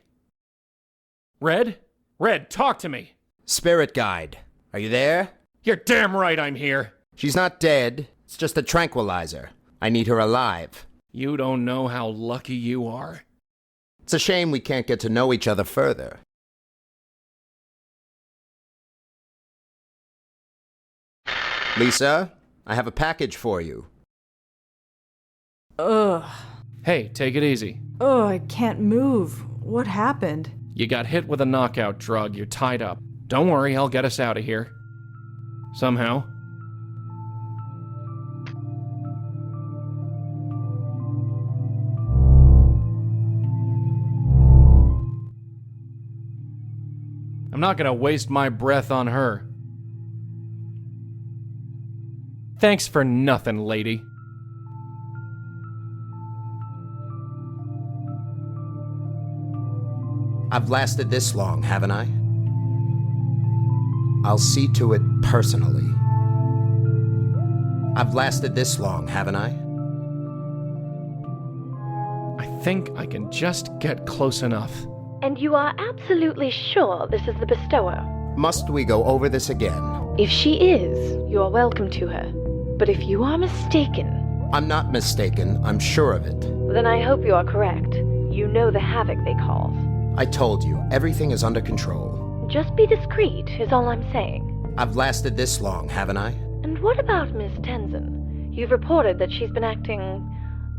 Red? Red, talk to me. Spirit guide, are you there? You're damn right I'm here. She's not dead. It's just a tranquilizer. I need her alive. You don't know how lucky you are. It's a shame we can't get to know each other further. Lisa, I have a package for you. Ugh. Hey, take it easy. Ugh, I can't move. What happened? You got hit with a knockout drug. You're tied up. Don't worry, I'll get us out of here. Somehow. I'm not gonna waste my breath on her. Thanks for nothing, lady. I've lasted this long, haven't I? I'll see to it personally. I've lasted this long, haven't I? I think I can just get close enough. And you are absolutely sure this is the bestower? Must we go over this again? If she is, you are welcome to her. But if you are mistaken... I'm not mistaken, I'm sure of it. Then I hope you are correct. You know the havoc they cause. I told you, everything is under control. Just be discreet, is all I'm saying. I've lasted this long, haven't I? And what about Miss Tenzin? You've reported that she's been acting...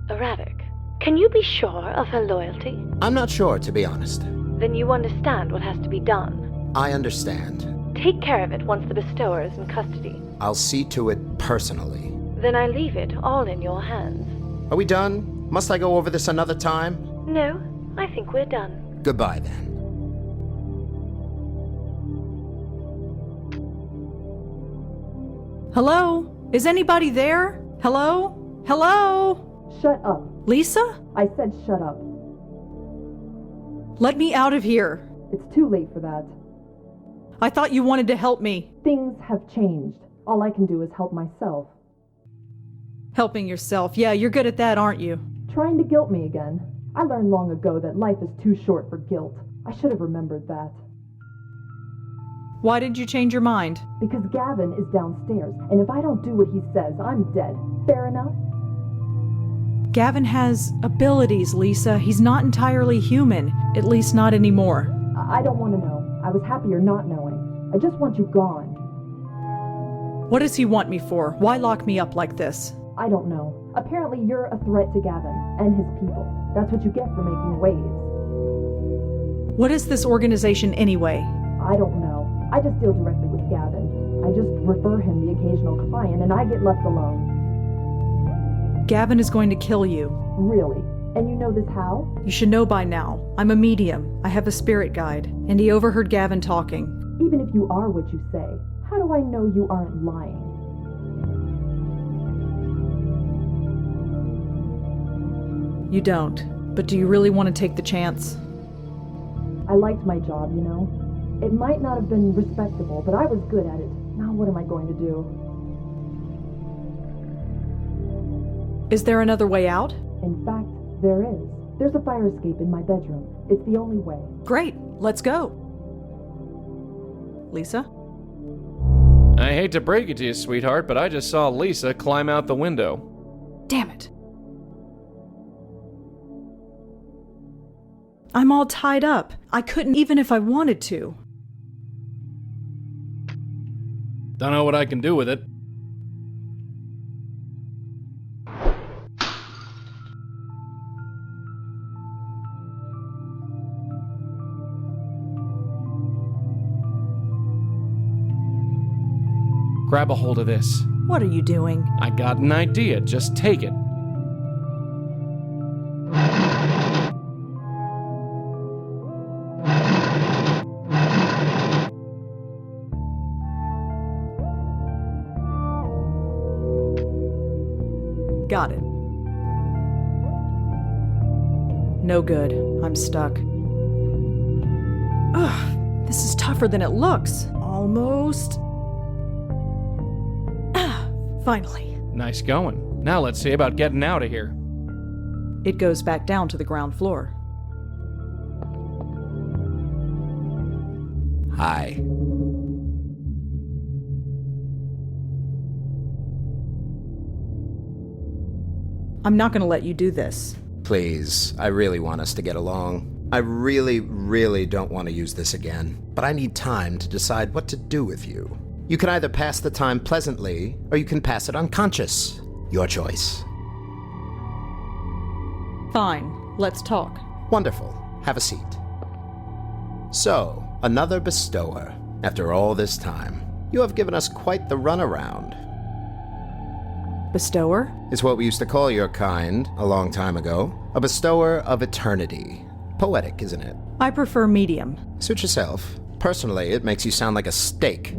erratic. Can you be sure of her loyalty? I'm not sure, to be honest. Then you understand what has to be done. I understand. Take care of it once the bestower is in custody. I'll see to it personally. Then I leave it all in your hands. Are we done? Must I go over this another time? No, I think we're done. Goodbye, then. Hello? Is anybody there? Hello? Hello? Shut up. Lisa? I said shut up. Let me out of here. It's too late for that. I thought you wanted to help me. Things have changed. All I can do is help myself. Helping yourself. Yeah, you're good at that, aren't you? Trying to guilt me again. I learned long ago that life is too short for guilt. I should have remembered that. Why did you change your mind? Because Gavin is downstairs, and if I don't do what he says, I'm dead. Fair enough? Gavin has abilities, Lisa. He's not entirely human. At least not anymore. I don't want to know. I was happier not knowing. I just want you gone. What does he want me for? Why lock me up like this? I don't know. Apparently you're a threat to Gavin and his people. That's what you get for making waves. What is this organization anyway? I don't know. I just deal directly with Gavin. I just refer him the occasional client and I get left alone. Gavin is going to kill you. Really? And you know this how? You should know by now. I'm a medium. I have a spirit guide. And he overheard Gavin talking. Even if you are what you say, how do I know you aren't lying? You don't. But do you really want to take the chance? I liked my job, you know. It might not have been respectable, but I was good at it. Now what am I going to do? Is there another way out? In fact, there is. There's a fire escape in my bedroom. It's the only way. Great. Let's go. Lisa? I hate to break it to you, sweetheart, but I just saw Lisa climb out the window. Damn it. I'm all tied up. I couldn't even if I wanted to. Don't know what I can do with it. Grab a hold of this. What are you doing? I got an idea. Just take it. Got it. No good. I'm stuck. Ugh, this is tougher than it looks. Almost. Finally. Nice going. Now let's see about getting out of here. It goes back down to the ground floor. Hi. I'm not going to let you do this. Please, I really want us to get along. I really, really don't want to use this again. But I need time to decide what to do with you. You can either pass the time pleasantly, or you can pass it unconscious. Your choice. Fine. Let's talk. Wonderful. Have a seat. So, another bestower. After all this time, you have given us quite the runaround. Bestower? Is what we used to call your kind a long time ago. A bestower of eternity. Poetic, isn't it? I prefer medium. Suit yourself. Personally, it makes you sound like a steak.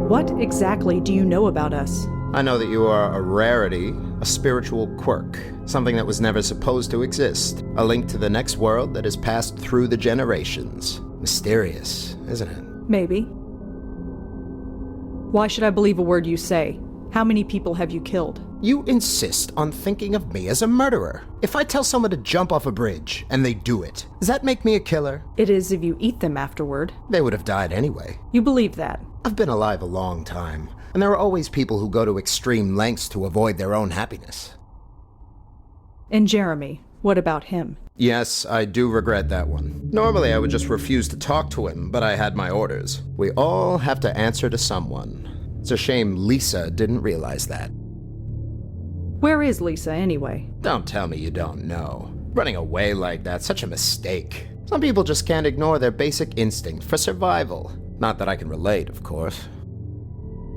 What exactly do you know about us? I know that you are a rarity, a spiritual quirk, something that was never supposed to exist, a link to the next world that has passed through the generations. Mysterious, isn't it? Maybe. Why should I believe a word you say? How many people have you killed? You insist on thinking of me as a murderer. If I tell someone to jump off a bridge and they do it, does that make me a killer? It is if you eat them afterward. They would have died anyway. You believe that? I've been alive a long time, and there are always people who go to extreme lengths to avoid their own happiness. And Jeremy, what about him? Yes, I do regret that one. Normally I would just refuse to talk to him, but I had my orders. We all have to answer to someone. It's a shame Lisa didn't realize that. Where is Lisa, anyway? Don't tell me you don't know. Running away like that's such a mistake. Some people just can't ignore their basic instinct for survival. Not that I can relate, of course.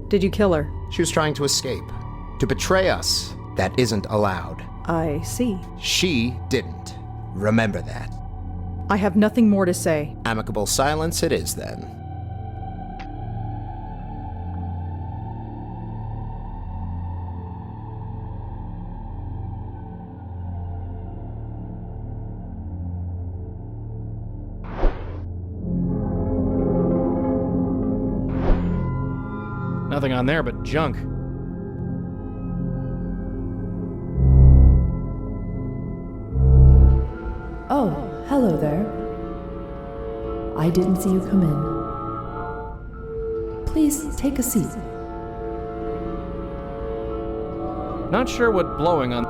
Did you kill her? She was trying to escape. To betray us, that isn't allowed. I see. She didn't. Remember that. I have nothing more to say. Amicable silence it is, then. Nothing on there but junk. Oh, hello there. I didn't see you come in. Please take a seat. Not sure what blowing on...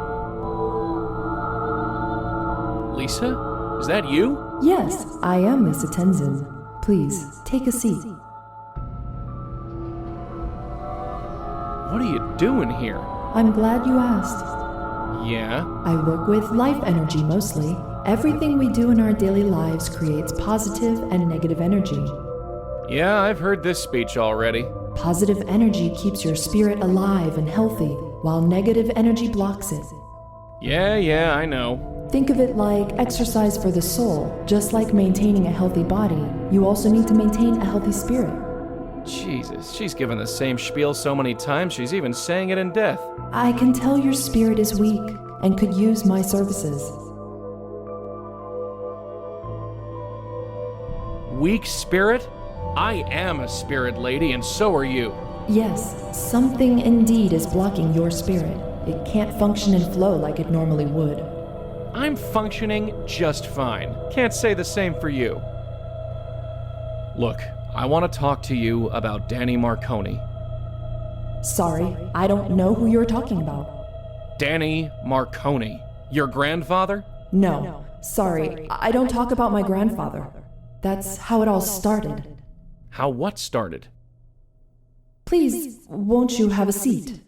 Lisa? Is that you? Yes, I am Lisa Tenzin. Please, take a seat. What are you doing here? I'm glad you asked. Yeah? I work with life energy mostly. Everything we do in our daily lives creates positive and negative energy. Yeah, I've heard this speech already. Positive energy keeps your spirit alive and healthy, while negative energy blocks it. Yeah, I know. Think of it like exercise for the soul. Just like maintaining a healthy body, you also need to maintain a healthy spirit. Jesus, she's given the same spiel so many times, she's even saying it in death. I can tell your spirit is weak and could use my services. Weak spirit? I am a spirit lady, and so are you. Yes, something indeed is blocking your spirit. It can't function and flow like it normally would. I'm functioning just fine. Can't say the same for you. Look, I want to talk to you about Danny Marconi. Sorry, I don't know who you're talking about. Danny Marconi. Your grandfather? No, sorry, I don't talk about my grandfather. That's how it all started. How what started? Please, won't you have a seat?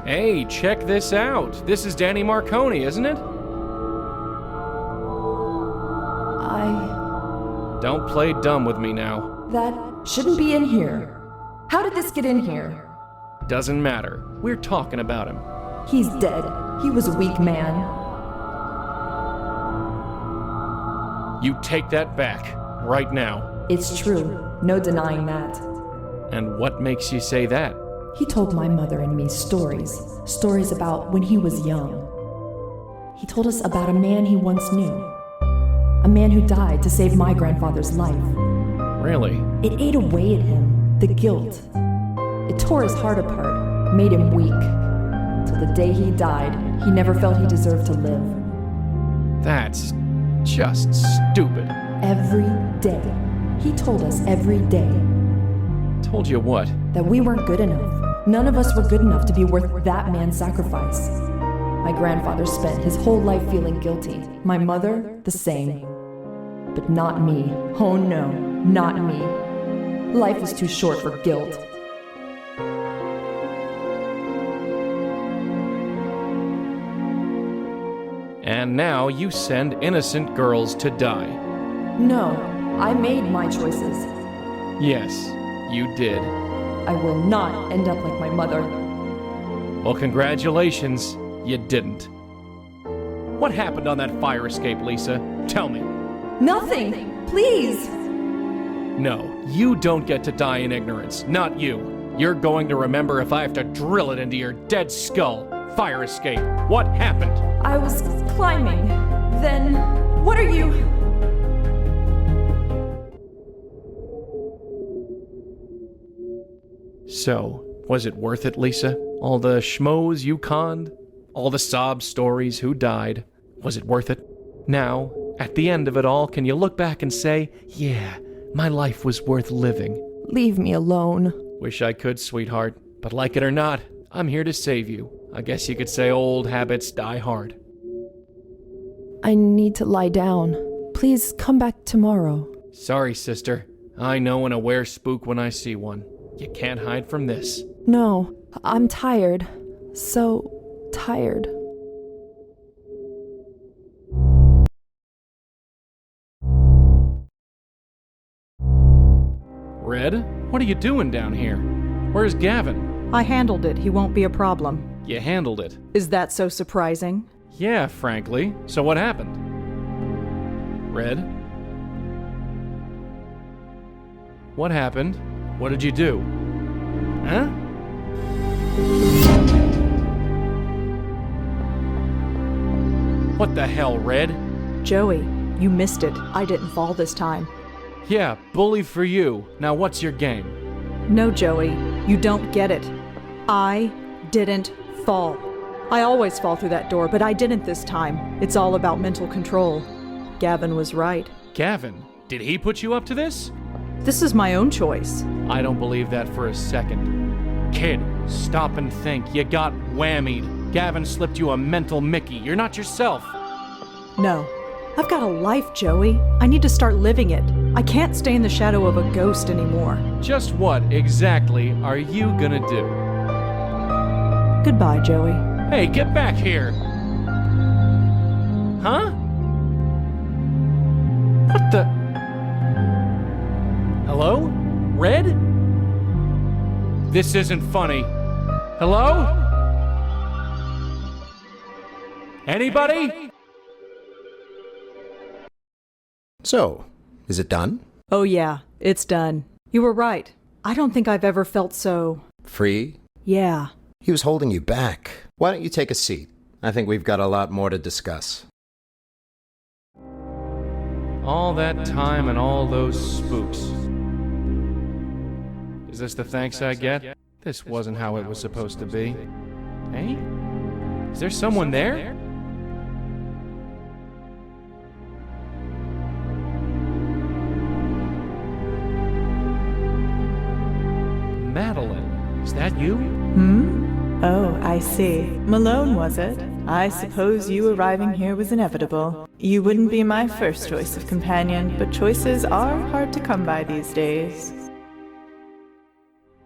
Hey, check this out. This is Danny Marconi, isn't it? Don't play dumb with me now. That shouldn't be in here. How did this get in here? Doesn't matter. We're talking about him. He's dead. He was a weak man. You take that back, right now. It's true. No denying that. And what makes you say that? He told my mother and me stories. Stories about when he was young. He told us about a man he once knew. A man who died to save my grandfather's life. Really? It ate away at him. The guilt. It tore his heart apart. Made him weak. Till the day he died, he never felt he deserved to live. That's just stupid. Every day. He told us every day. Told you what? That we weren't good enough. None of us were good enough to be worth that man's sacrifice. My grandfather spent his whole life feeling guilty. My mother, the same. But not me. Oh no, not me. Life is too short for guilt. And now you send innocent girls to die. No, I made my choices. Yes, you did. I will not end up like my mother. Well, congratulations, you didn't. What happened on that fire escape, Lisa? Tell me. Nothing! Please! No, you don't get to die in ignorance. Not you. You're going to remember if I have to drill it into your dead skull. Fire escape. What happened? I was climbing. Then, what are you... So, was it worth it, Lisa? All the schmoes you conned? All the sob stories, who died? Was it worth it? Now, at the end of it all, can you look back and say, yeah, my life was worth living? Leave me alone. Wish I could, sweetheart. But like it or not, I'm here to save you. I guess you could say old habits die hard. I need to lie down. Please come back tomorrow. Sorry, sister. I know an aware spook when I see one. You can't hide from this. No, I'm tired. So tired. Red, what are you doing down here? Where's Gavin? I handled it. He won't be a problem. You handled it. Is that so surprising? Yeah, frankly. So what happened? Red? What happened? What did you do? Huh? What the hell, Red? Joey, you missed it. I didn't fall this time. Yeah, bully for you. Now what's your game? No, Joey, you don't get it. I didn't fall. I always fall through that door, but I didn't this time. It's all about mental control. Gavin was right. Gavin? Did he put you up to this? This is my own choice. I don't believe that for a second. Kid, stop and think. You got whammied. Gavin slipped you a mental Mickey. You're not yourself. No. I've got a life, Joey. I need to start living it. I can't stay in the shadow of a ghost anymore. Just what exactly are you gonna do? Goodbye, Joey. Hey, get back here! Huh? What the? Hello? Red? This isn't funny. Hello? Anybody? So, is it done? Oh yeah, it's done. You were right. I don't think I've ever felt so... Free? Yeah. He was holding you back. Why don't you take a seat? I think we've got a lot more to discuss. All that time and all those spooks. Is this the thanks I get? This wasn't how it was supposed to be. Hey? Is there someone there? Madeline, is that you? Oh, I see. Malone, was it? I suppose you arriving here was inevitable. You wouldn't be my first choice of companion, but choices are hard to come by these days.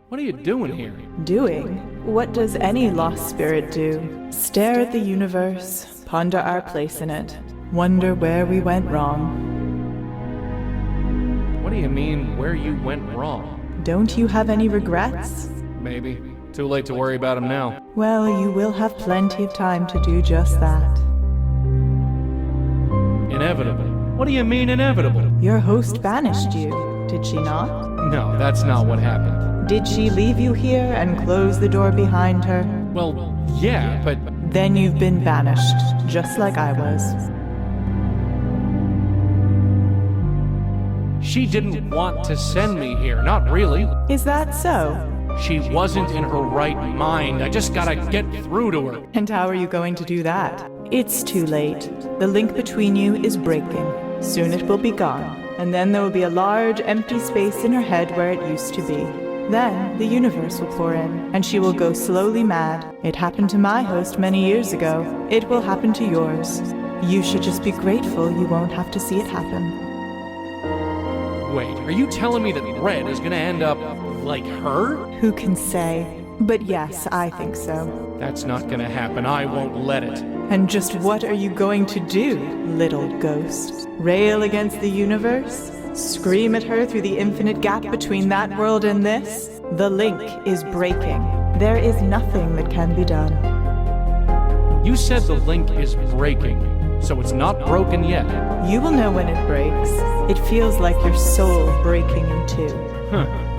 What are you doing here? Doing? What does any lost spirit do? Stare at the universe, ponder our place in it, wonder where we went wrong. What do you mean, where you went wrong? Don't you have any regrets? Maybe. Too late to worry about him now. Well, you will have plenty of time to do just that. Inevitable? What do you mean inevitable? Your host banished you, did she not? No, that's not what happened. Did she leave you here and close the door behind her? Well, yeah, but... Then you've been banished, just like I was. She didn't want to send me here, not really. Is that so? She wasn't in her right mind. I just gotta get through to her. And how are you going to do that? It's too late. The link between you is breaking. Soon it will be gone. And then there will be a large, empty space in her head where it used to be. Then the universe will pour in, and she will go slowly mad. It happened to my host many years ago. It will happen to yours. You should just be grateful you won't have to see it happen. Wait, are you telling me that Red is gonna end up like her? Who can say? But yes, I think so. That's not gonna happen. I won't let it. And just what are you going to do, little ghost? Rail against the universe? Scream at her through the infinite gap between that world and this? The link is breaking. There is nothing that can be done. You said the link is breaking, so it's not broken yet. You will know when it breaks. It feels like your soul breaking in two.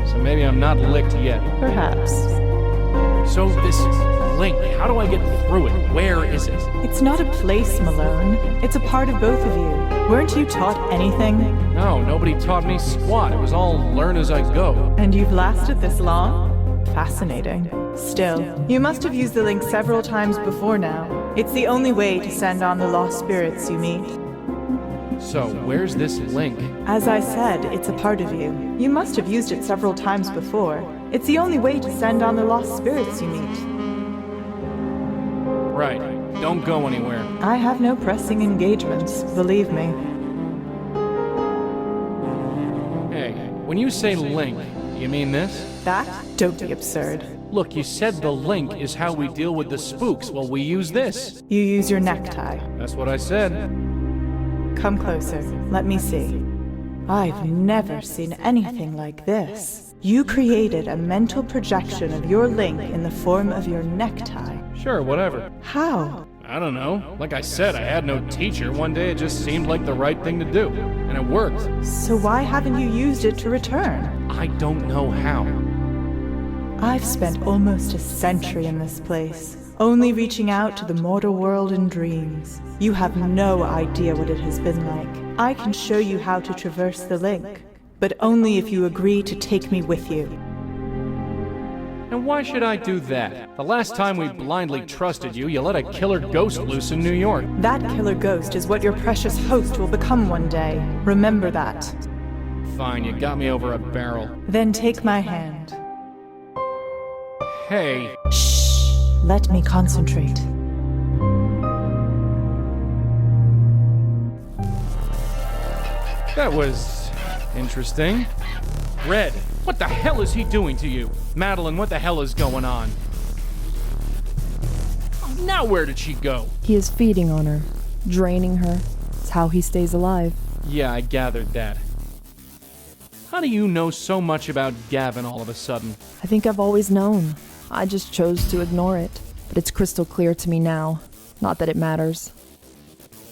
So maybe I'm not licked yet. Perhaps. So this link, how do I get through it? Where is it? It's not a place, Malone. It's a part of both of you. Weren't you taught anything? No, nobody taught me squat. It was all learn as I go. And you've lasted this long? Fascinating. Still, you must have used the link several times before now. It's the only way to send on the lost spirits you meet. So, where's this link? As I said, it's a part of you. You must have used it several times before. It's the only way to send on the lost spirits you meet. Right. Don't go anywhere. I have no pressing engagements, believe me. Hey, when you say link, you mean this? That? Don't be absurd. Look, you said the link is how we deal with the spooks. Well, we use this. You use your necktie. That's what I said. Come closer. Let me see. I've never seen anything like this. You created a mental projection of your link in the form of your necktie. Sure, whatever. How? I don't know. Like I said, I had no teacher. One day it just seemed like the right thing to do. And it worked. So why haven't you used it to return? I don't know how. I've spent almost a century in this place, only reaching out to the mortal world in dreams. You have no idea what it has been like. I can show you how to traverse the link. but only if you agree to take me with you. And why should I do that? The last time we blindly trusted you, you let a killer ghost loose in New York. That killer ghost is what your precious host will become one day. Remember that. Fine, you got me over a barrel. Then take my hand. Hey. Shh. Let me concentrate. That was interesting. Red, what the hell is he doing to you? Madeline, what the hell is going on? Oh, now where did she go? He is feeding on her, draining her. It's how he stays alive. Yeah, I gathered that. How do you know so much about Gavin all of a sudden? I think I've always known. I just chose to ignore it. But it's crystal clear to me now. Not that it matters.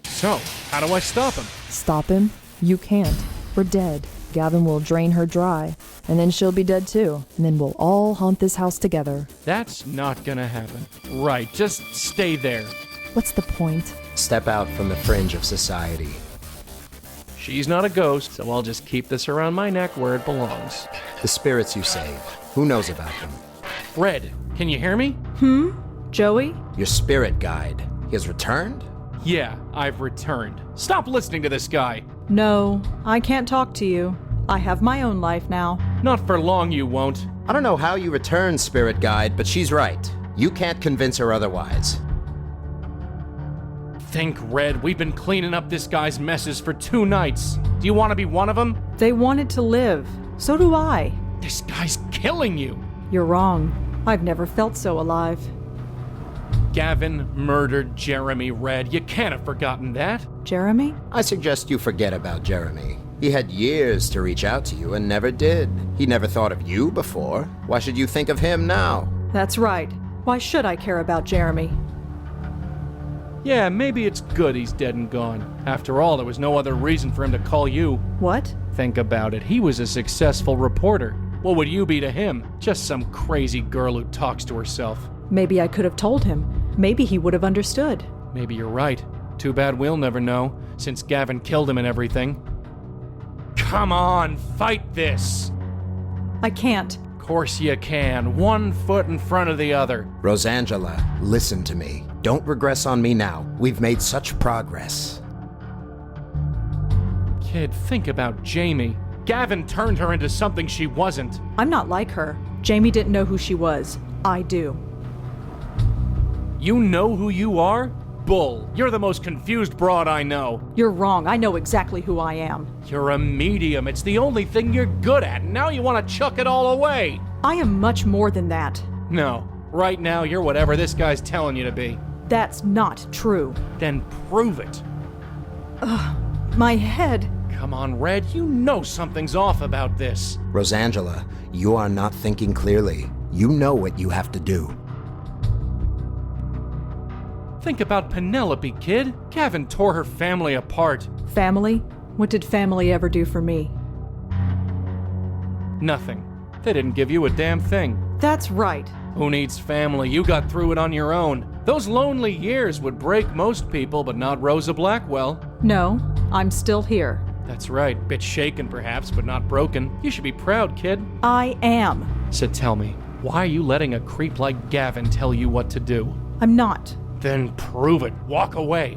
So, how do I stop him? Stop him? You can't. We're dead. Gavin will drain her dry, and then she'll be dead too. And then we'll all haunt this house together. That's not gonna happen. Right, just stay there. What's the point? Step out from the fringe of society. She's not a ghost, so I'll just keep this around my neck where it belongs. The spirits you saved, who knows about them? Fred, can you hear me? Joey? Your spirit guide. He has returned? Yeah, I've returned. Stop listening to this guy. No, I can't talk to you. I have my own life now. Not for long, you won't. I don't know how you returned, spirit guide, but she's right. You can't convince her otherwise. Think, Red, we've been cleaning up this guy's messes for 2 nights. Do you want to be one of them? They wanted to live. So do I. This guy's killing you. You're wrong. I've never felt so alive. Gavin murdered Jeremy, Red. You can't have forgotten that. Jeremy? I suggest you forget about Jeremy. He had years to reach out to you and never did. He never thought of you before. Why should you think of him now? That's right. Why should I care about Jeremy? Yeah, maybe it's good he's dead and gone. After all, there was no other reason for him to call you. What? Think about it. He was a successful reporter. What would you be to him? Just some crazy girl who talks to herself. Maybe I could have told him. Maybe he would have understood. Maybe you're right. Too bad we'll never know, since Gavin killed him and everything. Come on, fight this! I can't. Of course you can. 1 foot in front of the other. Rosangela, listen to me. Don't regress on me now. We've made such progress. Kid, think about Jamie. Gavin turned her into something she wasn't. I'm not like her. Jamie didn't know who she was. I do. You know who you are? Bull. You're the most confused broad I know. You're wrong. I know exactly who I am. You're a medium. It's the only thing you're good at, and now you want to chuck it all away. I am much more than that. No. Right now, you're whatever this guy's telling you to be. That's not true. Then prove it. My head. Come on, Red. You know something's off about this. Rosangela, you are not thinking clearly. You know what you have to do. Think about Penelope, kid. Gavin tore her family apart. Family? What did family ever do for me? Nothing. They didn't give you a damn thing. That's right. Who needs family? You got through it on your own. Those lonely years would break most people, but not Rosa Blackwell. No, I'm still here. That's right. Bit shaken, perhaps, but not broken. You should be proud, kid. I am. So tell me, why are you letting a creep like Gavin tell you what to do? I'm not. Then prove it. Walk away.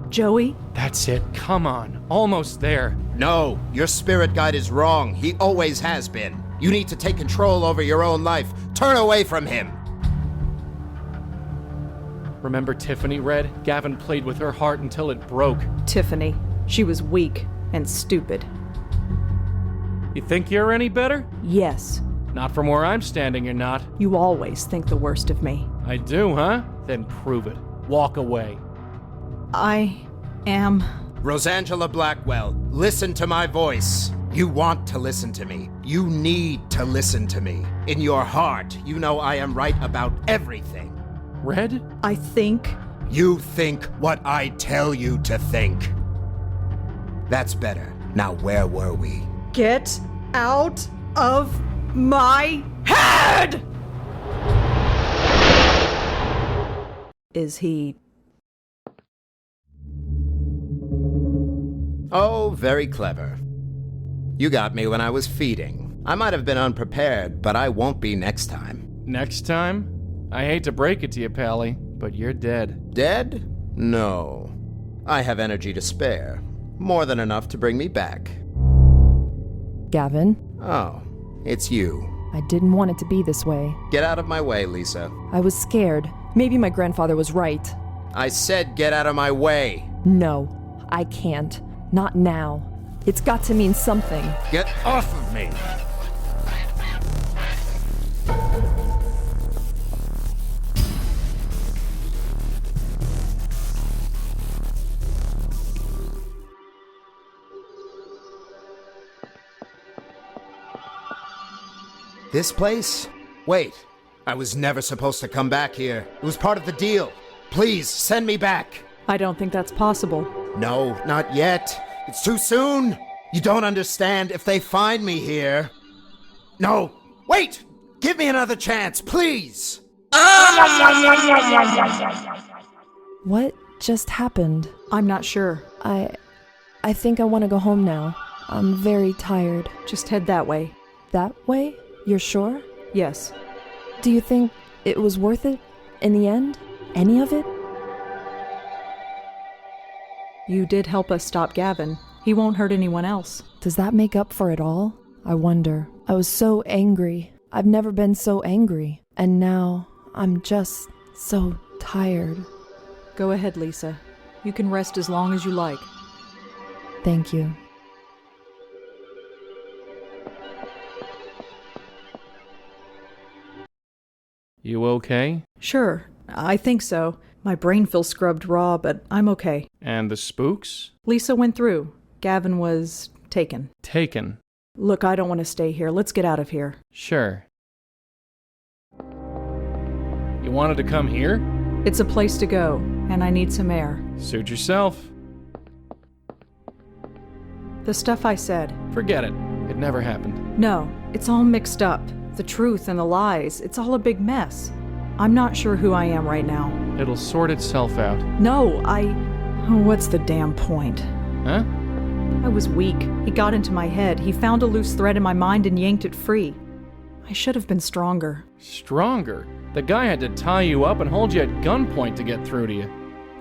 Joey? That's it. Come on. Almost there. No, your spirit guide is wrong. He always has been. You need to take control over your own life. Turn away from him. Remember Tiffany, Red? Gavin played with her heart until it broke. Tiffany. She was weak and stupid. You think you're any better? Yes. Not from where I'm standing, you're not. You always think the worst of me. I do, huh? Then prove it. Walk away. I am... Rosangela Blackwell, listen to my voice. You want to listen to me. You need to listen to me. In your heart, you know I am right about everything. Red? I think... You think what I tell you to think. That's better. Now where were we? Get out of my head! Is he... Oh, very clever. You got me when I was feeding. I might have been unprepared, but I won't be next time. Next time? I hate to break it to you, Pally, but you're dead. Dead? No. I have energy to spare. More than enough to bring me back. Gavin? Oh, it's you. I didn't want it to be this way. Get out of my way, Lisa. I was scared. Maybe my grandfather was right. I said get out of my way. No, I can't. Not now. It's got to mean something. Get off of me! This place? Wait, I was never supposed to come back here. It was part of the deal. Please, send me back. I don't think that's possible. No, not yet. It's too soon. You don't understand. If they find me here... No, wait! Give me another chance, please! What just happened? I'm not sure. I think I want to go home now. I'm very tired. Just head that way. That way? You're sure? Yes. Do you think it was worth it in the end? Any of it? You did help us stop Gavin. He won't hurt anyone else. Does that make up for it all? I wonder. I was so angry. I've never been so angry. And now I'm just so tired. Go ahead, Lisa. You can rest as long as you like. Thank you. You okay? Sure, I think so. My brain feels scrubbed raw, but I'm okay. And the spooks? Lisa went through. Gavin was taken. Taken? Look, I don't want to stay here. Let's get out of here. Sure. You wanted to come here? It's a place to go, and I need some air. Suit yourself. The stuff I said. Forget it. It never happened. No, it's all mixed up. The truth and the lies. It's all a big mess. I'm not sure who I am right now. It'll sort itself out. No, what's the damn point? Huh? I was weak. He got into my head. He found a loose thread in my mind and yanked it free. I should have been stronger. Stronger? The guy had to tie you up and hold you at gunpoint to get through to you.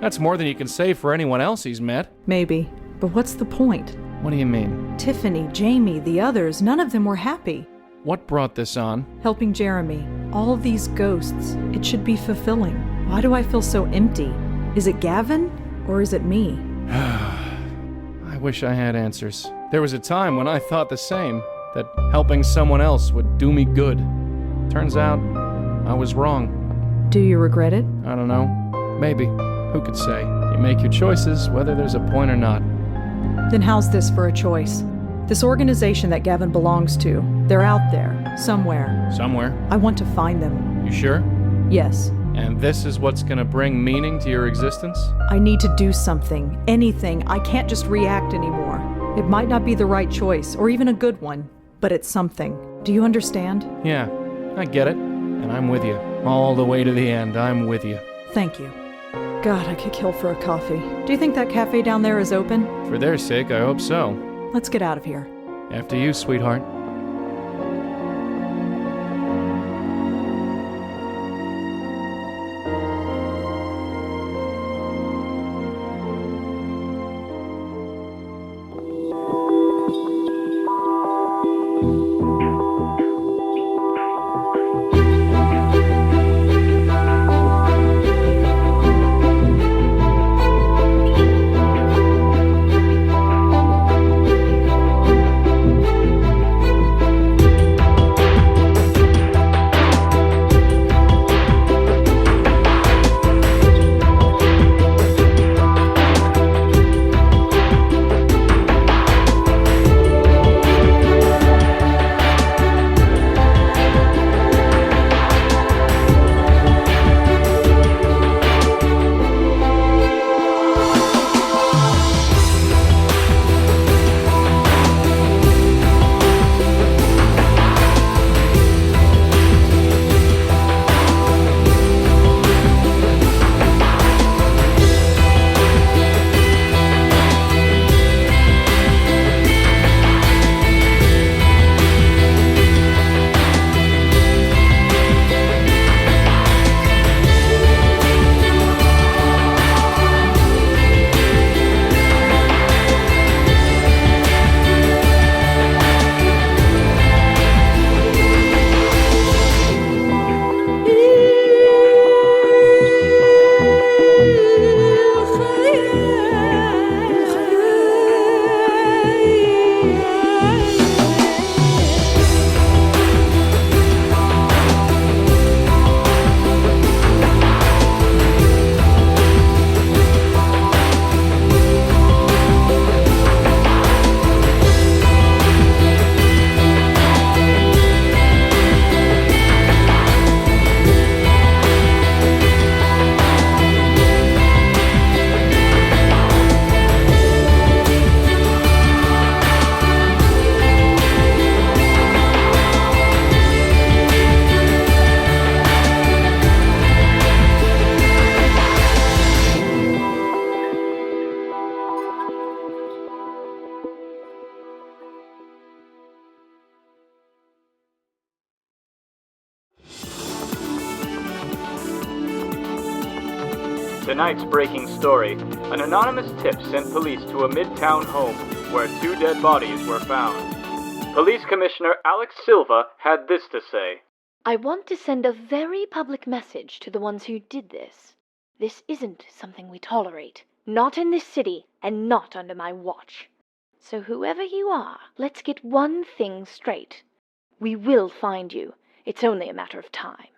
That's more than you can say for anyone else he's met. Maybe. But what's the point? What do you mean? Tiffany, Jamie, the others, none of them were happy. What brought this on? Helping Jeremy. All of these ghosts. It should be fulfilling. Why do I feel so empty? Is it Gavin? Or is it me? I wish I had answers. There was a time when I thought the same, that helping someone else would do me good. Turns out, I was wrong. Do you regret it? I don't know. Maybe. Who could say? You make your choices, whether there's a point or not. Then how's this for a choice? This organization that Gavin belongs to, they're out there, somewhere. Somewhere? I want to find them. You sure? Yes. And this is what's gonna bring meaning to your existence? I need to do something, anything. I can't just react anymore. It might not be the right choice, or even a good one, but it's something. Do you understand? Yeah, I get it. And I'm with you. All the way to the end, I'm with you. Thank you. God, I could kill for a coffee. Do you think that cafe down there is open? For their sake, I hope so. Let's get out of here. After you, sweetheart. Tonight's breaking story. An anonymous tip sent police to a midtown home where 2 dead bodies were found. Police Commissioner Alex Silva had this to say. I want to send a very public message to the ones who did this. This isn't something we tolerate. Not in this city, and not under my watch. So whoever you are, let's get one thing straight. We will find you. It's only a matter of time.